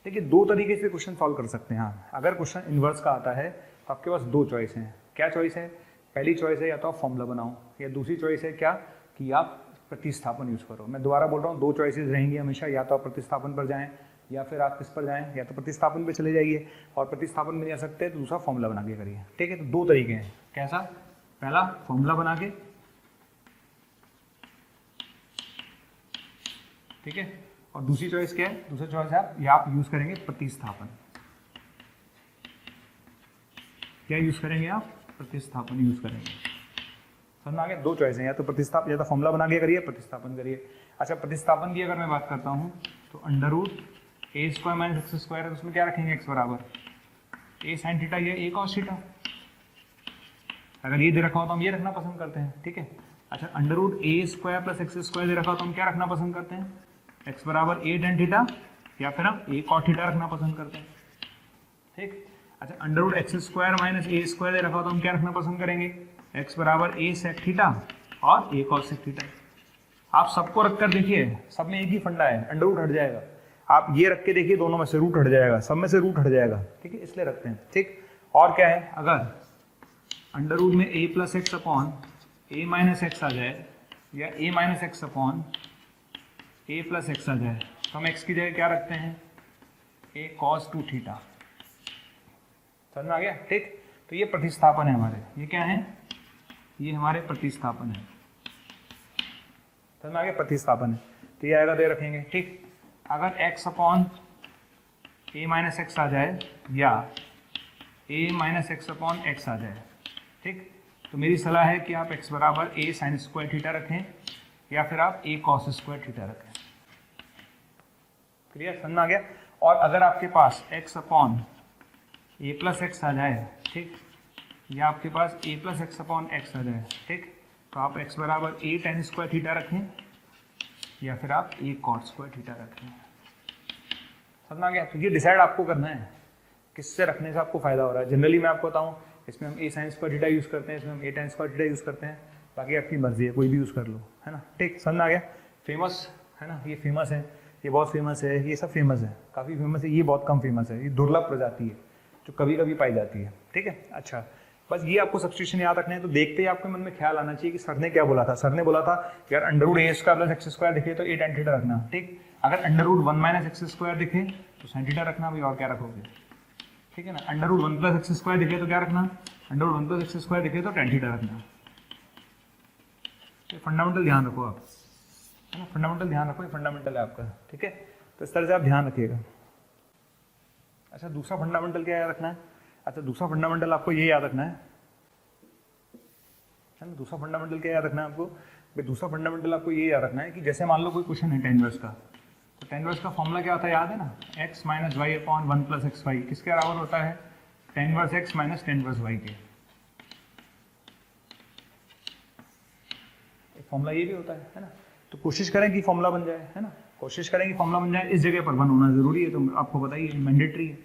देखिए दो तरीके से क्वेश्चन सॉल्व कर सकते हैं। हाँ, अगर क्वेश्चन इनवर्स का आता है तो आपके पास दो चॉइस हैं। क्या चॉइस है, पहली चॉइस है या तो आप फॉर्मूला बनाओ, या दूसरी चॉइस है क्या कि आप प्रतिस्थापन यूज करो। मैं दोबारा बोल रहा हूँ, दो चॉइसेस रहेंगी हमेशा, या तो आप प्रतिस्थापन पर जाएं या फिर आप किस पर जाएं, या तो प्रतिस्थापन पे चले जाइए और प्रतिस्थापन में जा सकते हैं तो दूसरा फॉर्मूला बना के करिए। ठीक है, तो दो तरीके हैं। कैसा? पहला फॉर्मूला बना के, ठीक है, और दूसरी चॉइस क्या है? दूसरी चॉइस है आप यूज करेंगे प्रतिस्थापन। क्या यूज करेंगे आप? प्रतिस्थापन यूज करेंगे। समझ आ गया? दो चॉइस हैं, या तो प्रतिस्थापन, या तो फॉर्मूला बना के करिए, प्रतिस्थापन करिए। अच्छा, प्रतिस्थापन की अगर मैं बात करता हूँ तो under root a square minus x square है, तो उसमें क्या रखेंगे? एक्स बराबर ए साइन थीटा या ए कॉस थीटा। अगर ये दे रखा हो तो हम ये रखना पसंद करते हैं। ठीक है। अच्छा, under root a square plus x square दे रखा हो तो हम क्या रखना पसंद करते हैं? एक्स बराबर ए टेन थीटा, या फिर हम ए कॉस थीटा रखना पसंद करते हैं। ठीक। अच्छा, under root X square minus A square दे रखा हो तो हम क्या रखना पसंद करेंगे? एक्स बराबर ए सेक थीटा और ए कॉस सेक थीटा। आप सबको रखकर देखिए, सब में एक ही फंडा है, अंडर रूट हट जाएगा। आप ये रख के देखिए, दोनों में से रूट हट जाएगा, सब में से रूट हट जाएगा। ठीक है, इसलिए रखते हैं। ठीक। और क्या है? अगर अंडर रूट में ए प्लस एक्स अपॉन ए माइनस एक्स आ जाए, या ए माइनस एक्स अपॉन ए प्लस एक्स आ जाए, तो हम एक्स की जगह क्या रखते हैं? ए कॉस टू थीटा। समझ में आ गया? ठीक। तो ये प्रतिस्थापन है हमारे, ये क्या है? ये हमारे प्रतिस्थापन है। समझ में आ गया? प्रतिस्थापन है, तो ये आएगा, दे रखेंगे। ठीक। अगर x अपॉन ए माइनस एक्स आ जाए या ए माइनस एक्स अपॉन एक्स आ जाए, ठीक, तो मेरी सलाह है कि आप x बराबर ए साइन स्क्वायर थीटा रखें या फिर आप ए कॉस स्क्वायर थीटा रखें। क्लियर? समझ में आ गया? और अगर आपके पास x अपॉन ए प्लस एक्स आ जाए, ठीक, या आपके पास ए प्लस एक्स अपॉन एक्स आ जाए, ठीक, तो आप x बराबर ए टेन स्क्वायर थीटा रखें या फिर आप ए कॉट स्क्वायर थीटा रखें। समझ में आ गया? तो ये डिसाइड आपको करना है किससे रखने से आपको फायदा हो रहा है। जनरली मैं आपको बताऊं, इसमें हम ए साइन स्क्वायर थीटा यूज करते हैं, इसमें हम ए टेन स्क्वायर थीटा यूज करते हैं, बाकी आपकी मर्जी है, कोई भी यूज कर लो, है ना। ठीक। समझ में आ गया? फेमस है ना, ये फेमस है, ये बहुत फेमस है, ये सब फेमस है, काफ़ी फेमस है। ये बहुत कम फेमस है, ये दुर्लभ प्रजाति है जो कभी कभी पाई जाती है। ठीक है। अच्छा, बस ये आपको सब्स्टिट्यूशन याद रखना है। तो देखते ही आपके मन में ख्याल आना चाहिए कि सर ने क्या बोला था। सर ने बोला था यार under root a square plus x square दिखे तो ए टेन थीटा रखना। ठीक। अगर under root one minus x square दिखे तो साइन थीटा रखना भाई, और क्या रखोगे? ठीक है ना। Under root one plus x square दिखे तो क्या रखना? Under root one plus x square दिखे तो टेन थीटा रखना। तो फंडामेंटल ध्यान रखो आप, है ना, फंडामेंटल ध्यान रखो, ये फंडामेंटल है आपका। ठीक है, तो इस तरह से आप ध्यान रखिएगा। अच्छा, दूसरा फंडामेंटल क्या याद रखना है? अच्छा, दूसरा फंडामेंटल आपको ये याद रखना है ना। दूसरा फंडामेंटल क्या याद रखना है आपको? भाई दूसरा फंडामेंटल आपको ये याद रखना है कि जैसे मान लो कोई क्वेश्चन है टेन इनवर्स का, तो टेन इनवर्स का फॉर्मूला क्या होता है? याद है ना, x minus y upon one plus x y किसके बराबर होता है? Tan inverse x minus tan inverse y के। फॉर्मूला ये भी होता है ना। तो कोशिश करें कि फॉर्मूला बन जाए, है ना, कोशिश करें कि फॉर्मूला बन जाए। इस जगह पर वन होना जरूरी है, तो आपको बताइए मैंडेटरी है।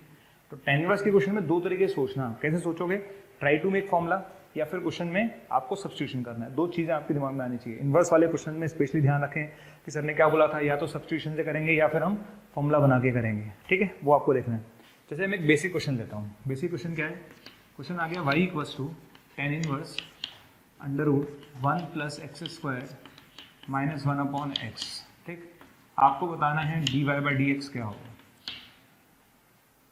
तो टेन इनवर्स के क्वेश्चन में दो तरीके से सोचना। कैसे सोचोगे? ट्राई टू मेक फॉर्मूला, या फिर क्वेश्चन में आपको सब्स्टिट्यूशन करना है। दो चीजें आपके दिमाग में आनी चाहिए। इनवर्स वाले क्वेश्चन में स्पेशली ध्यान रखें कि सर ने क्या बोला था, या तो सब्स्टिट्यूशन से करेंगे या फिर हम फॉर्मूला बना के करेंगे। ठीक है, वो आपको देखना है। जैसे मैं एक बेसिक क्वेश्चन लेता हूँ। बेसिक क्वेश्चन क्या है? क्वेश्चन आ गया y equals to tan inverse under root one plus x square minus one upon x. ठीक, आपको बताना है dy बाई डी एक्स क्या होगा।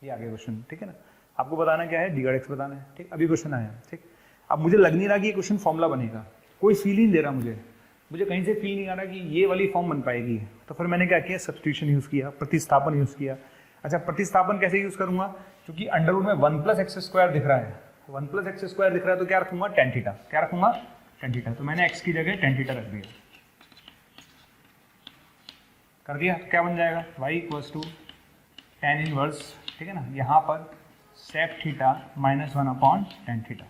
ये आ गया क्वेश्चन। ठीक है ना, आपको बताना क्या है? डी बाई एक्स बताना है। ठीक, अभी क्वेश्चन आया। ठीक, अब मुझे लग नहीं रहा कि ये क्वेश्चन फॉर्मूला बनेगा, कोई फील नहीं दे रहा मुझे कहीं से फील नहीं आ रहा कि ये वाली फॉर्म बन पाएगी। तो फिर मैंने क्या किया? सब्स्टिट्यूशन यूज किया, प्रतिस्थापन यूज किया। अच्छा, प्रतिस्थापन कैसे यूज करूंगा? क्योंकि अंडर रूट में वन प्लस एक्स स्क्वायर दिख रहा है, वन प्लस एक्स स्क्वायर दिख रहा है, तो क्या रखूंगा? Tan theta. क्या रखूंगा? Tan theta. तो मैंने एक्स की जगह टेन थीटा रख दिया, कर दिया। तो क्या बन जाएगा? y equals to tan inverse, ठीक है ना, यहाँ पर sec theta minus one upon tan theta.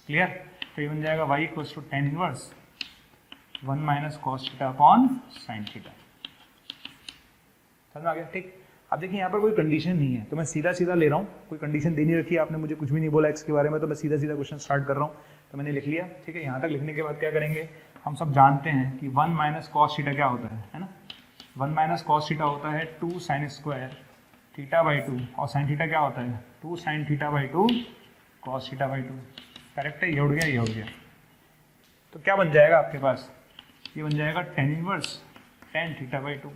Clear? तो ये बन जाएगा y equals to tan inverse one minus cos theta upon sine theta. समझ में आ गया? ठीक। अब देखिए यहाँ पर कोई कंडीशन नहीं है, तो मैं सीधा सीधा ले रहा हूँ, कोई कंडीशन देनी रखी है आपने, मुझे कुछ भी नहीं बोला एक्स के बारे में, तो मैं सीधा सीधा क्वेश्चन स्टार्ट कर रहा हूँ। तो मैंने लिख लिया। ठीक है, यहाँ तक लिखने के बाद क्या करेंगे? हम सब जानते हैं कि वन माइनस कॉस थीटा क्या होता है ना। वन माइनस कॉस थीटा होता है two sine square theta by two, और साइन थीटा क्या होता है? Two sine theta by two cos theta by two. Correct है? ये उड़ गया, ये उड़ गया। तो क्या बन जाएगा आपके पास? ये बन जाएगा tan inverse tan theta by 2।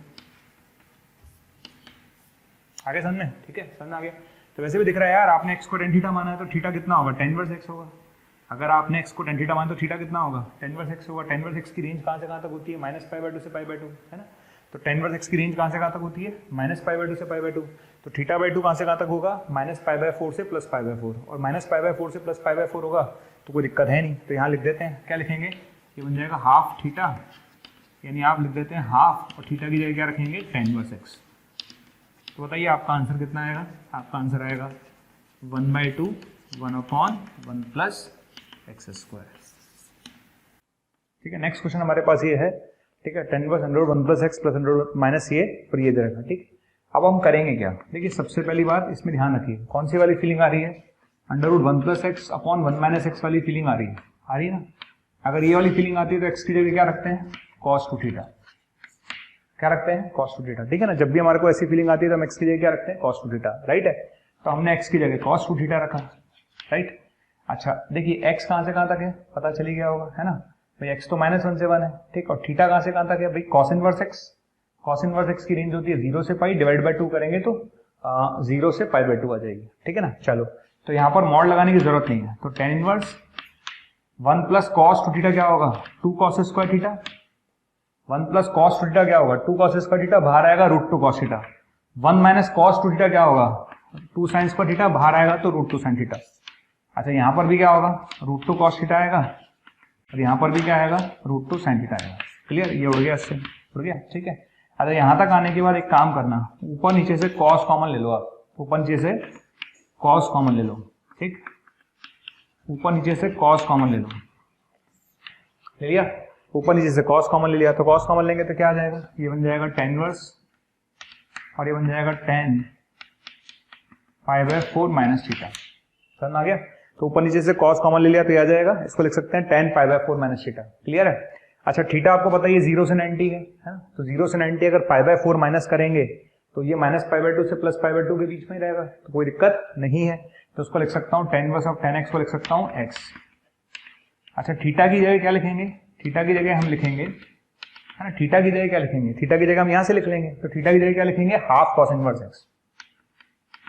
आगे समझ में? ठीक है, समझ में आ गया? तो वैसे भी दिख रहा है यार, आपने x को tan थीटा माना है तो थीटा कितना होगा, tan इनवर्स x होगा। अगर आपने x को tan थीटा माना तो थीटा कितना होगा, tan इनवर्स x होगा। tan इनवर्स x की रेंज कहाँ से कहाँ तक होती है, -π/2 से π/2, है ना। तो tan इनवर्स x की रेंज कहाँ से कहाँ तक होती है, -π/2 से π/2। तो थीटा बाई 2 कहाँ से कहाँ तक होगा, -π/4 से +π/4, और -π/4 से +π/4 होगा तो कोई दिक्कत है नहीं। तो यहाँ लिख देते हैं, क्या लिखेंगे, ये बन जाएगा हाफ थीटा, यानी आप लिख देते हैं हाफ, और थीटा की जगह क्या रखेंगे, tan इनवर्स x। तो बताइए आपका आंसर कितना आएगा, आपका आंसर आएगा 1/2 1/1 प्लस x²। ठीक है, नेक्स्ट क्वेश्चन हमारे पास ये है, ठीक है, tan inverse √1 plus x plus √ minus ये और ये दे रखा। ठीक, अब हम करेंगे क्या, देखिए सबसे पहली बात इसमें ध्यान रखिए, कौन सी वाली फीलिंग आ रही है, √1 plus x upon 1 minus x वाली फीलिंग आ रही है ना। अगर ये वाली फीलिंग आती है तो x की जगह क्या रखते हैं, cos 2 थीटा। क्या रखते हैं, cos 2 थीटा। ठीक है ना, जब भी हमारे को ऐसी फीलिंग आती है तो हम x की जगह क्या रखते हैं, cos 2 थीटा, राइट है। तो हमने x की जगह cos 2 थीटा रखा, राइट। अच्छा देखिए x कहाँ से कहाँ तक है, पता चली गया होगा, है ना भाई, x तो -1 से 1 है, ठीक। और थीटा कहाँ से कहाँ तक है भाई, cos inverse x। cos inverse x की रेंज होती है 0 से पाई, डिवाइड बाय 2 करेंगे तो 0 से π/2 आ जाएगी। ठीक है ना, चलो तो यहाँ पर मॉड लगाने की जरूरत नहीं है। तो tan inverse 1 plus cos 2 theta क्या होगा, 2 cos square theta. 1 plus cos 2 theta क्या होगा, 2 cos स्क्वायर थीटा, बाहर आएगा √2 cos theta. 1 minus cos 2 theta क्या होगा, 2 sin स्क्वायर थीटा, बाहर आएगा तो √2 sin थीटा। अच्छा यहाँ पर भी क्या होगा, √2 cos थीटा आएगा, और यहाँ पर भी क्या आएगा, √2 sin थीटा आएगा। क्लियर, ये उड़ गया, इससे उड़ गया। ठीक है, अच्छा यहाँ तक आने के बाद एक काम करना, ऊपर नीचे से cos कॉमन ले लो आप, ऊपर नीचे से cos कॉमन ले लो। ठीक, ऊपर नीचे से cos कॉमन ले लो, ले लिया, ऊपर नीचे से cos कॉमन ले लिया। तो cos कॉमन लेंगे तो क्या आ जाएगा, ये बन जाएगा tan इनवर्स, और ये बन जाएगा tan π/4 माइनस थीटा। समझ आ गया। तो ऊपर नीचे से cos कॉमन ले लिया तो ये आ जाएगा, इसको लिख सकते हैं tan π/4 माइनस थीटा। क्लियर है। अच्छा थीटा आपको पता है ये 0 से 90 है ना, तो 0 से 90 अगर π/4 माइनस करेंगे तो ये -π/2 से +π/2 के बीच में ही रहेगा, तो कोई दिक्कत नहीं है। तो उसको लिख सकता हूँ tan inverse of tan x को लिख सकता हूँ x। अच्छा थीटा की जगह क्या लिखेंगे, थीटा की जगह हम लिखेंगे, है ना, थीटा की जगह क्या लिखेंगे, थीटा की जगह हम यहाँ से लिख लेंगे। तो थीटा की जगह क्या लिखेंगे, half cos inverse x।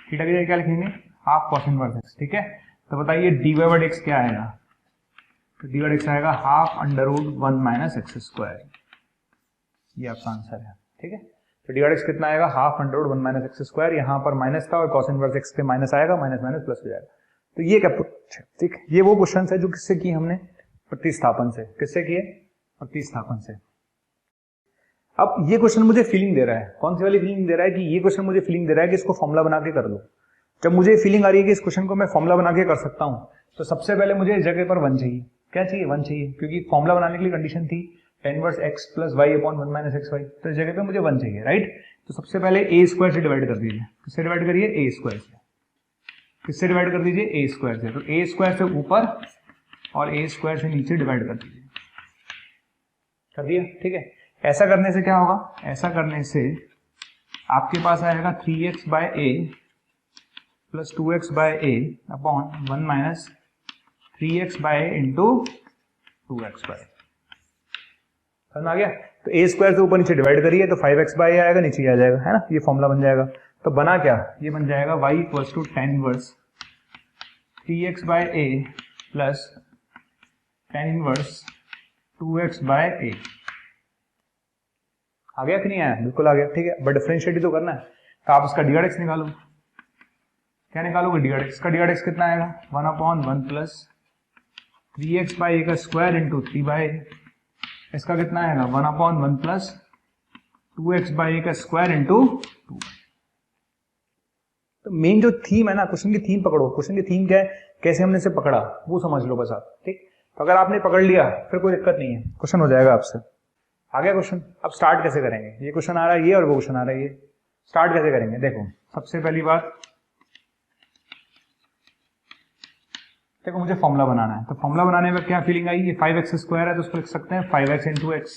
Theta की जगह क्या लिखेंगे, हाफ cos इनवर्स x। ठीक है, तो बताइए dy/x क्या आएगा, तो dy/x आएगा हाफ √1 माइनस x²। ये आपका आंसर है। ठीक है, तो dy/x कितना आएगा, हाफ √1 माइनस x²। यहाँ पर माइनस था और cos इनवर्स x पे माइनस आएगा, माइनस माइनस प्लस हो जाएगा। तो ये क्या है, ठीक, ये वो क्वेश्चन है जो किससे की हमने, प्रतिस्थापन से। किससे किए, प्रतिस्थापन से। अब ये क्वेश्चन मुझे फीलिंग दे रहा है, कौन सी वाली फीलिंग दे रहा है, कि ये क्वेश्चन मुझे फीलिंग दे रहा है कि इसको फॉर्मूला बना के कर लो। जब मुझे फीलिंग आ रही है कि इस क्वेश्चन को मैं फॉर्मूला बना के कर सकता हूं, तो सबसे पहले मुझे इस जगह पर 1 चाहिए। क्या चाहिए, 1 चाहिए, क्योंकि फॉर्मूला बनाने के लिए कंडीशन थी tan inverse x plus y upon 1 minus xy। तो इस जगह पे मुझे 1 चाहिए, राइट। तो सबसे पहले a² से डिवाइड कर दीजिए। किससे डिवाइड करिए, a² से। किससे डिवाइड कर दीजिए, a² से। तो a² से ऊपर और a² से नीचे डिवाइड कर दीजिए। कर दिया, ठीक है। ऐसा करने से क्या होगा, ऐसा करने से आपके पास आएगा 3x by a plus 2x by a upon 1 minus 3x by a into 2x by. समझ आ गया। तो a² से ऊपर नीचे डिवाइड करिए तो 5x बाय a आएगा, नीचे आ जाएगा, है ना, ये फॉर्मूला बन जाएगा। तो बना क्या, ये बन जाएगा y equals to tan inverse 3x by a plus tan inverse 2x by a। आ गया कि नहीं आया, बिल्कुल आ गया, ठीक है। बट डिफरेंशिएट तो करना है, तो आप इसका dy/x निकालो। क्या निकालोगे, dy/x का dy/x कितना आएगा, 1/1 प्लस 3x बाय a का स्क्वायर इंटू 3 बाय a। इसका कितना आएगा, 1/1 प्लस 2x बाय a का स्क्वायर इंटू 2। तो मेन जो थीम है ना, क्वेश्चन की थीम पकड़ो। क्वेश्चन की थीम क्या है, कैसे हमने इसे पकड़ा वो समझ लो बस आप, ठीक। तो अगर आपने पकड़ लिया फिर कोई दिक्कत नहीं है, क्वेश्चन हो जाएगा आपसे। आ गया क्वेश्चन। अब स्टार्ट कैसे करेंगे, ये क्वेश्चन आ रहा है ये और वो क्वेश्चन आ रहा है ये, स्टार्ट कैसे करेंगे। देखो सबसे पहली बात, देखो मुझे फॉर्मूला बनाना है, तो फॉर्मूला बनाने में क्या फीलिंग आई, ये 5x² है तो उसको लिख सकते हैं 5x इंटू x।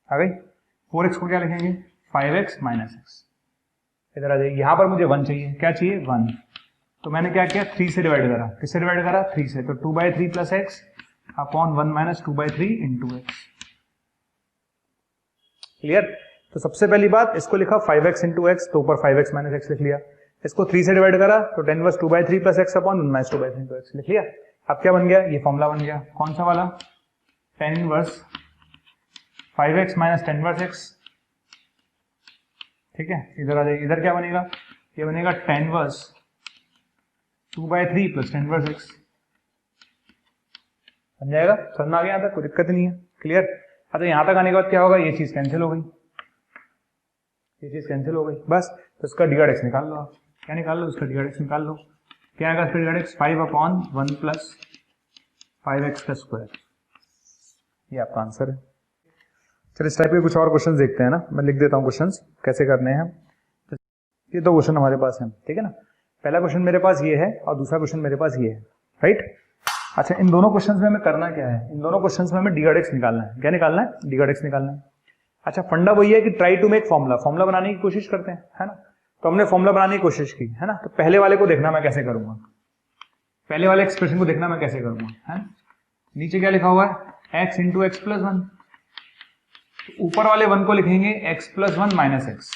आ गई। 4x को क्या लिखेंगे, 5x माइनस x। इधर आ जाइए, यहां पर मुझे 1 चाहिए। क्या चाहिए, 1। तो मैंने क्या किया, 3 से डिवाइड करा। किससे डिवाइड करा, 3 से। तो 2/3 plus x upon 1 minus 2/3 into x. Clear? तो सबसे पहली बात, इसको लिखा 5x इंटू एक्स, तो ऊपर 5x माइनस एक्स लिख लिया। इसको 3 से डिवाइड करा तो tan inverse 2/3 plus x upon 1 minus 2/3 into x लिख लिया। अब क्या बन गया? ये फॉर्मूला बन गया। कौन सा वाला? tan inverse 5x minus tan inverse x. ठीक है, इधर आ जाइए। इधर क्या बनेगा? ये बनेगा tan inverse 2/3 plus tan inverse x. बन जाएगा? समझ में आ गया? यहाँ तक कोई दिक्कत नहीं है। क्लियर? हाँ, तो यहाँ तक आने के बाद क्या होगा? ये चीज कैंसिल हो गई, ये चीज कैंसिल हो गई बस। तो इसका डी एक्स निकाल लो आप। क्या निकाल लो? इसका डी एक्स निकाल लो। क्या आएगा इसका D x? 5 upon 1 plus 5x का स्क्वायर। ये आपका आंसर है। चलिए इस टाइप के कुछ और क्वेश्चन देखते हैं ना। मैं लिख देता हूँ क्वेश्चन कैसे करने हैं। ये दो क्वेश्चन हमारे पास है, ठीक है ना। पहला क्वेश्चन मेरे पास ये है और दूसरा क्वेश्चन मेरे पास ये है, राइट। अच्छा, इन दोनों क्वेश्चंस में हमें करना क्या है? इन दोनों क्वेश्चंस में हमें डी एक्स निकालना है। क्या निकालना है? डी एक्स निकालना है। अच्छा, फंडा वही है कि ट्राई टू मेक फॉर्मूला बनाने की कोशिश करते हैं, है ना। तो हमने फॉर्मूला बनाने की कोशिश की, है ना। तो पहले वाले को देखना मैं कैसे करूंगा, पहले वाले एक्सप्रेशन को देखना मैं कैसे करूंगा, है ना। नीचे क्या लिखा हुआ है? x into x plus 1। तो ऊपर वाले 1 को लिखेंगे x प्लस 1 माइनस एक्स।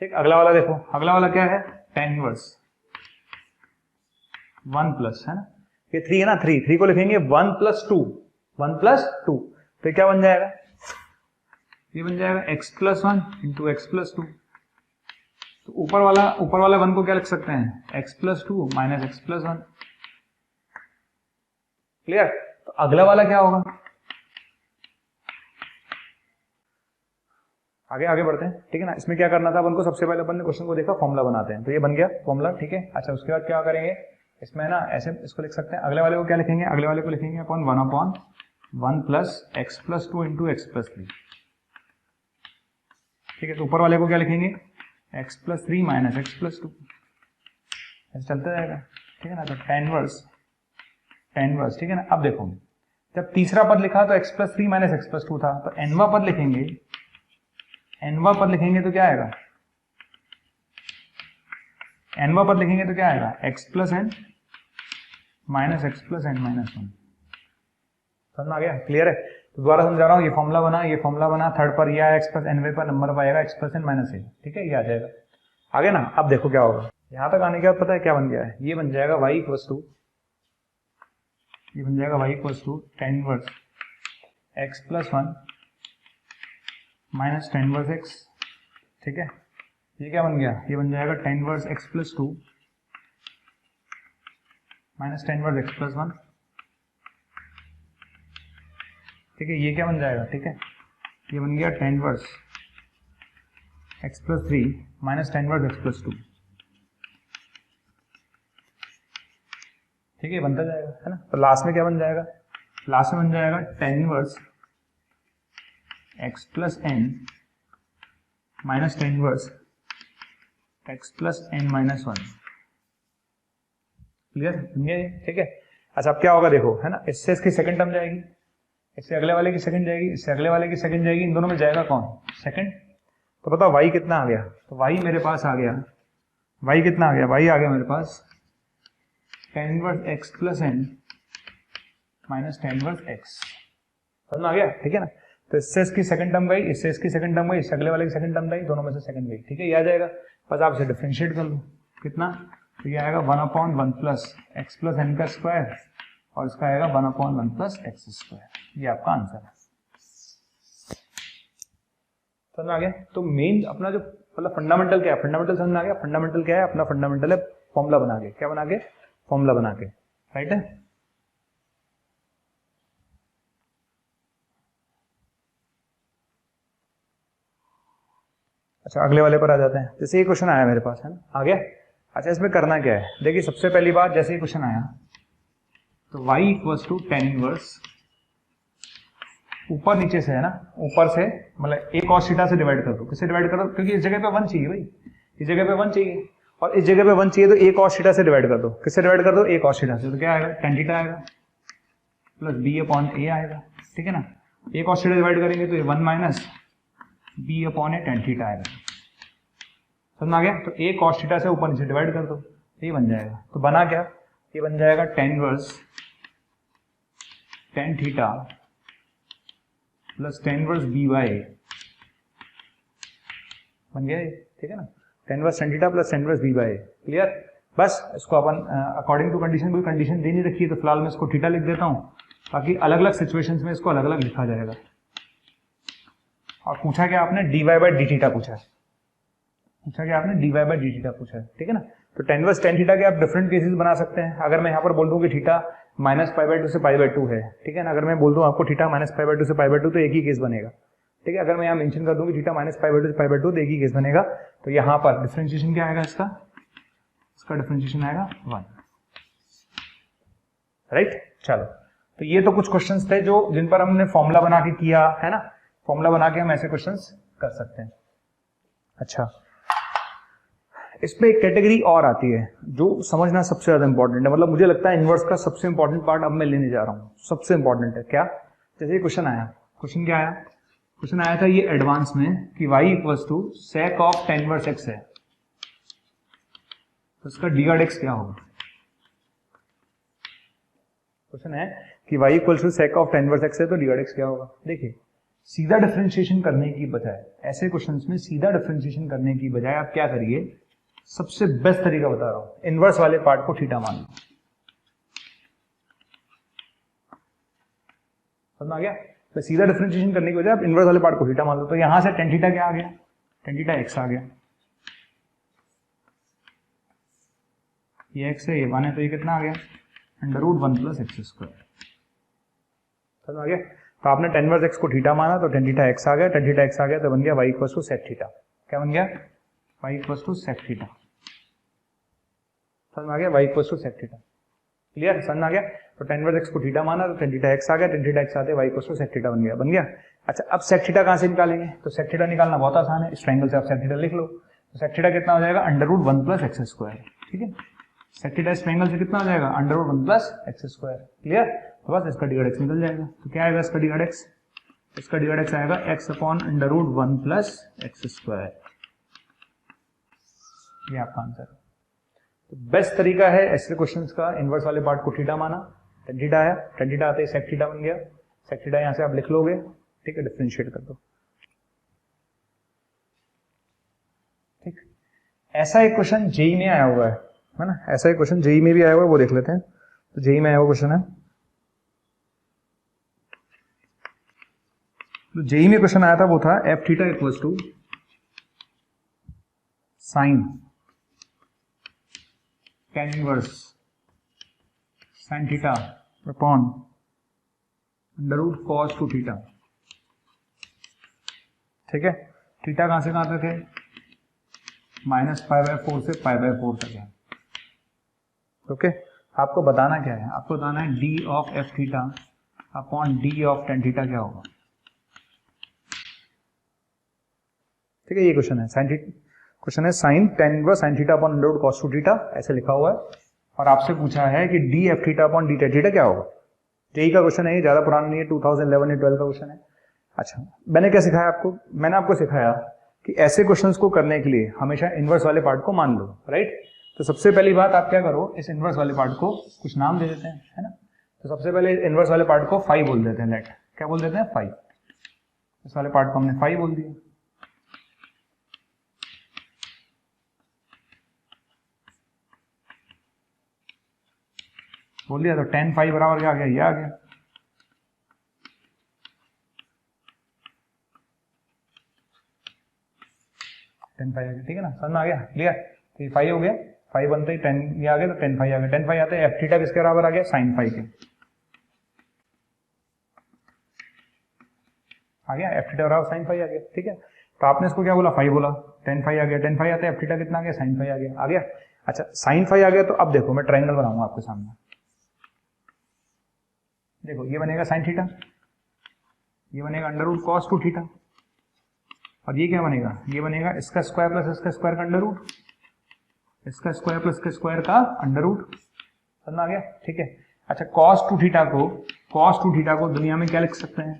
ठीक, अगला वाला देखो। अगला वाला क्या है? tan इनवर्स 1 प्लस, है ना। ये 3 है ना, 3 को लिखेंगे 1 प्लस 2, 1 प्लस 2। तो क्या बन जाएगा? ये बन जाएगा x plus 1 into x plus 2। तो ऊपर वाला 1 को क्या लिख सकते हैं? x plus 2 minus x plus 1। Clear? तो अगला वाला क्या होगा? आगे बढ़ते हैं, ठीक है ना। इसमें क्या करना था अपन को? सबसे पहले अपन ने क्वेश्चन को देखा, फॉर्मूला बनाते हैं। तो ये बन गया फॉर्मूला, ठीक है। अच्छा, उसके बाद क्या करेंगे? इसमें ना ऐसे इसको लिख सकते हैं। अगले वाले को क्या लिखेंगे? अगले वाले को लिखेंगे अपन 1 plus x plus 2 into x plus 3। ठीक है, तो ऊपर वाले को क्या लिखेंगे? x plus 3 minus x plus 2। ऐसे चलता जाएगा, ठीक है ना। तो tan इनवर्स, ठीक है ना। अब देखो, जब तीसरा पद लिखा तो x plus 3 minus x plus 2 था। तो nवा पद लिखेंगे, तो क्या आएगा? nवा पद लिखेंगे तो क्या आएगा? x plus n minus x plus n minus 1। समझ में आ गया? क्लियर है? तो दोबारा समझा रहा हूँ। ये फॉर्मूला बना, थर्ड पर ये आया x प्लस एन पर नंबर पर आएगा x प्लस एन माइनस ए, ठीक है। ये आ जाएगा आगे ना। अब देखो क्या होगा। यहां तक आने के बाद पता है क्या बन गया है? ये बन जाएगा y इक्वल्स टू, ये बन जाएगा y equals to tan inverse x plus 1 minus tan inverse x, ठीक है। ये क्या बन गया? ये बन जाएगा tan inverse x plus 2 minus tan inverse x plus 1, ठीक है। ये क्या बन जाएगा? ठीक है, ये बन गया tan inverse x plus 3 minus tan inverse x plus 2, ठीक है। बनता जाएगा, है ना। तो लास्ट में क्या बन जाएगा? लास्ट में बन जाएगा tan inverse x plus n minus tan inverse x plus n minus 1। Clear? ठीक है। अच्छा, अब क्या होगा देखो, है ना। इससे इसकी सेकंड टर्म जाएगी, इससे अगले वाले की सेकंड जाएगी, इससे अगले वाले की सेकंड जाएगी। इन दोनों में जाएगा कौन? सेकंड। तो बताओ y कितना आ गया? तो y मेरे पास आ गया, y कितना आ गया? y आ गया मेरे पास tan inverse x plus n minus tan inverse x। समझ में आ गया? ठीक है ना। तो इससे इसकी सेकंड टर्म गई, इससे इसकी सेकंड टर्म गई, इससे अगले वाले की सेकंड टर्म गई, दोनों में से सेकंड गई, ठीक है। ये आ जाएगा। बस आप इसे डिफरेंशिएट कर लो। कितना? तो ये आएगा 1/1 प्लस एक्स प्लस एन का स्क्वायर और इसका आएगा 1/1 प्लस एक्स स्क्वायर। ये आपका आंसर है। समझ में आ गया? तो मेन अपना जो मतलब फंडामेंटल क्या है? फंडामेंटल समझ में आ गया? फंडामेंटल क्या है अपना? फंडामेंटल है फॉर्मूला बना के। क्या बना के? फॉर्मूला बना के, राइट है। अच्छा, अगले वाले पर आ जाते हैं। जैसे ये क्वेश्चन आया मेरे पास, है ना, आ गया। अच्छा, इसमें करना क्या है? देखिए, सबसे पहली बात, जैसे ये क्वेश्चन आया तो y equals to tan inverse, ऊपर नीचे से, है ना, ऊपर से मतलब एक cos थीटा से डिवाइड कर दो। किससे डिवाइड करो? क्योंकि इस जगह पे 1 चाहिए भाई, इस जगह पे 1 चाहिए और इस जगह पे 1 चाहिए, तो एक cos थीटा से डिवाइड कर दो। किससे डिवाइड कर दो? एक cos थीटा से। तो क्या आएगा? tan थीटा आएगा प्लस b अपॉन a आएगा, ठीक है ना। एक cos थीटा डिवाइड करेंगे तो ये 1 minus b upon a tan theta आएगा। समझ आ गया? तो एक cos थीटा से ऊपर नीचे डिवाइड कर दो, ये बन जाएगा। तो बना क्या? ये बन जाएगा tan inverse tan theta plus tan inverse b by बन गया ये, ठीक है ना, tan inverse tan theta plus tan inverse b by. Clear? बस इसको अपन अकॉर्डिंग टू कंडीशन, कोई कंडीशन दे नहीं रखी है तो फिलहाल मैं इसको थीटा लिख देता हूँ, बाकी अलग अलग सिचुएशंस में इसको अलग अलग लिखा जाएगा। और पूछा क्या आपने, dy बाय डी थीटा पूछा है, पूछा क्या आपने, dy बाय डी थीटा पूछा है, ठीक है ना। तो tan इनवर्स tan थीटा के आप डिफरेंट केसेस बना सकते हैं। अगर मैं यहाँ पर बोल दूं कि थीटा -π/2 से π/2 है, ठीक है ना, अगर मैं बोल दूं आपको थीटा -π/2 से π/2 तो एक ही केस बनेगा, ठीक है। अगर मैं यहाँ मेंशन कर दूं कि थीटा -π/2 से π/2 तो एक ही केस बनेगा, तो यहाँ पर डिफरेंशिएशन क्या आएगा इसका डिफरेंशिएशन आएगा 1, राइट। चलो, तो ये तो कुछ क्वेश्चंस थे जो जिन पर हमने फॉर्मूला बना के किया है ना, फॉर्मूला बना के हम ऐसे क्वेश्चंस कर सकते हैं। अच्छा, इसमें एक कैटेगरी और आती है जो समझना सबसे ज्यादा इंपॉर्टेंट है, मतलब मुझे लगता है इनवर्स का सबसे इंपॉर्टेंट पार्ट अब मैं लेने जा रहा हूं, सबसे इंपॉर्टेंट है। क्या? जैसे क्वेश्चन आया, क्वेश्चन क्या आया, क्वेश्चन आया था ये एडवांस में कि y equals to sec of tan inverse x है, तो इसका d ऑड x क्या होगा। क्वेश्चन है कि y equals to sec of tan inverse x है तो d ऑड x क्या होगा। देखिए, सीधा डिफरेंशिएशन करने की बजाय, ऐसे क्वेश्चंस में सीधा डिफरेंशिएशन करने की बजाय आप क्या करिए, सबसे बेस्ट तरीका बता रहा हूं, इनवर्स वाले पार्ट को थीटा मान लो। समझ में आ गया? तो सीधा डिफरेंशिएशन करने की बजाय आप इनवर्स वाले पार्ट को थीटा मान लो। तो यहां से tan थीटा क्या आ गया, tan थीटा x आ गया, ये x है, ये 1 है, तो ये कितना आ गया, √1 + x²। समझ में आ गया? तो आपने tan इनवर्स x को थीटा माना तो tan थीटा x आ गया, tan थीटा x आ गया तो बन गया y equals to sec theta. क्या बन गया? y equals to sec theta. समझ में आ गया? y equals to sec theta. Clear? समझ में आ गया? तो tan इनवर्स x को थीटा माना तो tan थीटा x आ गया, tan थीटा x आते y equals to sec theta बन गया। अच्छा, अब sec थीटा कहां से निकालेंगे, तो sec थीटा निकालना बहुत आसान है, इस ट्रायंगल से आप sec थीटा लिख लो। तो sec थीटा कितना हो जाएगा, √1 + x², ठीक है। sec थीटा इस ट्रायंगल से कितना हो जाएगा, √1 + x²। क्लियर? तो बस इसका d ऑड x निकल जाएगा। तो क्या आएगा इसका d ऑड x, इसका d ऑड x आएगा x/√1 + x²। ये आपका आंसर है। तो बेस्ट तरीका है ऐसे क्वेश्चंस का, इनवर्स वाले पार्ट को थीटा माना, tan थीटा आया, tan थीटा आते ही sec थीटा बन गया, sec थीटा यहां से आप लिख लोगे, ठीक है, डिफरेंशिएट कर दो, ठीक। ऐसा एक क्वेश्चन जेई में आया हुआ है ना, ऐसा एक क्वेश्चन जेई में भी आया हुआ है, वो देख लेते हैं। तो जेई में आया हुआ क्वेश्चन है, तो जेई में क्वेश्चन आया था वो था f theta equals to sin tan inverse sin theta upon √cos 2 theta, ठीक है। थीटा कहां से कहां तक है, -π/4 से π/4 तक है, ओके। आपको बताना क्या है, आपको बताना है d of f theta upon d of tan theta क्या होगा, ठीक है। ये क्वेश्चन है क्वेश्चन है sin tan inverse sin theta upon √cos 2 theta, ऐसे लिखा हुआ है, और आपसे पूछा है कि d f theta upon d tan theta क्या होगा। जेई का क्वेश्चन है, ये ज्यादा पुराना नहीं है, 2011 या 12 का क्वेश्चन है। अच्छा, मैंने क्या सिखाया आपको, मैंने आपको सिखाया कि ऐसे क्वेश्चंस को करने के लिए हमेशा इनवर्स वाले पार्ट को मान लो, राइट। तो सबसे पहली बात आप क्या करो, इस इनवर्स वाले पार्ट को कुछ नाम दे देते हैं, है ना। तो सबसे पहले इनवर्स वाले पार्ट को फाई बोल देते हैं, लेट, क्या बोल देते हैं, फाई। इस वाले पार्ट को हमने फाई बोल दिया, बोल दिया। तो tan फाई बराबर क्या आ गया, ये आ गया, tan फाई आ गया, ठीक है ना, समझ में आ गया, क्लियर। तो ये फाई हो गया, फाई बनते ही tan ये आ गया, तो tan फाई आ गया, tan फाई आते हैं f थीटा किसके बराबर आ गया, sin फाई के, आ गया, f थीटा बराबर sin फाई आ गया, ठीक है। तो आपने इसको क्या बोला, फाई बोला, tan फाई आ गया, tan फाई आते हैं f थीटा कितना आ गया, sin फाई आ गया। अच्छा, sin फाई आ गया, तो अब देखो मैं ट्रायंगल बनाऊंगा आपके सामने, देखो ये बनेगा sin थीटा, ये बनेगा √cos 2 थीटा, और ये क्या बनेगा, ये बनेगा इसका स्क्वायर प्लस इसका स्क्वायर का अंडर-रूट, इसका स्क्वायर प्लस इसका स्क्वायर का अंडर-रूट, समझ में आ गया, ठीक है। अच्छा, cos 2 थीटा को दुनिया में क्या लिख सकते हैं,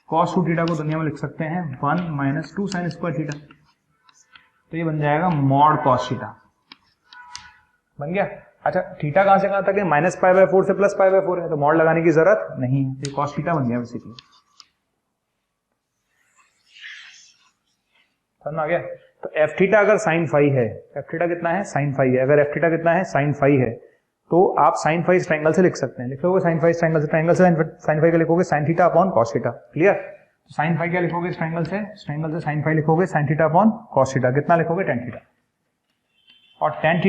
cos 2 थीटा को दुनिया में लिख सकते हैं 1 - 2 sin स्क्वायर थीटा, तो ये बन जाएगा mod cos थीटा, बन गया। अच्छा थीटा कहां से कहां तक है, -π/4 से +π/4 है, तो मॉड लगाने की जरूरत नहीं है, ये cos थीटा बन गया बेसिकली। समझ में आ गया। तो एफ थीटा अगर साइन फाई है, एफ थीटा कितना है, साइन फाई है, अगर एफ थीटा कितना है, साइन फाई है, तो आप साइन फाई ट्रायंगल से लिख सकते हैं। लिखोगे साइन फाई ट्रायंगल से, ट्रायंगल से साइन फाई का लिखोगे sine theta upon cos theta. Clear. Sine phi क्या लिखोगे इस ट्रायंगल से, साइन फाई लिखोगे sine theta upon cos theta, कितना लिखोगे टेन थीटा। और टेन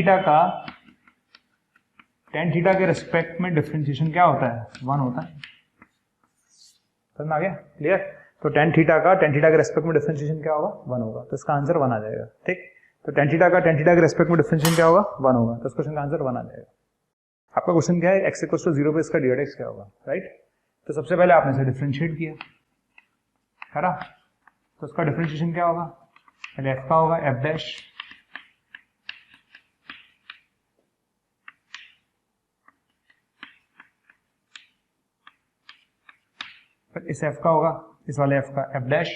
थीटा के रिस्पेक्ट में डिफरेंशिएशन क्या होता है, 1 होता है। समझ में आ गया। क्लियर। तो टेन थीटा के रेस्पेक्ट में डिफरेंशिएशन क्या होगा, 1 होगा, तो इसका आंसर 1 आ जाएगा। ठीक। तो टेन थीटा के रेस्पेक्ट में डिफरेंशिएशन क्या होगा, 1 होगा, तो इस क्वेश्चन का आंसर 1 आ जाएगा। आपका क्वेश्चन क्या है, x = 0 पे इसका dx क्या होगा, राइट। तो सबसे पहले आपने इसे डिफरेंशिएट किया है ना, तो इसका डिफरेंशिएशन क्या होगा, पहले f का होगा f डैश, फिर इस f का होगा, इस वाले f का f डैश,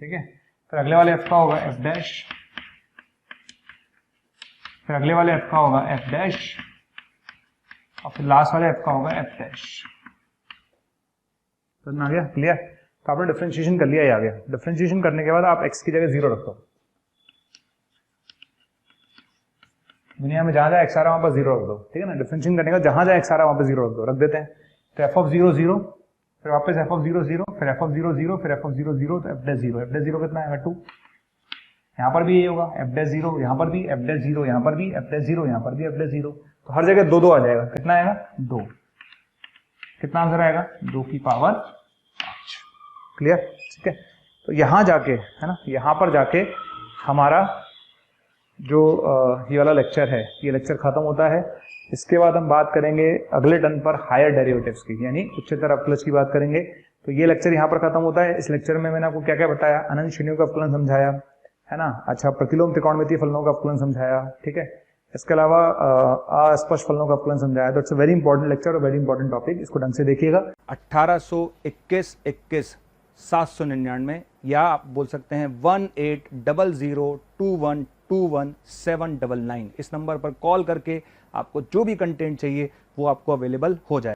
ठीक है। फिर अगले वाले f का होगा f डैश, फिर अगले वाले f का होगा f डैश, और फिर लास्ट वाले f का होगा f डैश। समझ में आ गया। क्लियर। तो आपने डिफरेंशिएशन कर लिया, ये आ गया। डिफरेंशिएशन करने के बाद आप x की जगह 0 रख दो, दुनिया में जहां जहां x आ रहा है वहां पर 0 रख दो, ठीक है ना। डिफरेंशिएशन करने का जहां जहां x आ रहा है वहां पर 0 रख दो, रख देते हैं। तो f(0, 0), फिर वापस f(0, 0), फिर f(0, 0), फिर f(0, 0), तो f'0, f'0 कितना आएगा 2। यहाँ पर भी ये होगा f'0, यहाँ पर भी f'0, यहाँ पर भी f'0, यहाँ पर भी f'0, तो हर जगह 2 2 आ जाएगा। कितना आएगा 2, कितना आंसर आएगा 2 की पावर 5। क्लियर। ठीक है। तो यहां जाके है ना, यहां पर जाके हमारा जो ये वाला लेक्चर है, ये लेक्चर खत्म होता है। इसके बाद हम बात करेंगे अगले टर्न पर हायर डेरिवेटिव्स की, यानी उच्चतर अवकलज की बात करेंगे। तो ये लेक्चर यहाँ पर खत्म होता है। इस लेक्चर में मैंने आपको क्या क्या बताया, अनंत श्रेणियों का अवकलन समझाया है ना, अच्छा प्रतिलोम त्रिकोणमितीय फलनों का अवकलन समझाया, ठीक है। इसके अलावा अस्पष्ट फलनों का अवकलन समझाया। तो it's a very important lecture और वेरी इंपॉर्टेंट टॉपिक, इसको ढंग से देखिएगा। 1821 799, या आप बोल सकते हैं 180021217999, इस नंबर पर कॉल करके आपको जो भी कंटेंट चाहिए वो आपको अवेलेबल हो जाए।